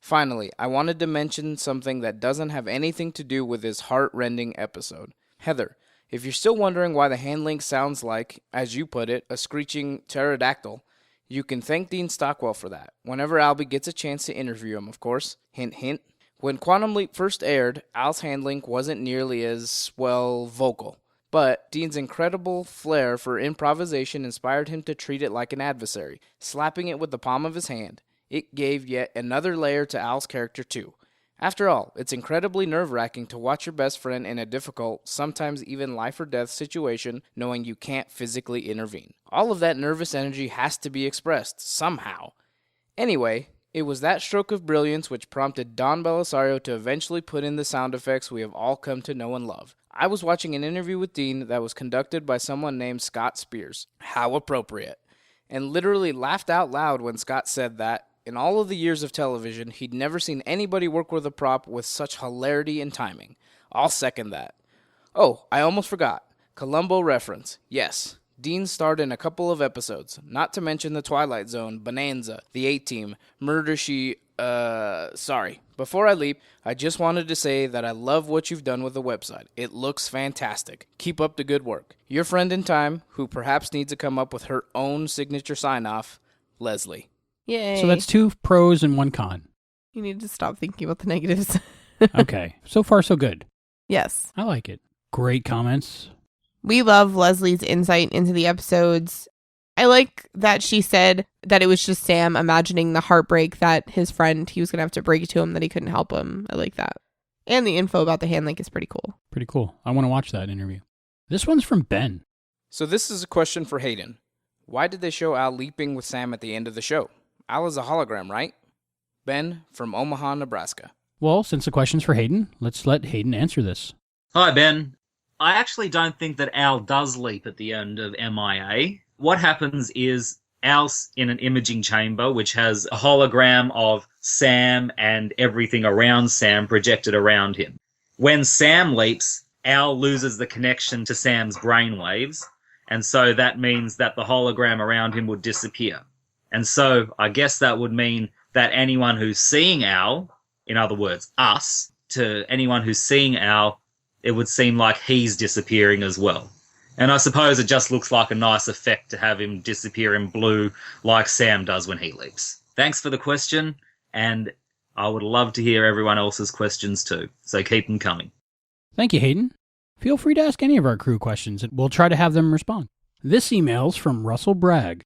Speaker 15: Finally, I wanted to mention something that doesn't have anything to do with this heart-rending episode. Heather, if you're still wondering why the hand link sounds like, as you put it, a screeching pterodactyl, you can thank Dean Stockwell for that. Whenever Albie gets a chance to interview him, of course. Hint, hint. When Quantum Leap first aired, Al's handlink wasn't nearly as, vocal. But Dean's incredible flair for improvisation inspired him to treat it like an adversary, slapping it with the palm of his hand. It gave yet another layer to Al's character, too. After all, it's incredibly nerve-wracking to watch your best friend in a difficult, sometimes even life-or-death situation, knowing you can't physically intervene. All of that nervous energy has to be expressed, somehow. Anyway, it was that stroke of brilliance which prompted Don Belisario to eventually put in the sound effects we have all come to know and love. I was watching an interview with Dean that was conducted by someone named Scott Spears. How appropriate. And literally laughed out loud when Scott said that, in all of the years of television, he'd never seen anybody work with a prop with such hilarity and timing. I'll second that. Oh, I almost forgot. Columbo reference. Yes. Dean starred in a couple of episodes, not to mention The Twilight Zone, Bonanza, The A-Team, Murder Sorry. Before I leap, I just wanted to say that I love what you've done with the website. It looks fantastic. Keep up the good work. Your friend in time, who perhaps needs to come up with her own signature sign-off, Leslie.
Speaker 9: Yay.
Speaker 3: So that's 2 pros and 1 con.
Speaker 9: You need to stop thinking about the negatives.
Speaker 3: Okay. So far, so good.
Speaker 9: Yes.
Speaker 3: I like it. Great comments.
Speaker 9: We love Leslie's insight into the episodes. I like that she said that it was just Sam imagining the heartbreak that his friend, he was going to have to break it to him that he couldn't help him. I like that. And the info about the hand link is pretty cool.
Speaker 3: Pretty cool. I want to watch that interview. This one's from Ben.
Speaker 15: So this is a question for Hayden. Why did they show Al leaping with Sam at the end of the show? Al is a hologram, right? Ben from Omaha, Nebraska.
Speaker 3: Well, since the question's for Hayden, let's let Hayden answer this.
Speaker 16: Hi, Ben. I actually don't think that Al does leap at the end of MIA. What happens is Al's in an imaging chamber which has a hologram of Sam and everything around Sam projected around him. When Sam leaps, Al loses the connection to Sam's brainwaves, and so that means that the hologram around him would disappear. And so I guess that would mean that anyone who's seeing Al, in other words, us, to anyone who's seeing Al, it would seem like he's disappearing as well. And I suppose it just looks like a nice effect to have him disappear in blue like Sam does when he leaps. Thanks for the question, and I would love to hear everyone else's questions too, so keep them coming.
Speaker 3: Thank you, Hayden. Feel free to ask any of our crew questions, and we'll try to have them respond. This email's from Russell Bragg.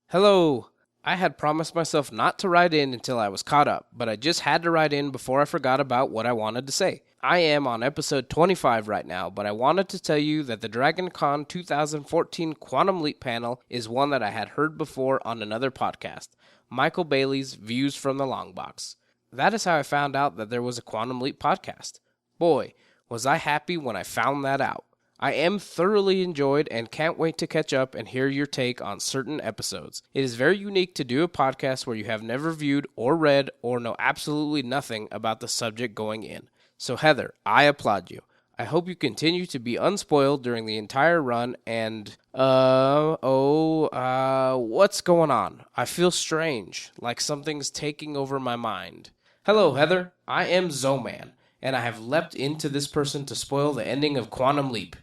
Speaker 15: Hello. I had promised myself not to write in until I was caught up, but I just had to write in before I forgot about what I wanted to say. I am on episode 25 right now, but I wanted to tell you that the DragonCon 2014 Quantum Leap panel is one that I had heard before on another podcast, Michael Bailey's Views from the Long Box. That is how I found out that there was a Quantum Leap podcast. Boy, was I happy when I found that out. I am thoroughly enjoyed and can't wait to catch up and hear your take on certain episodes. It is very unique to do a podcast where you have never viewed or read or know absolutely nothing about the subject going in. So Heather, I applaud you. I hope you continue to be unspoiled during the entire run and, what's going on? I feel strange, like something's taking over my mind. Hello, Heather. I am Zoman, and I have leapt into this person to spoil the ending of Quantum Leap.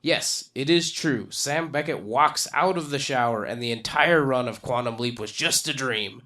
Speaker 15: Yes, it is true. Sam Beckett walks out of the shower, and the entire run of Quantum Leap was just a dream.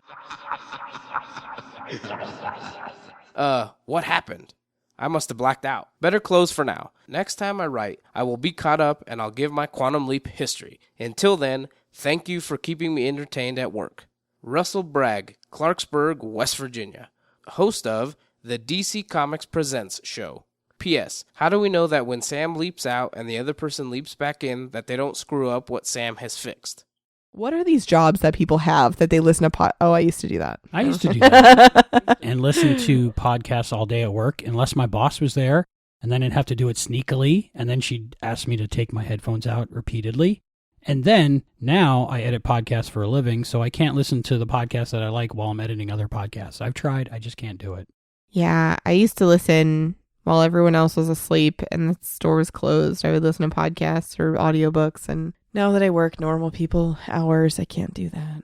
Speaker 15: What happened? I must have blacked out. Better close for now. Next time I write, I will be caught up and I'll give my Quantum Leap history. Until then, thank you for keeping me entertained at work. Russell Bragg, Clarksburg, West Virginia. Host of the DC Comics Presents show. P.S. How do we know that when Sam leaps out and the other person leaps back in that they don't screw up what Sam has fixed?
Speaker 9: What are these jobs that people have that they listen to Oh, I used to do that.
Speaker 3: I used to do that. And listen to podcasts all day at work, unless my boss was there, and then I'd have to do it sneakily, and then she'd ask me to take my headphones out repeatedly. And then, now, I edit podcasts for a living, so I can't listen to the podcasts that I like while I'm editing other podcasts. I've tried, I just can't do it.
Speaker 9: Yeah, I used to listen while everyone else was asleep and the store was closed. I would listen to podcasts or audiobooks, and now that I work normal people hours, I can't do that.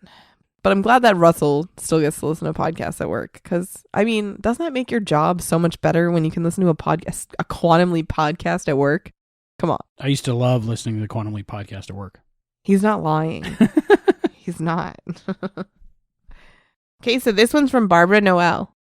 Speaker 9: But I'm glad that Russell still gets to listen to podcasts at work, because, I mean, doesn't that make your job so much better when you can listen to a podcast, a Quantum Leap podcast at work? Come on.
Speaker 3: I used to love listening to the Quantum Leap podcast at work.
Speaker 9: He's not lying. He's not. Okay, so this one's from Barbara Noel.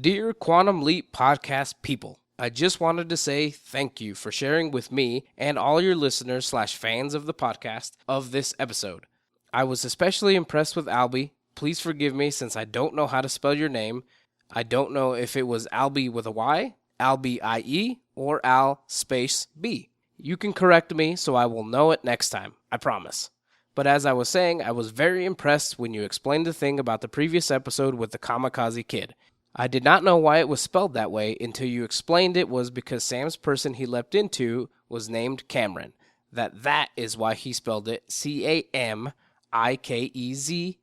Speaker 15: Dear Quantum Leap podcast people, I just wanted to say thank you for sharing with me and all your listeners / fans of the podcast of this episode. I was especially impressed with Albie. Please forgive me since I don't know how to spell your name. I don't know if it was Albie with a Y, Albie, or Al space B. You can correct me so I will know it next time, I promise. But as I was saying, I was very impressed when you explained the thing about the previous episode with the kamikaze kid. I did not know why it was spelled that way until you explained it was because Sam's person he leapt into was named Cameron. That is why he spelled it Camikez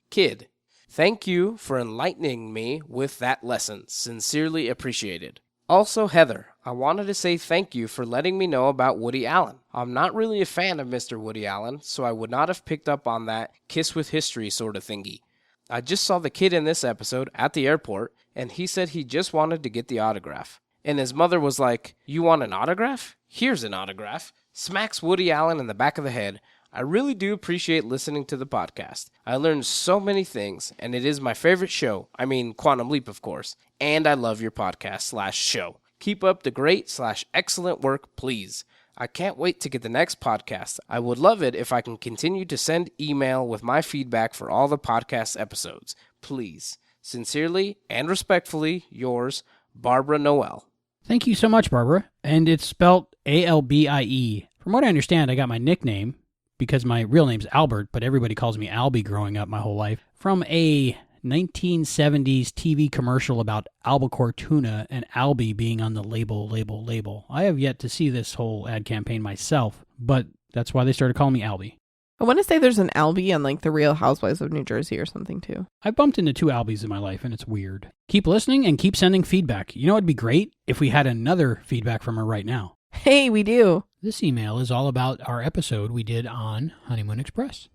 Speaker 15: kid. Thank you for enlightening me with that lesson. Sincerely appreciated. Also, Heather, I wanted to say thank you for letting me know about Woody Allen. I'm not really a fan of Mr. Woody Allen, so I would not have picked up on that kiss with history sort of thingy. I just saw the kid in this episode at the airport, and he said he just wanted to get the autograph. And his mother was like, "You want an autograph? Here's an autograph." Smacks Woody Allen in the back of the head. I really do appreciate listening to the podcast. I learned so many things, and it is my favorite show. I mean, Quantum Leap, of course. And I love your podcast / show. Keep up the great / excellent work, please. I can't wait to get the next podcast. I would love it if I can continue to send email with my feedback for all the podcast episodes. Please. Sincerely and respectfully, yours, Barbara Noel.
Speaker 3: Thank you so much, Barbara. And it's spelled Albie. From what I understand, I got my nickname because my real name's Albert, but everybody calls me Albie growing up my whole life, from a 1970s TV commercial about albacore tuna and Albie being on the label. I have yet to see this whole ad campaign myself, but that's why they started calling me Albie.
Speaker 9: I want to say there's an Albie on like The Real Housewives of New Jersey or something too.
Speaker 3: I've bumped into 2 Albies in my life, and it's weird. Keep listening and keep sending feedback. You know, it'd be great if we had another feedback from her right now.
Speaker 9: Hey, we do.
Speaker 3: This email is all about our episode we did on Honeymoon Express.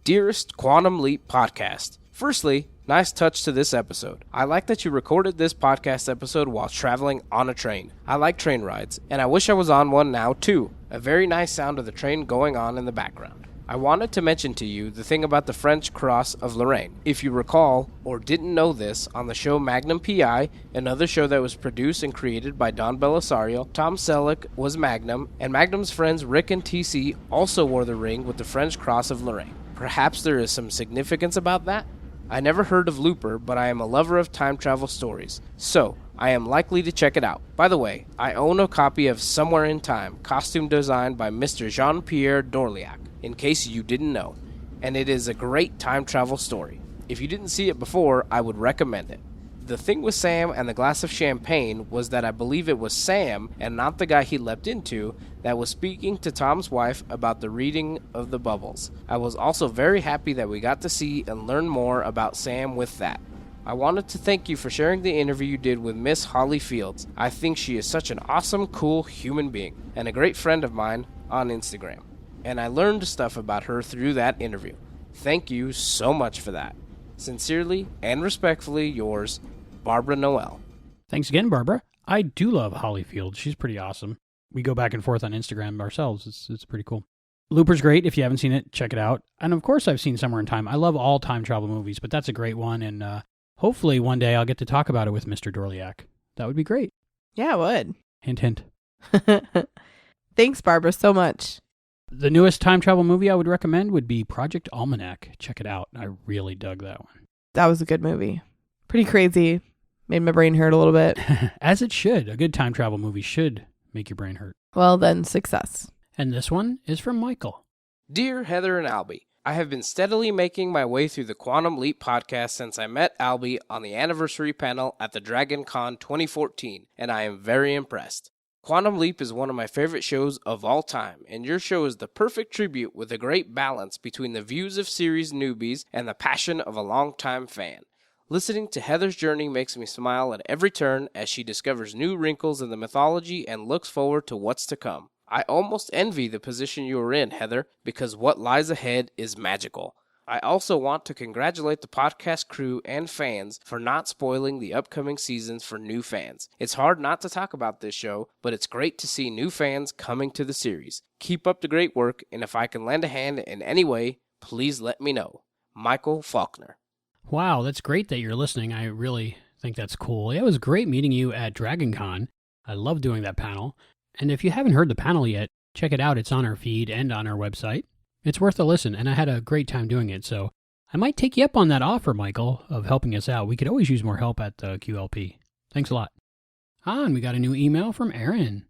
Speaker 15: Dearest Quantum Leap Podcast, firstly, nice touch to this episode. I like that you recorded this podcast episode while traveling on a train. I like train rides, and I wish I was on one now too. A very nice sound of the train going on in the background. I wanted to mention to you the thing about the French Cross of Lorraine. If you recall, or didn't know this, on the show Magnum P.I., another show that was produced and created by Don Bellisario, Tom Selleck was Magnum, and Magnum's friends Rick and TC also wore the ring with the French Cross of Lorraine. Perhaps there is some significance about that? I never heard of Looper, but I am a lover of time travel stories, so I am likely to check it out. By the way, I own a copy of Somewhere in Time, costume designed by Mr. Jean-Pierre Dorliac, in case you didn't know, and it is a great time travel story. If you didn't see it before, I would recommend it. The thing with Sam and the glass of champagne was that I believe it was Sam, and not the guy he leapt into, that was speaking to Tom's wife about the reading of the bubbles. I was also very happy that we got to see and learn more about Sam with that. I wanted to thank you for sharing the interview you did with Miss Holly Fields. I think she is such an awesome, cool human being, and a great friend of mine on Instagram. And I learned stuff about her through that interview. Thank you so much for that. Sincerely and respectfully yours, Barbara Noel.
Speaker 3: Thanks again, Barbara. I do love Holly Fields. She's pretty awesome. We go back and forth on Instagram ourselves. It's pretty cool. Looper's great. If you haven't seen it, check it out. And of course, I've seen Somewhere in Time. I love all time travel movies, but that's a great one. And hopefully one day I'll get to talk about it with Mr. Dorliac. That would be great.
Speaker 9: Yeah, it would.
Speaker 3: Hint, hint.
Speaker 9: Thanks, Barbara, so much.
Speaker 3: The newest time travel movie I would recommend would be Project Almanac. Check it out. I really dug that one.
Speaker 9: That was a good movie. Pretty crazy. Made my brain hurt a little bit.
Speaker 3: As it should. A good time travel movie should make your brain hurt.
Speaker 9: Well, then, success.
Speaker 3: And this one is from Michael.
Speaker 15: Dear Heather and Albie, I have been steadily making my way through the Quantum Leap podcast since I met Albie on the anniversary panel at the Dragon Con 2014, and I am very impressed. Quantum Leap is one of my favorite shows of all time, and your show is the perfect tribute with a great balance between the views of series newbies and the passion of a longtime fan. Listening to Heather's journey makes me smile at every turn as she discovers new wrinkles in the mythology and looks forward to what's to come. I almost envy the position you are in, Heather, because what lies ahead is magical. I also want to congratulate the podcast crew and fans for not spoiling the upcoming seasons for new fans. It's hard not to talk about this show, but it's great to see new fans coming to the series. Keep up the great work, and if I can lend a hand in any way, please let me know. Michael Faulkner.
Speaker 3: Wow, that's great that you're listening. I really think that's cool. It was great meeting you at Dragon Con. I love doing that panel. And if you haven't heard the panel yet, check it out. It's on our feed and on our website. It's worth a listen, and I had a great time doing it. So I might take you up on that offer, Michael, of helping us out. We could always use more help at the QLP. Thanks a lot. And we got a new email from Aaron.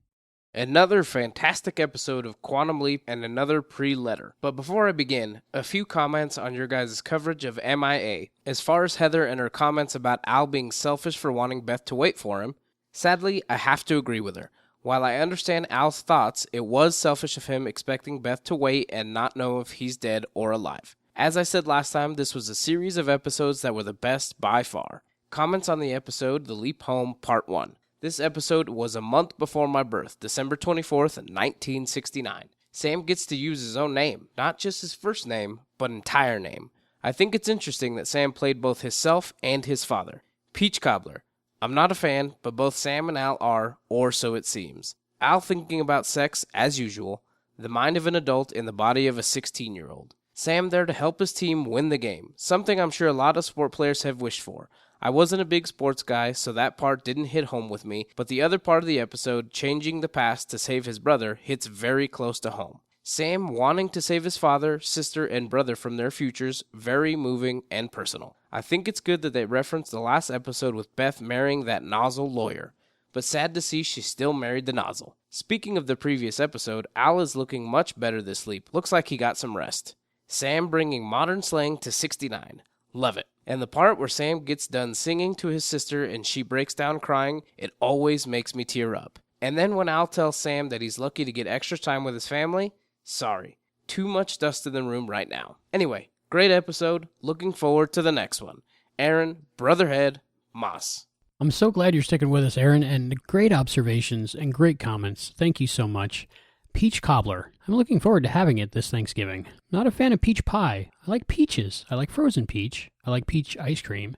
Speaker 15: Another fantastic episode of Quantum Leap and another pre-letter. But before I begin, a few comments on your guys' coverage of MIA. As far as Heather and her comments about Al being selfish for wanting Beth to wait for him, sadly, I have to agree with her. While I understand Al's thoughts, it was selfish of him expecting Beth to wait and not know if he's dead or alive. As I said last time, this was a series of episodes that were the best by far. Comments on the episode, The Leap Home, Part 1. This episode was a month before my birth, December 24th, 1969. Sam gets to use his own name, not just his first name, but entire name. I think it's interesting that Sam played both himself and his father. Peach Cobbler. I'm not a fan, but both Sam and Al are, or so it seems. Al thinking about sex, as usual. The mind of an adult in the body of a 16-year-old. Sam there to help his team win the game, something I'm sure a lot of sport players have wished for. I wasn't a big sports guy, so that part didn't hit home with me, but the other part of the episode, changing the past to save his brother, hits very close to home. Sam wanting to save his father, sister, and brother from their futures, very moving and personal. I think it's good that they referenced the last episode with Beth marrying that nozzle lawyer, but sad to see she still married the nozzle. Speaking of the previous episode, Al is looking much better this leap. Looks like he got some rest. Sam bringing modern slang to 69.
Speaker 17: Love it. And the part where Sam gets done singing to his sister and she breaks down crying, it always makes me tear up. And then when Al tells Sam that he's lucky to get extra time with his family, sorry, too much dust in the room right now. Anyway, great episode. Looking forward to the next one. Aaron, Brotherhead, Moss.
Speaker 3: I'm so glad you're sticking with us, Aaron, and great observations and great comments. Thank you so much. Peach cobbler. I'm looking forward to having it this Thanksgiving. Not a fan of peach pie. I like peaches. I like frozen peach. I like peach ice cream.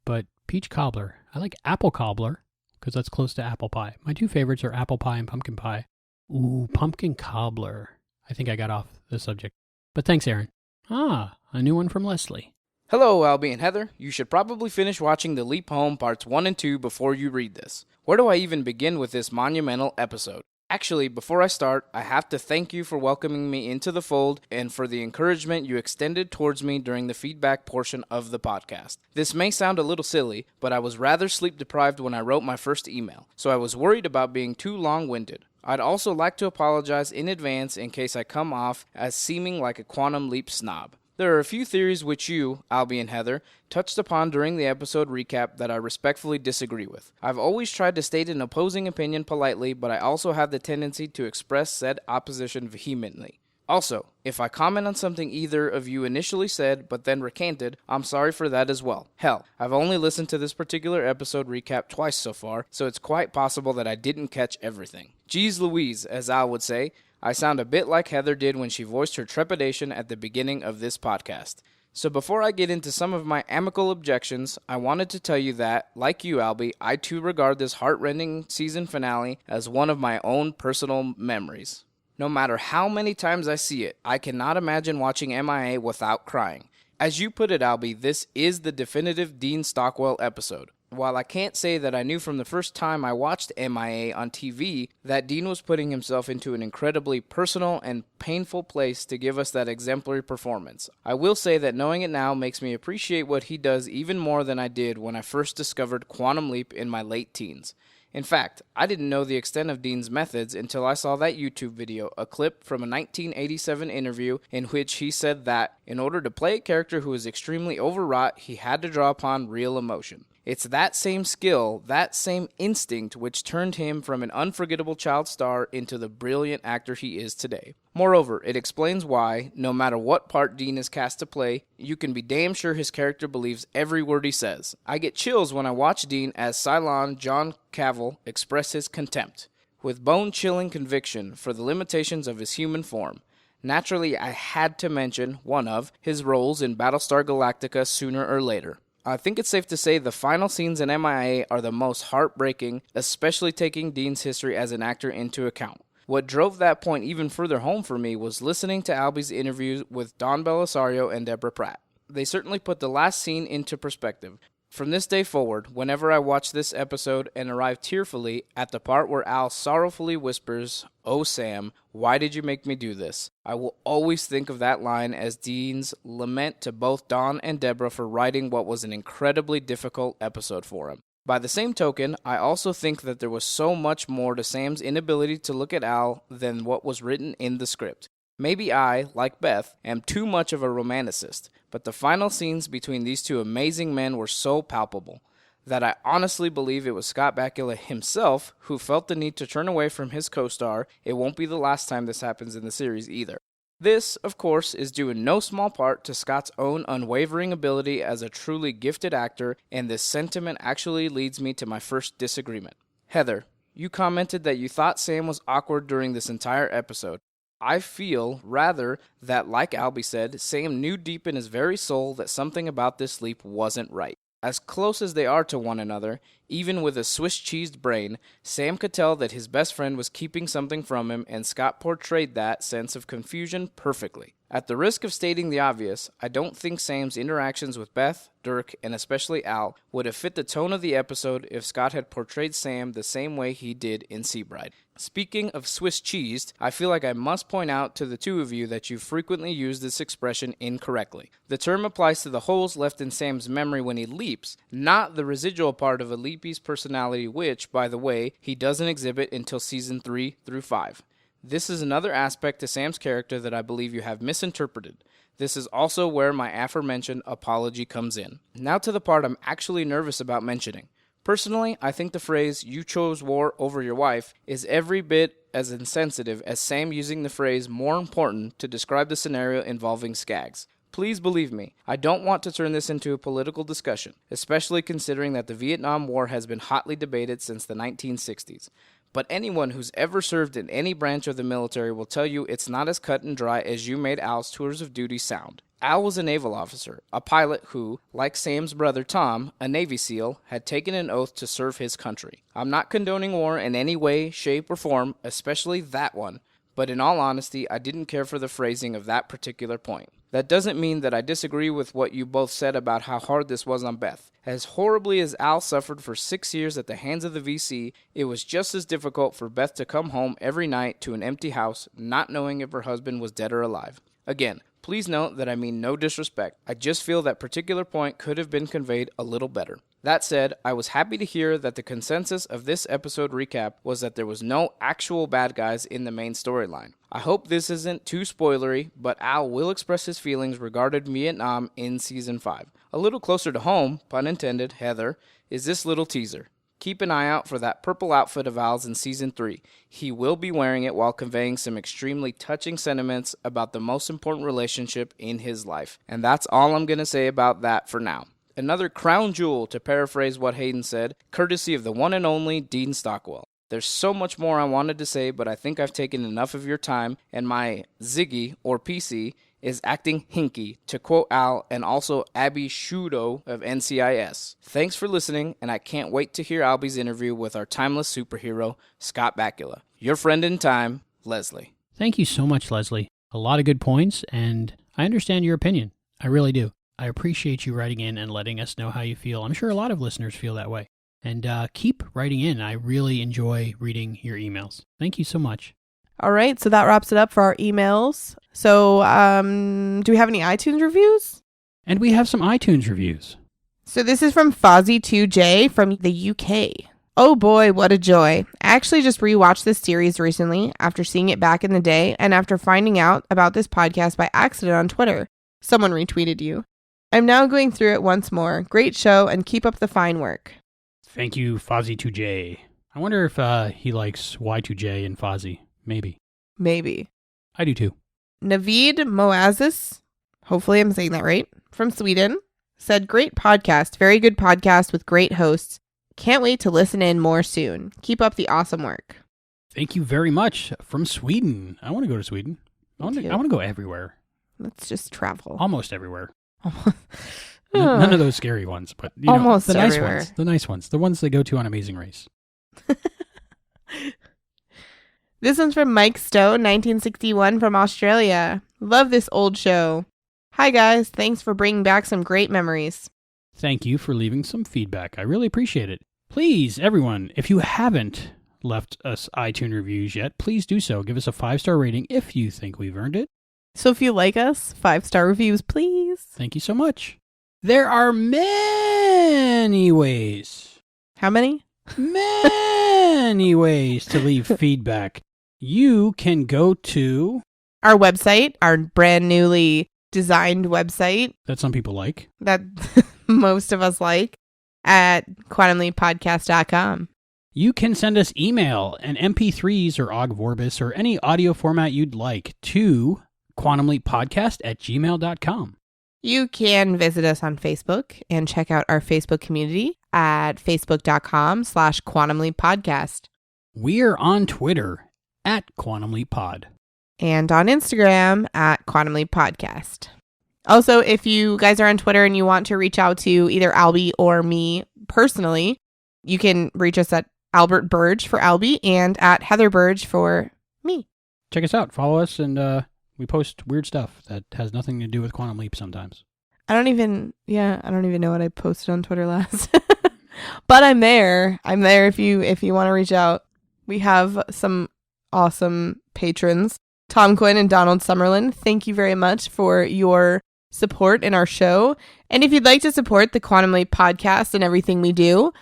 Speaker 3: But peach cobbler. I like apple cobbler, because that's close to apple pie. My two favorites are apple pie and pumpkin pie. Ooh, pumpkin cobbler. I think I got off the subject. But thanks, Aaron. A new one from Leslie.
Speaker 15: Hello, Albie and Heather. You should probably finish watching The Leap Home Parts 1 and 2 before you read this. Where do I even begin with this monumental episode? Actually, before I start, I have to thank you for welcoming me into the fold and for the encouragement you extended towards me during the feedback portion of the podcast. This may sound a little silly, but I was rather sleep deprived when I wrote my first email, so I was worried about being too long-winded. I'd also like to apologize in advance in case I come off as seeming like a Quantum Leap snob. There are a few theories which you, Albie and Heather, touched upon during the episode recap that I respectfully disagree with. I've always tried to state an opposing opinion politely, but I also have the tendency to express said opposition vehemently. Also, if I comment on something either of you initially said but then recanted, I'm sorry for that as well. Hell, I've only listened to this particular episode recap twice so far, so it's quite possible that I didn't catch everything. Jeez Louise, as Al would say, I sound a bit like Heather did when she voiced her trepidation at the beginning of this podcast. So before I get into some of my amicable objections, I wanted to tell you that, like you, Albie, I too regard this heart-rending season finale as one of my own personal memories. No matter how many times I see it, I cannot imagine watching MIA without crying. As you put it, Albie, this is the definitive Dean Stockwell episode. While I can't say that I knew from the first time I watched MIA on TV that Dean was putting himself into an incredibly personal and painful place to give us that exemplary performance, I will say that knowing it now makes me appreciate what he does even more than I did when I first discovered Quantum Leap in my late teens. In fact, I didn't know the extent of Dean's methods until I saw that YouTube video, a clip from a 1987 interview in which he said that, in order to play a character who was extremely overwrought, he had to draw upon real emotion. It's that same skill, that same instinct, which turned him from an unforgettable child star into the brilliant actor he is today. Moreover, it explains why, no matter what part Dean is cast to play, you can be damn sure his character believes every word he says. I get chills when I watch Dean as Cylon John Cavill express his contempt, with bone-chilling conviction for the limitations of his human form. Naturally, I had to mention one of his roles in Battlestar Galactica sooner or later. I think it's safe to say the final scenes in MIA are the most heartbreaking, especially taking Dean's history as an actor into account. What drove that point even further home for me was listening to Albie's interviews with Don Belisario and Deborah Pratt. They certainly put the last scene into perspective. From this day forward, whenever I watch this episode and arrive tearfully at the part where Al sorrowfully whispers, "Oh Sam, why did you make me do this?" I will always think of that line as Dean's lament to both Don and Deborah for writing what was an incredibly difficult episode for him. By the same token, I also think that there was so much more to Sam's inability to look at Al than what was written in the script. Maybe I, like Beth, am too much of a romanticist, but the final scenes between these two amazing men were so palpable that I honestly believe it was Scott Bakula himself who felt the need to turn away from his co-star. It won't be the last time this happens in the series either. This, of course, is due in no small part to Scott's own unwavering ability as a truly gifted actor, and this sentiment actually leads me to my first disagreement. Heather, you commented that you thought Sam was awkward during this entire episode. I feel, rather, that, like Albie said, Sam knew deep in his very soul that something about this leap wasn't right. As close as they are to one another, even with a Swiss-cheesed brain, Sam could tell that his best friend was keeping something from him, and Scott portrayed that sense of confusion perfectly. At the risk of stating the obvious, I don't think Sam's interactions with Beth, Dirk, and especially Al would have fit the tone of the episode if Scott had portrayed Sam the same way he did in Seabride. Speaking of Swiss cheesed, I feel like I must point out to the two of you that you frequently use this expression incorrectly. The term applies to the holes left in Sam's memory when he leaps, not the residual part of a leapy's personality which, by the way, he doesn't exhibit until season 3 through 5. This is another aspect to Sam's character that I believe you have misinterpreted. This is also where my aforementioned apology comes in. Now to the part I'm actually nervous about mentioning. Personally, I think the phrase, "you chose war over your wife," is every bit as insensitive as Sam using the phrase "more important" to describe the scenario involving Skaggs. Please believe me, I don't want to turn this into a political discussion, especially considering that the Vietnam War has been hotly debated since the 1960s. But anyone who's ever served in any branch of the military will tell you it's not as cut and dry as you made Al's tours of duty sound. Al was a naval officer, a pilot who, like Sam's brother Tom, a Navy SEAL, had taken an oath to serve his country. I'm not condoning war in any way, shape, or form, especially that one, but in all honesty, I didn't care for the phrasing of that particular point. That doesn't mean that I disagree with what you both said about how hard this was on Beth. As horribly as Al suffered for 6 years at the hands of the VC, it was just as difficult for Beth to come home every night to an empty house, not knowing if her husband was dead or alive. Again, please note that I mean no disrespect. I just feel that particular point could have been conveyed a little better. That said, I was happy to hear that the consensus of this episode recap was that there was no actual bad guys in the main storyline. I hope this isn't too spoilery, but Al will express his feelings regarding Vietnam in Season 5. A little closer to home, pun intended, Heather, is this little teaser. Keep an eye out for that purple outfit of Al's in Season 3. He will be wearing it while conveying some extremely touching sentiments about the most important relationship in his life. And that's all I'm going to say about that for now. Another crown jewel, to paraphrase what Hayden said, courtesy of the one and only Dean Stockwell. There's so much more I wanted to say, but I think I've taken enough of your time, and my Ziggy, or PC, is acting hinky, to quote Al and also Abby Shudo of NCIS. Thanks for listening, and I can't wait to hear Albie's interview with our timeless superhero, Scott Bakula. Your friend in time, Leslie.
Speaker 3: Thank you so much, Leslie. A lot of good points, and I understand your opinion. I really do. I appreciate you writing in and letting us know how you feel. I'm sure a lot of listeners feel that way. And keep writing in. I really enjoy reading your emails. Thank you so much.
Speaker 9: All right, so that wraps it up for our emails. So do we have any iTunes reviews?
Speaker 3: And we have some iTunes reviews.
Speaker 9: So this is from Fozzie2J from the UK. Oh boy, what a joy. I actually just rewatched this series recently after seeing it back in the day and after finding out about this podcast by accident on Twitter. Someone retweeted you. I'm now going through it once more. Great show and keep up the fine work.
Speaker 3: Thank you, Fozzie2J. I wonder if he likes Y2J and Fozzie. Maybe. I do too.
Speaker 9: Navid Moazis, hopefully I'm saying that right, from Sweden, said, great podcast. Very good podcast with great hosts. Can't wait to listen in more soon. Keep up the awesome work.
Speaker 3: Thank you very much. From Sweden. I want to go to Sweden. I want to go everywhere.
Speaker 9: Let's just travel.
Speaker 3: Almost everywhere. None of those scary ones, but
Speaker 9: almost
Speaker 3: the
Speaker 9: everywhere.
Speaker 3: Nice ones. The nice ones. The ones they go to on Amazing Race.
Speaker 9: This one's from Mike Stone, 1961 from Australia. Love this old show. Hi guys, thanks for bringing back some great memories.
Speaker 3: Thank you for leaving some feedback. I really appreciate it. Please, everyone, if you haven't left us iTunes reviews yet, please do so. Give us a 5-star rating if you think we've earned it.
Speaker 9: So if you like us, 5-star reviews, please.
Speaker 3: Thank you so much. There are many ways.
Speaker 9: How many?
Speaker 3: Many ways to leave feedback. You can go to
Speaker 9: our website, our brand newly designed website.
Speaker 3: That some people like.
Speaker 9: That most of us like, at quantumleappodcast.com.
Speaker 3: You can send us email and MP3s or OGG Vorbis or any audio format you'd like to quantumleappodcast@gmail.com.
Speaker 9: You can visit us on Facebook and check out our Facebook community at facebook.com/quantumleappodcast.
Speaker 3: We're on Twitter @quantumleappod.
Speaker 9: And on Instagram @quantumleappodcast. Also, if you guys are on Twitter and you want to reach out to either Albie or me personally, you can reach us at Albert Burge for Albie and at Heather Burge for me.
Speaker 3: Check us out. Follow us, and we post weird stuff that has nothing to do with Quantum Leap sometimes.
Speaker 9: I don't even know what I posted on Twitter last. But I'm there. I'm there if you want to reach out. We have some awesome patrons. Tom Quinn and Donald Summerlin, thank you very much for your support in our show. And if you'd like to support the Quantum Leap podcast and everything we do,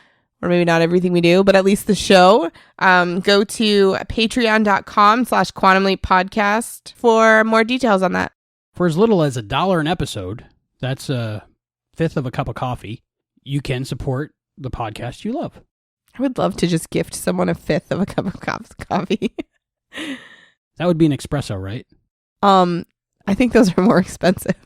Speaker 9: or maybe not everything we do, but at least the show, go to patreon.com/Quantum Leap podcast for more details on that.
Speaker 3: For as little as $1 an episode, that's a fifth of a cup of coffee, you can support the podcast you love.
Speaker 9: I would love to just gift someone a fifth of a cup of coffee.
Speaker 3: That would be an espresso, right?
Speaker 9: I think those are more expensive.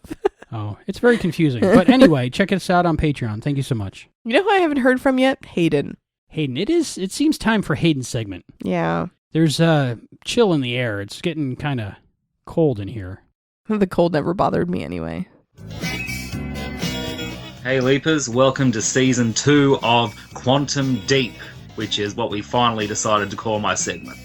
Speaker 3: Oh, it's very confusing. But anyway, check us out on Patreon. Thank you so much.
Speaker 9: You know who I haven't heard from yet? Hayden.
Speaker 3: Hayden, it seems time for Hayden's segment.
Speaker 9: Yeah.
Speaker 3: There's chill in the air. It's getting kind of cold in here.
Speaker 9: The cold never bothered me anyway.
Speaker 16: Hey Leapers, welcome to Season 2 of Quantum Deep, which is what we finally decided to call my segment.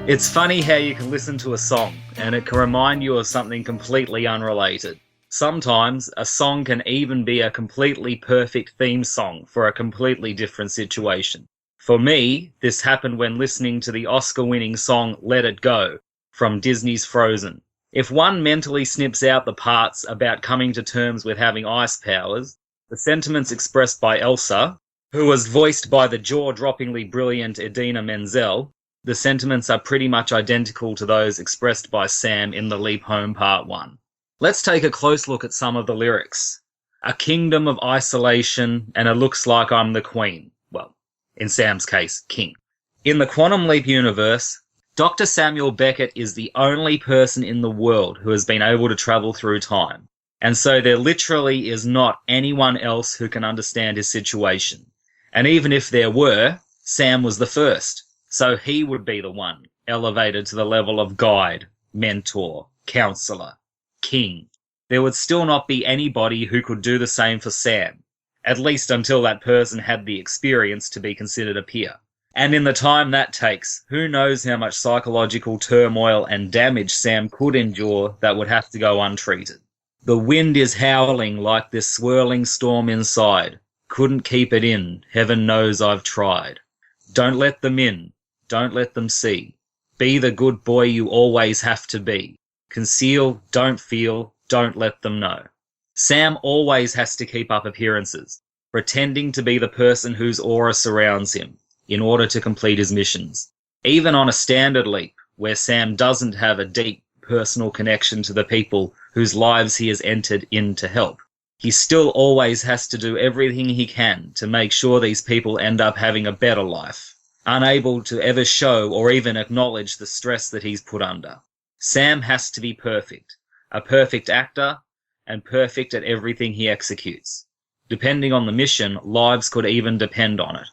Speaker 16: It's funny how you can listen to a song and it can remind you of something completely unrelated. Sometimes a song can even be a completely perfect theme song for a completely different situation. For me, this happened when listening to the Oscar-winning song Let It Go from Disney's Frozen. If one mentally snips out the parts about coming to terms with having ice powers, the sentiments expressed by Elsa, who was voiced by the jaw-droppingly brilliant Idina Menzel, the sentiments are pretty much identical to those expressed by Sam in The Leap Home Part 1. Let's take a close look at some of the lyrics. A kingdom of isolation, and it looks like I'm the queen. Well, in Sam's case, king. In the Quantum Leap universe, Dr. Samuel Beckett is the only person in the world who has been able to travel through time. And so there literally is not anyone else who can understand his situation. And even if there were, Sam was the first. So he would be the one elevated to the level of guide, mentor, counselor, king. There would still not be anybody who could do the same for Sam, at least until that person had the experience to be considered a peer. And in the time that takes, who knows how much psychological turmoil and damage Sam could endure that would have to go untreated. The wind is howling like this swirling storm inside. Couldn't keep it in, heaven knows I've tried. Don't let them in. Don't let them see. Be the good boy you always have to be. Conceal, don't feel, don't let them know. Sam always has to keep up appearances, pretending to be the person whose aura surrounds him, in order to complete his missions. Even on a standard leap, where Sam doesn't have a deep personal connection to the people whose lives he has entered in to help, he still always has to do everything he can to make sure these people end up having a better life, unable to ever show or even acknowledge the stress that he's put under. Sam has to be perfect, a perfect actor, and perfect at everything he executes. Depending on the mission, lives could even depend on it.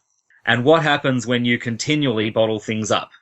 Speaker 16: And what happens when you continually bottle things up?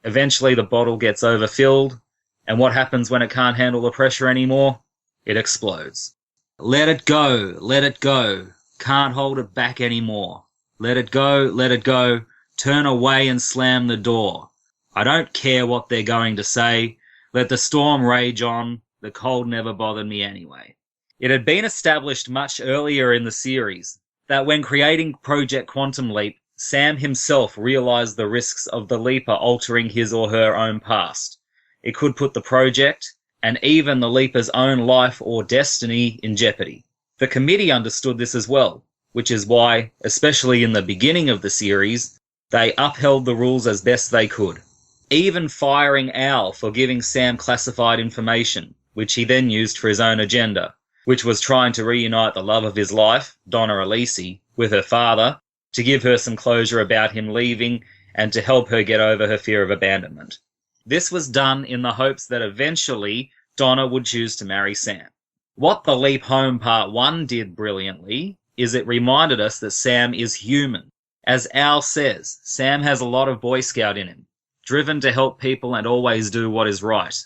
Speaker 16: Eventually the bottle gets overfilled, and what happens when it can't handle the pressure anymore? It explodes. Let it go, can't hold it back anymore. Let it go, turn away and slam the door. I don't care what they're going to say. Let the storm rage on. The cold never bothered me anyway. It had been established much earlier in the series that when creating Project Quantum Leap, Sam himself realized the risks of the Leaper altering his or her own past. It could put the project, and even the Leaper's own life or destiny, in jeopardy. The committee understood this as well, which is why, especially in the beginning of the series, they upheld the rules as best they could, even firing Al for giving Sam classified information, which he then used for his own agenda, which was trying to reunite the love of his life, Donna Elise, with her father, to give her some closure about him leaving and to help her get over her fear of abandonment. This was done in the hopes that eventually Donna would choose to marry Sam. What The Leap Home Part 1 did brilliantly is it reminded us that Sam is human. As Al says, Sam has a lot of Boy Scout in him, driven to help people and always do what is right.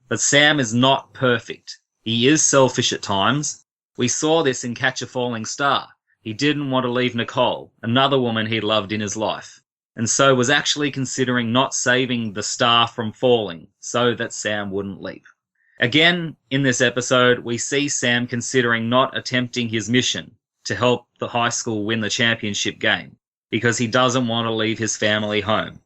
Speaker 16: But Sam is not perfect. He is selfish at times. We saw this in Catch a Falling Star. He didn't want to leave Nicole, another woman he loved in his life, and so was actually considering not saving the star from falling so that Sam wouldn't leap. Again, in this episode, we see Sam considering not attempting his mission to help the high school win the championship game. because he doesn't want to leave his family home.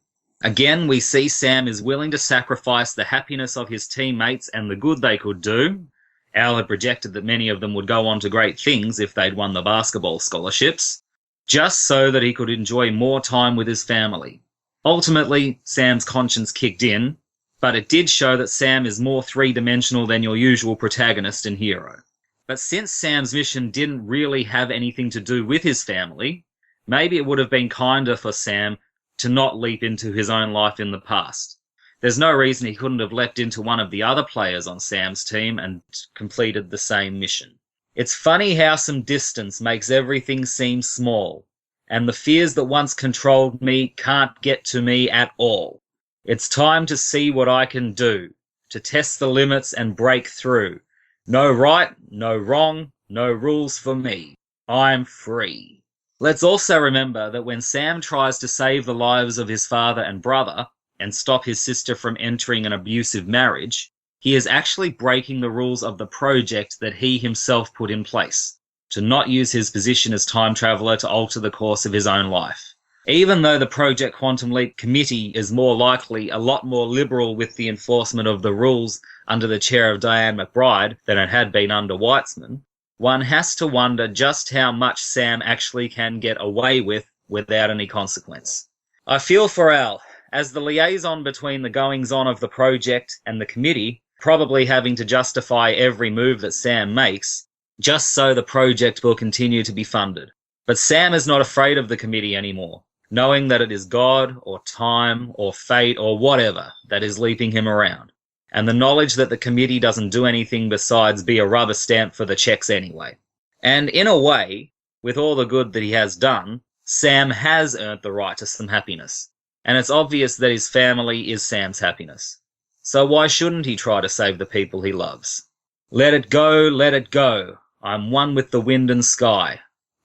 Speaker 16: Again, we see Sam is willing to sacrifice the happiness of his teammates and the good they could do. Al had projected that many of them would go on to great things if they'd won the basketball scholarships, just so that he could enjoy more time with his family. Ultimately, Sam's conscience kicked in, but it did show that Sam is more three-dimensional than your usual protagonist and hero. But since Sam's mission didn't really have anything to do with his family, maybe it would have been kinder for Sam to not leap into his own life in the past. There's no reason he couldn't have leapt into one of the other players on Sam's team and completed the same mission. It's funny how some distance makes everything seem small, and the fears that once controlled me can't get to me at all. It's time to see what I can do, to test the limits and break through. No right, no wrong, no rules for me. I'm free. Let's also remember that when Sam tries to save the lives of his father and brother and stop his sister from entering an abusive marriage, he is actually breaking the rules of the project that he himself put in place, to not use his position as time traveler to alter the course of his own life. Even though the Project Quantum Leap committee is more likely a lot more liberal with the enforcement of the rules under the chair of Diane McBride than it had been under Weitzman, one has to wonder just how much Sam actually can get away with without any consequence. I feel for Al, as the liaison between the goings-on of the project and the committee, probably having to justify every move that Sam makes, just so the project will continue to be funded. But Sam is not afraid of the committee anymore, knowing that it is God or time or fate or whatever that is leaping him around, and the knowledge that the committee doesn't do anything besides be a rubber stamp for the checks anyway. And in a way, with all the good that he has done, Sam has earned the right to some happiness, and it's obvious that his family is Sam's happiness. So why shouldn't he try to save the people he loves? Let it go, let it go. I'm one with the wind and sky.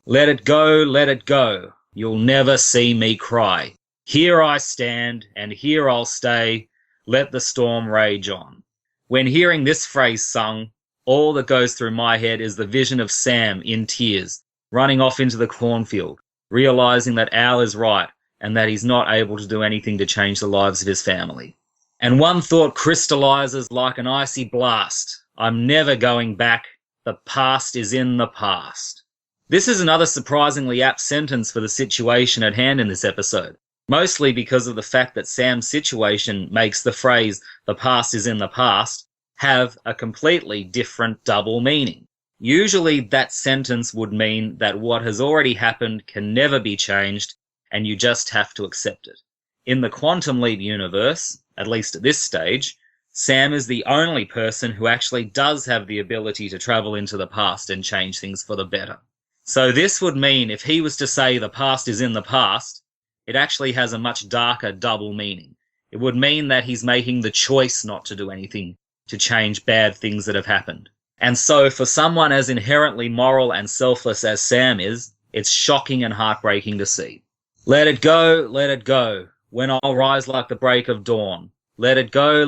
Speaker 16: Let it go, you'll never see me cry. Here I stand, and here I'll stay, let the storm rage on. When hearing this phrase sung, all that goes through my head is the vision of Sam in tears, running off into the cornfield, realizing that Al is right, and that he's not able to do anything to change the lives of his family. And one thought crystallizes like an icy blast. I'm never going back. The past is in the past. This is another surprisingly apt sentence for the situation at hand in this episode, mostly because of the fact that Sam's situation makes the phrase, the past is in the past, have a completely different double meaning. Usually that sentence would mean that what has already happened can never be changed, and you just have to accept it. In the Quantum Leap universe, at least at this stage, Sam is the only person who actually does have the ability to travel into the past and change things for the better. So this would mean if he was to say the past is in the past, it actually has a much darker double meaning. It would mean that he's making the choice not to do anything to change bad things that have happened. And so for someone as inherently moral and selfless as Sam is, it's shocking and heartbreaking to see. Let it go, when I'll rise like the break of dawn. Let it go,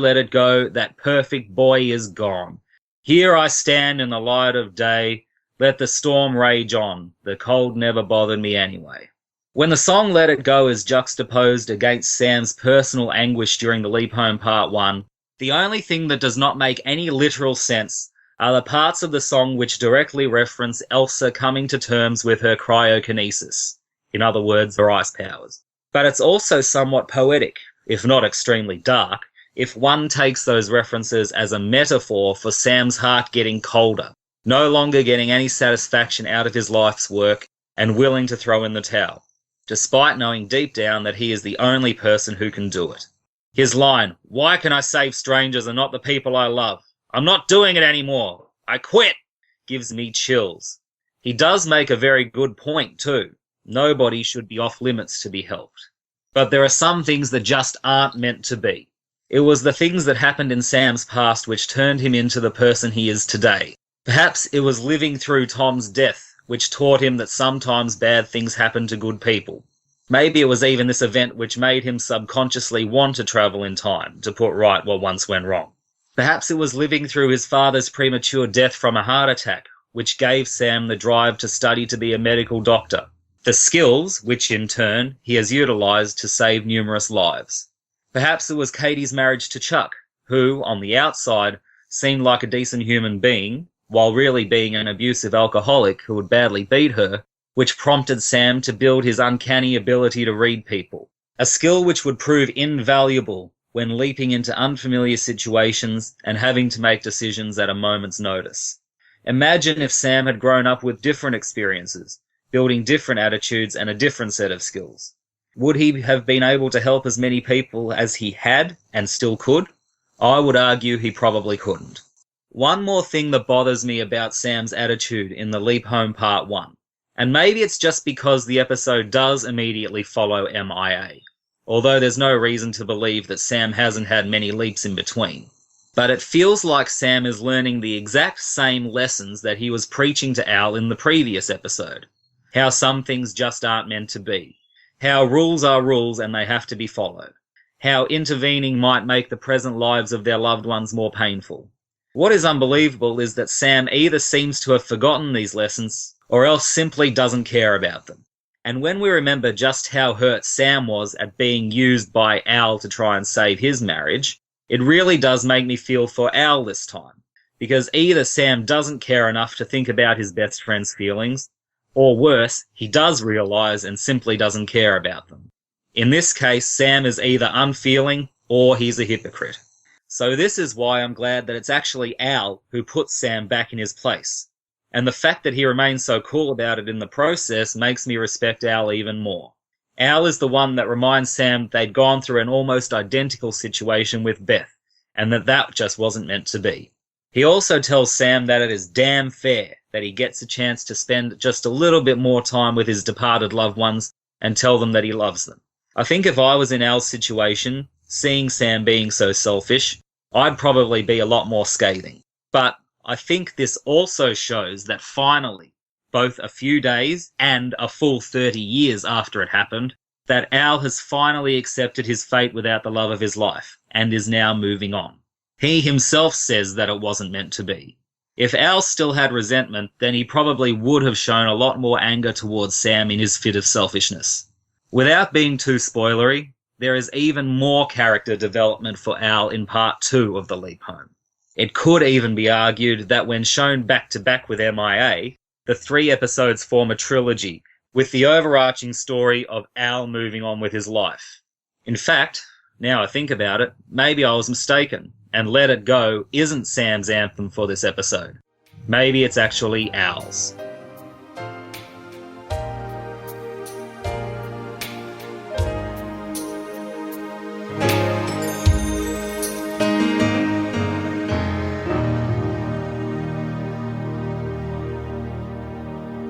Speaker 16: that perfect boy is gone. Here I stand in the light of day, let the storm rage on, the cold never bothered me anyway. When the song Let It Go is juxtaposed against Sam's personal anguish during the Leap Home Part 1, the only thing that does not make any literal sense are the parts of the song which directly reference Elsa coming to terms with her cryokinesis, in other words, her ice powers. But it's also somewhat poetic, if not extremely dark, if one takes those references as a metaphor for Sam's heart getting colder, no longer getting any satisfaction out of his life's work, and willing to throw in the towel, despite knowing deep down that he is the only person who can do it. His line, "Why can I save strangers and not the people I love? I'm not doing it anymore. I quit," gives me chills. He does make a very good point too. Nobody should be off limits to be helped. But there are some things that just aren't meant to be. It was the things that happened in Sam's past which turned him into the person he is today. Perhaps it was living through Tom's death which taught him that sometimes bad things happen to good people. Maybe it was even this event which made him subconsciously want to travel in time to put right what once went wrong. Perhaps it was living through his father's premature death from a heart attack which gave Sam the drive to study to be a medical doctor, The skills, which in turn he has utilized to save numerous lives. Perhaps it was Katie's marriage to Chuck, who, on the outside, seemed like a decent human being, while really being an abusive alcoholic who would badly beat her, which prompted Sam to build his uncanny ability to read people. A skill which would prove invaluable when leaping into unfamiliar situations and having to make decisions at a moment's notice. Imagine if Sam had grown up with different experiences, building different attitudes and a different set of skills. Would he have been able to help as many people as he had and still could? I would argue he probably couldn't. One more thing that bothers me about Sam's attitude in the Leap Home Part 1, and maybe it's just because the episode does immediately follow MIA, although there's no reason to believe that Sam hasn't had many leaps in between. But it feels like Sam is learning the exact same lessons that he was preaching to Al in the previous episode. How some things just aren't meant to be. How rules are rules and they have to be followed. How intervening might make the present lives of their loved ones more painful. What is unbelievable is that Sam either seems to have forgotten these lessons or else simply doesn't care about them. And when we remember just how hurt Sam was at being used by Al to try and save his marriage, it really does make me feel for Al this time. Because either Sam doesn't care enough to think about his best friend's feelings, or worse, he does realise and simply doesn't care about them. In this case, Sam is either unfeeling or he's a hypocrite. So this is why I'm glad that it's actually Al who puts Sam back in his place. And the fact that he remains so cool about it in the process makes me respect Al even more. Al is the one that reminds Sam they'd gone through an almost identical situation with Beth, and that just wasn't meant to be. He also tells Sam that it is damn fair that he gets a chance to spend just a little bit more time with his departed loved ones and tell them that he loves them. I think if I was in Al's situation, seeing Sam being so selfish, I'd probably be a lot more scathing. But I think this also shows that finally, both a few days and a full 30 years after it happened, that Al has finally accepted his fate without the love of his life and is now moving on. He himself says that it wasn't meant to be. If Al still had resentment, then he probably would have shown a lot more anger towards Sam in his fit of selfishness. Without being too spoilery, there is even more character development for Al in Part 2 of The Leap Home. It could even be argued that when shown back-to-back with MIA, the 3 episodes form a trilogy, with the overarching story of Al moving on with his life. In fact, now I think about it, maybe I was mistaken, and Let It Go isn't Sam's anthem for this episode. Maybe it's actually Al's.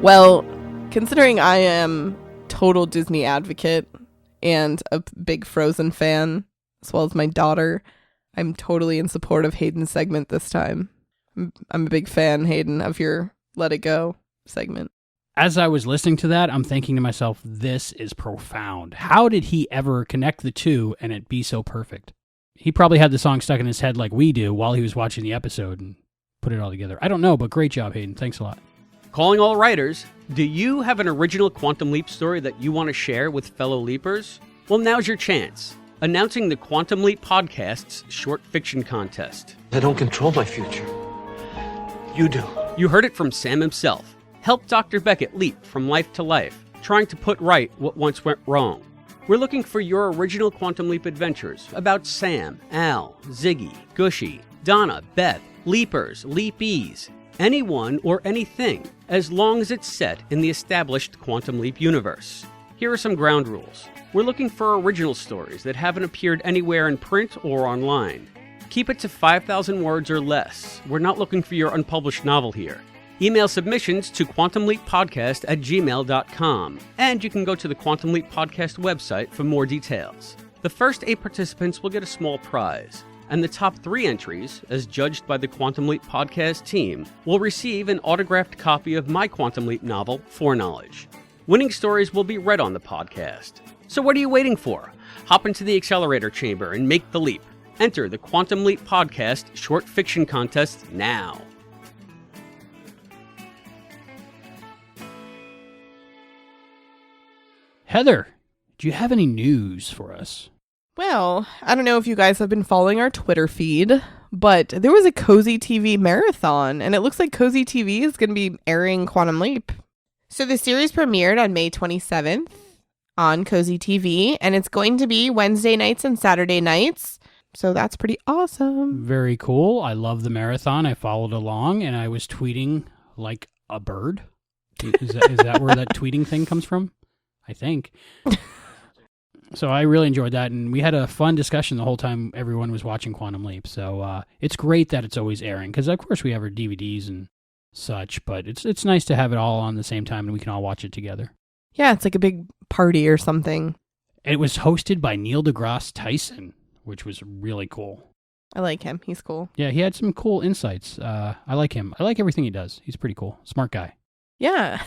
Speaker 9: Well, considering I am total Disney advocate and a big Frozen fan, as well as my daughter, I'm totally in support of Hayden's segment this time. I'm a big fan, Hayden, of your Let It Go segment.
Speaker 3: As I was listening to that, I'm thinking to myself, this is profound. How did he ever connect the two and it be so perfect? He probably had the song stuck in his head like we do while he was watching the episode and put it all together. I don't know, but great job, Hayden. Thanks a lot.
Speaker 13: Calling all writers, do you have an original Quantum Leap story that you want to share with fellow Leapers? Well, now's your chance. Announcing the Quantum Leap Podcast's short fiction contest.
Speaker 6: I don't control my future. You do.
Speaker 13: You heard it from Sam himself. Help Dr. Beckett leap from life to life, trying to put right what once went wrong. We're looking for your original Quantum Leap adventures about Sam, Al, Ziggy, Gushy, Donna, Beth, Leapers, Leapies, anyone or anything, as long as it's set in the established Quantum Leap universe. Here are some ground rules. We're looking for original stories that haven't appeared anywhere in print or online. Keep it to 5,000 words or less. We're not looking for your unpublished novel here. Email submissions to quantumleappodcast@gmail.com, and you can go to the Quantum Leap Podcast website for more details. The first 8 participants will get a small prize, and the top 3 entries, as judged by the Quantum Leap Podcast team, will receive an autographed copy of my Quantum Leap novel, Foreknowledge. Winning stories will be read on the podcast. So what are you waiting for? Hop into the accelerator chamber and make the leap. Enter the Quantum Leap Podcast short fiction contest now.
Speaker 3: Heather, do you have any news for us?
Speaker 9: Well, I don't know if you guys have been following our Twitter feed, but there was a Cozy TV marathon, and it looks like Cozy TV is going to be airing Quantum Leap. So the series premiered on May 27th on Cozy TV, and it's going to be Wednesday nights and Saturday nights. So that's pretty awesome.
Speaker 3: Very cool. I love the marathon. I followed along, and I was tweeting like a bird. Is that where that tweeting thing comes from? I think. So I really enjoyed that, and we had a fun discussion the whole time everyone was watching Quantum Leap. So it's great that it's always airing, because of course we have our DVDs and such, but it's nice to have it all on the same time and we can all watch it together.
Speaker 9: Yeah, it's like a big party or something.
Speaker 3: And it was hosted by Neil deGrasse Tyson, which was really cool.
Speaker 9: I like him. He's cool.
Speaker 3: Yeah, he had some cool insights. I like him. I like everything he does. He's pretty cool. Smart guy.
Speaker 9: Yeah.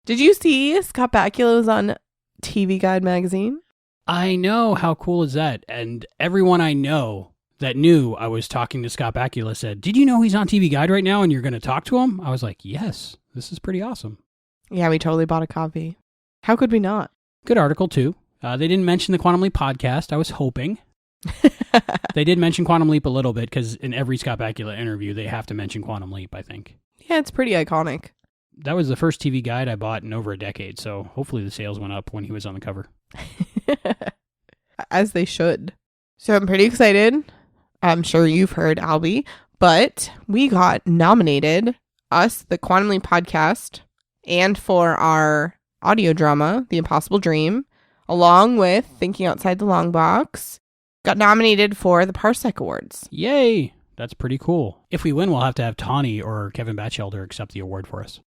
Speaker 9: Did you see Scott Bakula was on TV Guide magazine?
Speaker 3: I know. How cool is that? And everyone I know that knew I was talking to Scott Bakula said, did you know he's on TV Guide right now and you're going to talk to him? I was like, yes, this is pretty awesome.
Speaker 9: Yeah, we totally bought a copy. How could we not?
Speaker 3: Good article, too. They didn't mention the Quantum Leap podcast. I was hoping. They did mention Quantum Leap a little bit because in every Scott Bakula interview, they have to mention Quantum Leap, I think.
Speaker 9: Yeah, it's pretty iconic.
Speaker 3: That was the first TV Guide I bought in over a decade, so hopefully the sales went up when he was on the cover.
Speaker 9: As they should. So I'm pretty excited. I'm sure you've heard, Albie, but we got nominated, us, the Quantum Leap podcast, and for our audio drama, The Impossible Dream, along with Thinking Outside the Long Box, got nominated for the Parsec Awards.
Speaker 3: Yay! That's pretty cool. If we win, we'll have to have Tawny or Kevin Batchelder accept the award for us.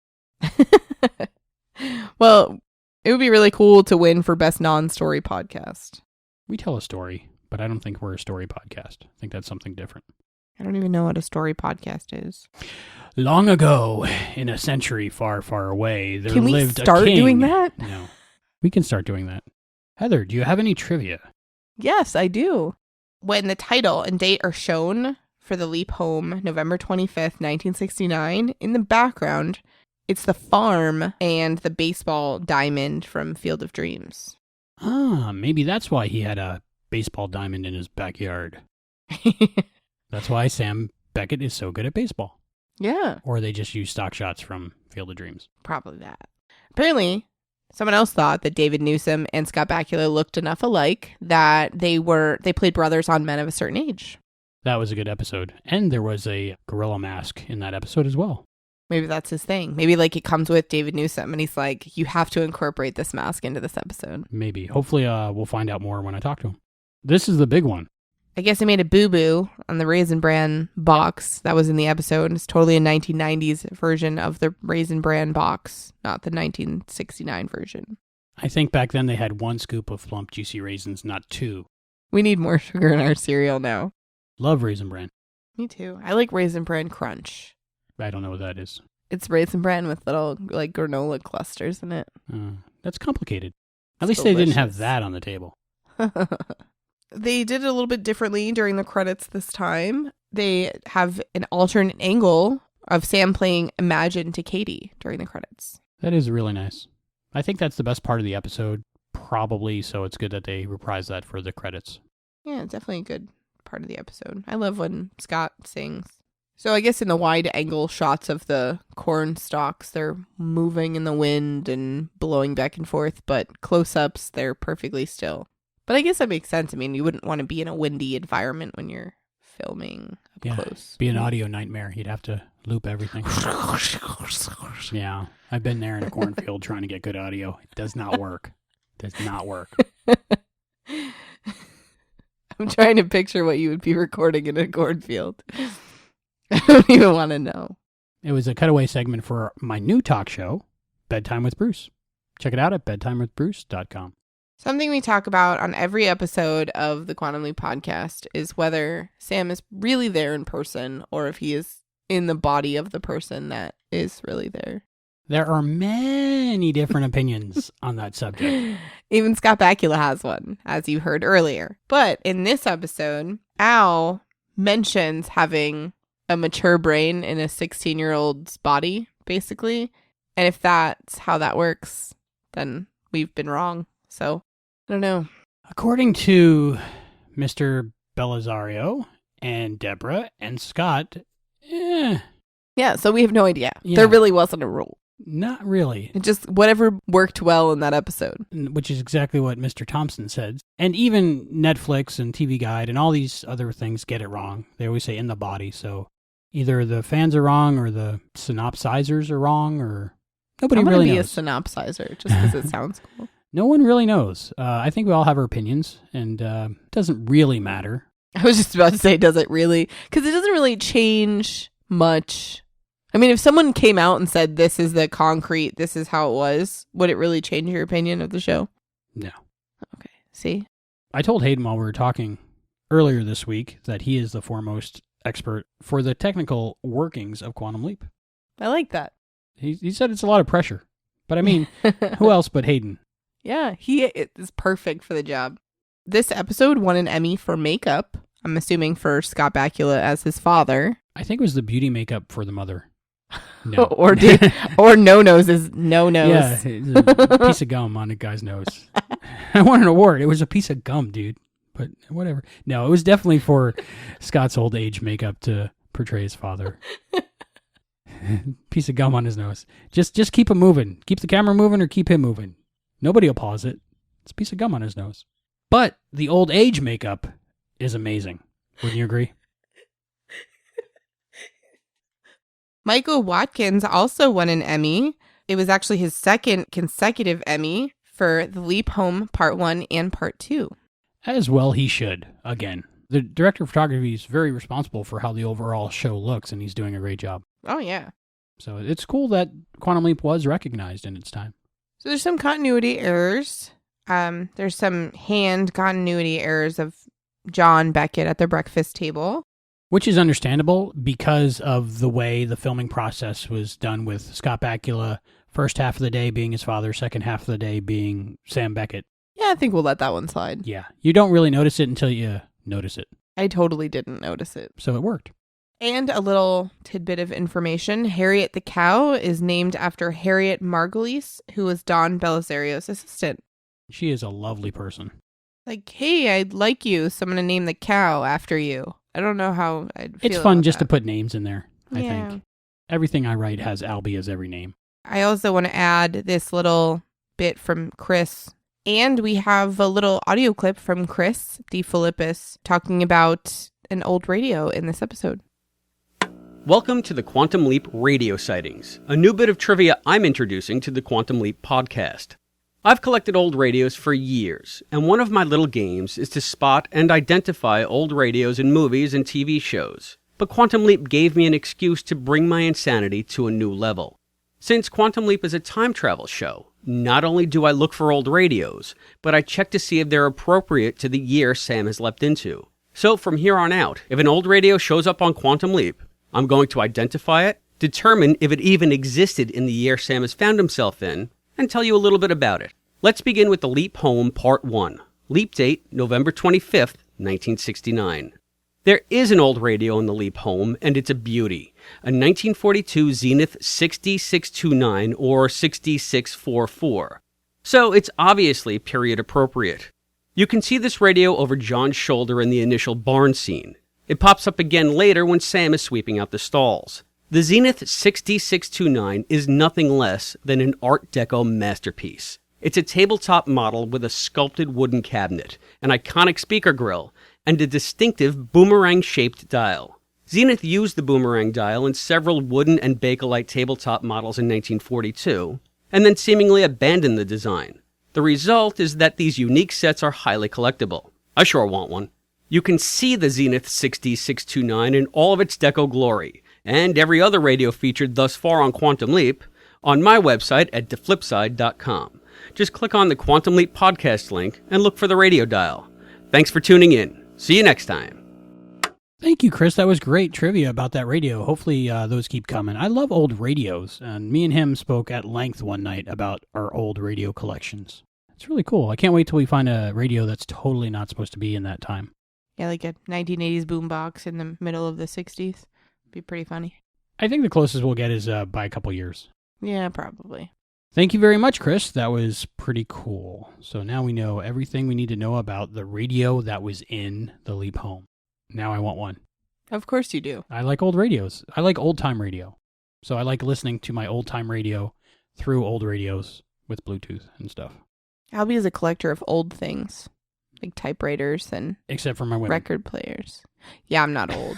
Speaker 9: Well, it would be really cool to win for Best Non-Story Podcast.
Speaker 3: We tell a story, but I don't think we're a story podcast. I think that's something different.
Speaker 9: I don't even know what a story podcast is.
Speaker 3: Long ago, in a century far, far away, there
Speaker 9: Can we
Speaker 3: lived
Speaker 9: start
Speaker 3: a king.
Speaker 9: doing that?
Speaker 3: No. We can start doing that. Heather, do you have any trivia?
Speaker 9: Yes, I do. When the title and date are shown for the Leap Home, November 25th, 1969, in the background, it's the farm and the baseball diamond from Field of Dreams.
Speaker 3: Ah, maybe that's why he had a baseball diamond in his backyard. That's why Sam Beckett is so good at baseball.
Speaker 9: Yeah.
Speaker 3: Or they just use stock shots from Field of Dreams.
Speaker 9: Probably that. Apparently, someone else thought that David Newsom and Scott Bakula looked enough alike that they played brothers on Men of a Certain Age.
Speaker 3: That was a good episode. And there was a gorilla mask in that episode as well.
Speaker 9: Maybe that's his thing. Maybe like it comes with David Newsom and he's like, you have to incorporate this mask into this episode.
Speaker 3: Maybe. Hopefully we'll find out more when I talk to him. This is the big one.
Speaker 9: I guess I made a boo-boo on the Raisin Bran box that was in the episode. It's totally a 1990s version of the Raisin Bran box, not the 1969 version.
Speaker 3: I think back then they had 1 scoop of plump juicy raisins, not 2.
Speaker 9: We need more sugar in our cereal now.
Speaker 3: Love Raisin Bran.
Speaker 9: Me too. I like Raisin Bran Crunch.
Speaker 3: I don't know what that is.
Speaker 9: It's Raisin Bran with little like granola clusters in it.
Speaker 3: That's complicated. At
Speaker 9: It's
Speaker 3: least they didn't
Speaker 9: delicious.
Speaker 3: have that on the table.
Speaker 9: They did it a little bit differently during the credits this time. They have an alternate angle of Sam playing Imagine to Katie during the credits.
Speaker 3: That is really nice. I think that's the best part of the episode, probably, so it's good that they reprise that for the credits.
Speaker 9: Yeah, definitely a good part of the episode. I love when Scott sings. So I guess in the wide angle shots of the corn stalks, they're moving in the wind and blowing back and forth, but close-ups, they're perfectly still. But I guess that makes sense. I mean, you wouldn't want to be in a windy environment when you're filming up close.
Speaker 3: Be an audio nightmare. You'd have to loop everything. Yeah, I've been there in a cornfield trying to get good audio. It does not work. Does not work.
Speaker 9: I'm trying to picture what you would be recording in a cornfield. I don't even want to know.
Speaker 3: It was a cutaway segment for my new talk show, Bedtime with Bruce. Check it out at bedtimewithbruce.com.
Speaker 9: Something we talk about on every episode of the Quantum Leap podcast is whether Sam is really there in person or if he is in the body of the person that is really there.
Speaker 3: There are many different opinions on that subject.
Speaker 9: Even Scott Bakula has one, as you heard earlier. But in this episode, Al mentions having a mature brain in a 16-year-old's body, basically. And if that's how that works, then we've been wrong. So, I don't know.
Speaker 3: According to Mr. Belisario and Deborah and Scott,
Speaker 9: Yeah, so we have no idea.
Speaker 3: Yeah.
Speaker 9: There really wasn't a rule.
Speaker 3: Not really.
Speaker 9: It just whatever worked well in that episode.
Speaker 3: Which is exactly what Mr. Thompson said. And even Netflix and TV Guide and all these other things get it wrong. They always say in the body. So either the fans are wrong or the synopsizers are wrong or nobody really knows.
Speaker 9: I'm going to be a synopsizer just because it sounds cool.
Speaker 3: No one really knows. I think we all have our opinions and it doesn't really matter.
Speaker 9: I was just about to say, does it really? Because it doesn't really change much. I mean, if someone came out and said, this is the concrete, this is how it was, would it really change your opinion of the show?
Speaker 3: No.
Speaker 9: Okay. See?
Speaker 3: I told Hayden while we were talking earlier this week that he is the foremost expert for the technical workings of Quantum Leap.
Speaker 9: I like that.
Speaker 3: He said it's a lot of pressure. But I mean, who else but Hayden?
Speaker 9: Yeah, he is perfect for the job. This episode won an Emmy for makeup. I'm assuming for Scott Bakula as his father.
Speaker 3: I think it was the beauty makeup for the mother. No.
Speaker 9: or no-nose is no-nose.
Speaker 3: Yeah, it's a piece of gum on a guy's nose. I won an award. It was a piece of gum, dude. But whatever. No, it was definitely for Scott's old age makeup to portray his father. Piece of gum on his nose. Just keep him moving. Keep the camera moving or keep him moving. Nobody will pause it. It's a piece of gum on his nose. But the old age makeup is amazing. Wouldn't you agree?
Speaker 9: Michael Watkins also won an Emmy. It was actually his second consecutive Emmy for The Leap Home Part 1 and Part 2.
Speaker 3: As well he should, again. The director of photography is very responsible for how the overall show looks, and he's doing a great job.
Speaker 9: Oh, yeah.
Speaker 3: So it's cool that Quantum Leap was recognized in its time.
Speaker 9: So there's some continuity errors. There's some hand continuity errors of John Beckett at the breakfast table.
Speaker 3: Which is understandable because of the way the filming process was done with Scott Bakula, first half of the day being his father, second half of the day being Sam Beckett.
Speaker 9: Yeah, I think we'll let that one slide.
Speaker 3: Yeah, you don't really notice it until you notice it.
Speaker 9: I totally didn't notice it.
Speaker 3: So it worked.
Speaker 9: And a little tidbit of information. Harriet the cow is named after Harriet Margulies, who was Don Belisario's assistant.
Speaker 3: She is a lovely person.
Speaker 9: Like, hey, I'd like you, so I'm going to name the cow after you. I don't know how I'd feel.
Speaker 3: It's fun
Speaker 9: about
Speaker 3: just
Speaker 9: that.
Speaker 3: to put names in there, I
Speaker 9: Yeah.
Speaker 3: think. Everything I write has Albie as every name.
Speaker 9: I also want to add this little bit from Chris. And we have a little audio clip from Chris DeFilippis talking about an old radio in this episode.
Speaker 13: Welcome to the Quantum Leap radio sightings, a new bit of trivia I'm introducing to the Quantum Leap podcast. I've collected old radios for years, and one of my little games is to spot and identify old radios in movies and TV shows. But Quantum Leap gave me an excuse to bring my insanity to a new level. Since Quantum Leap is a time travel show, not only do I look for old radios, but I check to see if they're appropriate to the year Sam has leapt into. So from here on out, if an old radio shows up on Quantum Leap, I'm going to identify it, determine if it even existed in the year Sam has found himself in, and tell you a little bit about it. Let's begin with the Leap Home Part 1. Leap date, November 25th, 1969. There is an old radio in the Leap Home, and it's a beauty. A 1942 Zenith 60629 or 6644. So it's obviously period appropriate. You can see this radio over John's shoulder in the initial barn scene. It pops up again later when Sam is sweeping out the stalls. The Zenith 60629 is nothing less than an Art Deco masterpiece. It's a tabletop model with a sculpted wooden cabinet, an iconic speaker grille, and a distinctive boomerang-shaped dial. Zenith used the boomerang dial in several wooden and Bakelite tabletop models in 1942, and then seemingly abandoned the design. The result is that these unique sets are highly collectible. I sure want one. You can see the Zenith 60629 in all of its deco glory, and every other radio featured thus far on Quantum Leap, on my website at deflipside.com. Just click on the Quantum Leap podcast link and look for the radio dial. Thanks for tuning in. See you next time.
Speaker 3: Thank you, Chris. That was great trivia about that radio. Hopefully those keep coming. I love old radios, and me and him spoke at length one night about our old radio collections. It's really cool. I can't wait till we find a radio that's totally not supposed to be in that time.
Speaker 9: Yeah, like a 1980s boombox in the middle of the 60s. Be pretty funny.
Speaker 3: I think the closest we'll get is by a couple years.
Speaker 9: Yeah, probably.
Speaker 3: Thank you very much, Chris. That was pretty cool. So now we know everything we need to know about the radio that was in the Leap home. Now I want one.
Speaker 8: Of course you do.
Speaker 3: I like old radios. I like old-time radio. So I like listening to my old-time radio through old radios with Bluetooth and stuff.
Speaker 8: Albie is a collector of old things, like typewriters and
Speaker 3: except for my women.
Speaker 8: Record players. Yeah, I'm not old.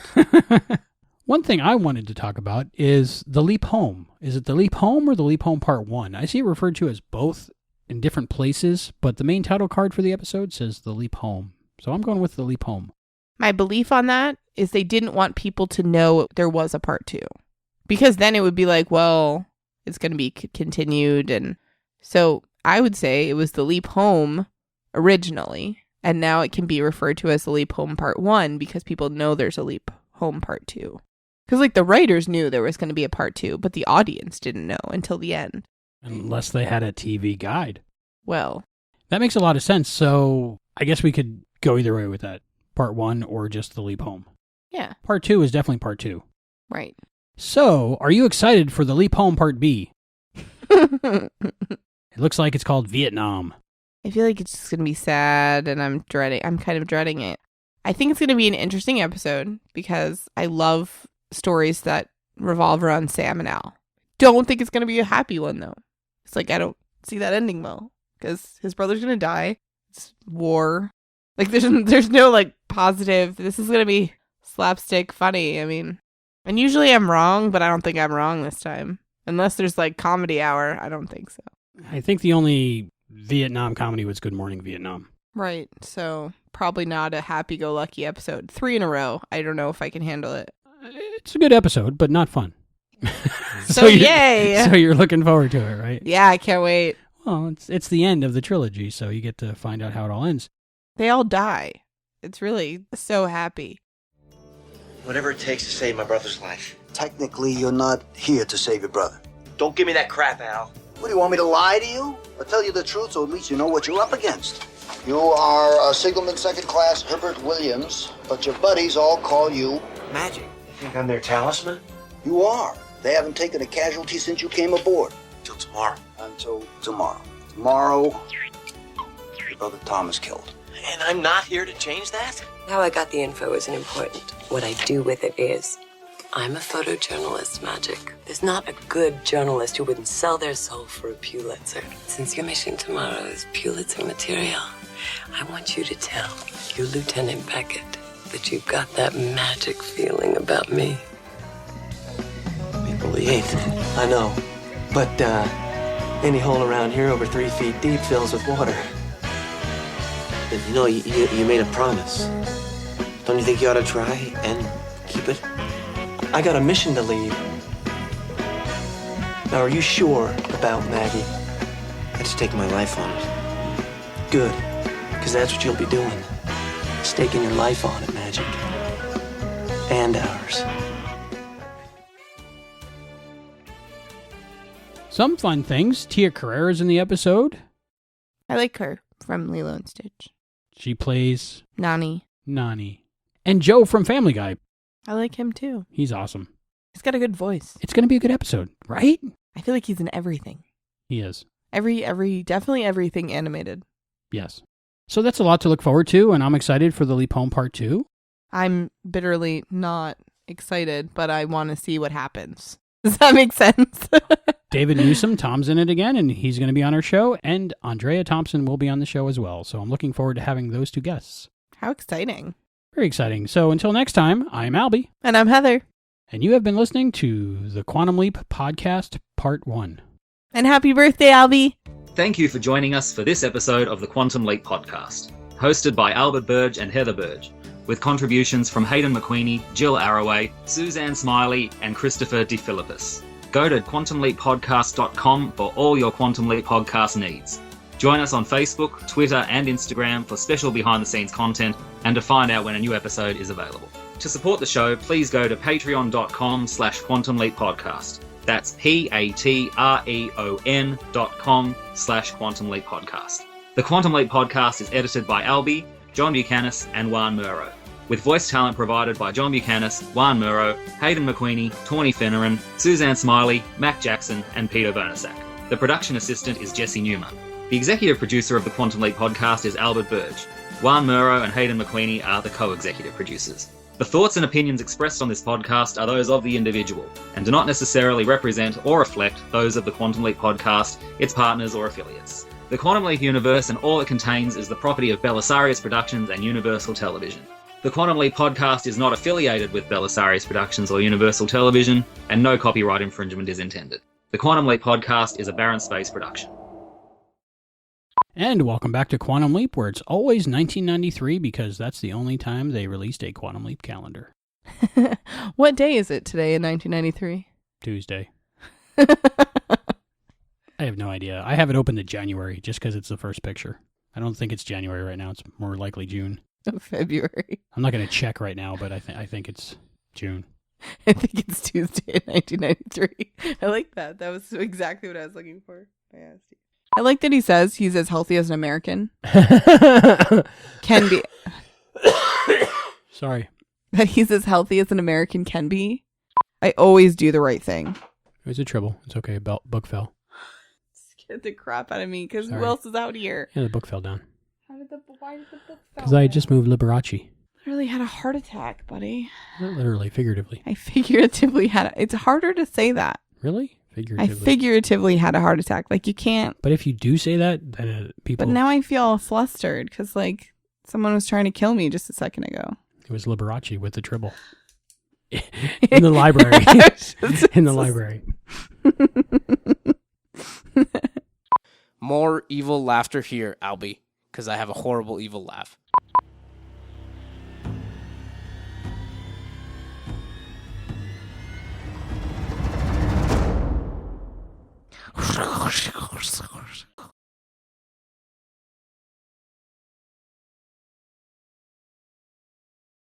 Speaker 3: One thing I wanted to talk about is the Leap home. Is it the Leap home or the Leap home part 1? I see it referred to as both in different places, but the main title card for the episode says the Leap home. So I'm going with the Leap home.
Speaker 8: My belief on that is they didn't want people to know there was a part 2. Because then it would be like, well, it's going to be continued. And so I would say it was the Leap home originally. And now it can be referred to as the Leap home part 1 because people know there's a Leap home part 2. Because like the writers knew there was going to be a part 2, but the audience didn't know until the end.
Speaker 3: Unless they had a TV guide.
Speaker 8: Well.
Speaker 3: That makes a lot of sense. So I guess we could go either way with that. Part 1 or just the Leap home.
Speaker 8: Yeah.
Speaker 3: Part 2 is definitely part 2.
Speaker 8: Right.
Speaker 3: So, are you excited for the Leap home part B? It looks like it's called Vietnam.
Speaker 8: I feel like it's just going to be sad and I'm kind of dreading it. I think it's going to be an interesting episode because I love stories that revolve around Sam and Al. Don't think it's going to be a happy one though. It's like I don't see that ending well because his brother's going to die. It's war. Like there's no like positive. This is going to be slapstick funny. I mean, and usually I'm wrong, but I don't think I'm wrong this time. Unless there's like comedy hour, I don't think so.
Speaker 3: I think the only Vietnam comedy was Good Morning Vietnam.
Speaker 8: Right. So probably not a happy-go-lucky episode. 3 in a row. I don't know if I can handle it.
Speaker 3: It's a good episode, but not fun.
Speaker 8: So yay!
Speaker 3: So you're looking forward to it, right?
Speaker 8: Yeah, I can't wait.
Speaker 3: Well, it's the end of the trilogy, so you get to find out how it all ends.
Speaker 8: They all die. It's really so happy.
Speaker 18: Whatever it takes to save my brother's life.
Speaker 7: Technically, you're not here to save your brother.
Speaker 18: Don't give me that crap, Al.
Speaker 7: What, do you want me to lie to you? Or tell you the truth so at least you know what you're up against? You are a signalman second class Herbert Williams, but your buddies all call you
Speaker 18: Magic. You think I'm their talisman?
Speaker 7: You are. They haven't taken a casualty since you came aboard.
Speaker 18: Till tomorrow.
Speaker 7: Until tomorrow. Tomorrow, your brother Tom is killed.
Speaker 18: And I'm not here to change that?
Speaker 19: How I got the info isn't important. What I do with it is. I'm a photojournalist, Magic. There's not a good journalist who wouldn't sell their soul for a Pulitzer. Since your mission tomorrow is Pulitzer material, I want you to tell your Lieutenant Beckett that you've got that magic feeling about me.
Speaker 18: April the 8th. I know. But, any hole around here over 3 feet deep fills with water. And you know, you made a promise. Don't you think you ought to try and keep it? I got a mission to leave. Now, are you sure about Maggie? I just take my life on it. Good, because that's what you'll be doing. Staking your life on it, Magic. And ours.
Speaker 3: Some fun things. Tia Carrera's in the episode.
Speaker 8: I like her from Lilo and Stitch.
Speaker 3: She plays
Speaker 8: Nani.
Speaker 3: And Joe from Family Guy.
Speaker 8: I like him too.
Speaker 3: He's awesome.
Speaker 8: He's got a good voice.
Speaker 3: It's going to be a good episode, right?
Speaker 8: I feel like he's in everything.
Speaker 3: He is.
Speaker 8: Definitely everything animated.
Speaker 3: Yes. So that's a lot to look forward to, and I'm excited for the Leap Home Part 2.
Speaker 8: I'm bitterly not excited, but I want to see what happens. Does that make sense?
Speaker 3: David Newsom, Tom's in it again, and he's going to be on our show, and Andrea Thompson will be on the show as well. So I'm looking forward to having those two guests.
Speaker 8: How exciting.
Speaker 3: Very exciting. So until next time, I'm Albie.
Speaker 8: And I'm Heather.
Speaker 3: And you have been listening to the Quantum Leap Podcast Part 1.
Speaker 8: And happy birthday, Albie.
Speaker 16: Thank you for joining us for this episode of the Quantum Leap Podcast, hosted by Albert Burge and Heather Burge, with contributions from Hayden McQueenie, Jill Arroway, Suzanne Smiley, and Christopher DeFilippis. Go to quantumleappodcast.com for all your Quantum Leap podcast needs. Join us on Facebook, Twitter, and Instagram for special behind-the-scenes content and to find out when a new episode is available. To support the show, please go to patreon.com/Quantum Leap Podcast. That's patreon.com/Quantum Leap Podcast. The Quantum Leap Podcast is edited by Albie, John Buchanan, and Juan Murrow, with voice talent provided by John Buchanan, Juan Murrow, Hayden McQueenie, Tawny Finneran, Suzanne Smiley, Mac Jackson, and Peter Vernasak. The production assistant is Jesse Newman. The executive producer of the Quantum Leap podcast is Albert Burge. Juan Murrow and Hayden McQueenie are the co-executive producers. The thoughts and opinions expressed on this podcast are those of the individual and do not necessarily represent or reflect those of the Quantum Leap podcast, its partners or affiliates. The Quantum Leap universe and all it contains is the property of Belisarius Productions and Universal Television. The Quantum Leap podcast is not affiliated with Belisarius Productions or Universal Television, and no copyright infringement is intended. The Quantum Leap podcast is a Barren Space production.
Speaker 3: And welcome back to Quantum Leap, where it's always 1993 because that's the only time they released a Quantum Leap calendar.
Speaker 9: What day is it today in 1993?
Speaker 3: Tuesday. I have no idea. I have it open to January just because it's the first picture. I don't think it's January right now. It's more likely June.
Speaker 9: February.
Speaker 3: I'm not going to check right now, but I think it's June.
Speaker 9: I think it's Tuesday in 1993. I like that. That was exactly what I was looking for. I like that he says he's as healthy as an American. Can be.
Speaker 3: Sorry.
Speaker 9: That he's as healthy as an American can be. I always do the right thing.
Speaker 3: It was a tribble. It's okay. Book fell.
Speaker 9: Scared the crap out of me because who else is out here?
Speaker 3: Yeah, the book fell down.
Speaker 9: Why did the book fall?
Speaker 3: Because I just moved Liberace.
Speaker 9: I really had a heart attack, buddy.
Speaker 3: Not literally, figuratively.
Speaker 9: I figuratively had it's harder to say that.
Speaker 3: Really? Figuratively.
Speaker 9: I figuratively had a heart attack. Like, you can't.
Speaker 3: But if you do say that, then people.
Speaker 9: But now I feel all flustered because, like, someone was trying to kill me just a second ago.
Speaker 3: It was Liberace with the tribble. In the library. In the library.
Speaker 17: More evil laughter here, Albie, because I have a horrible evil laugh.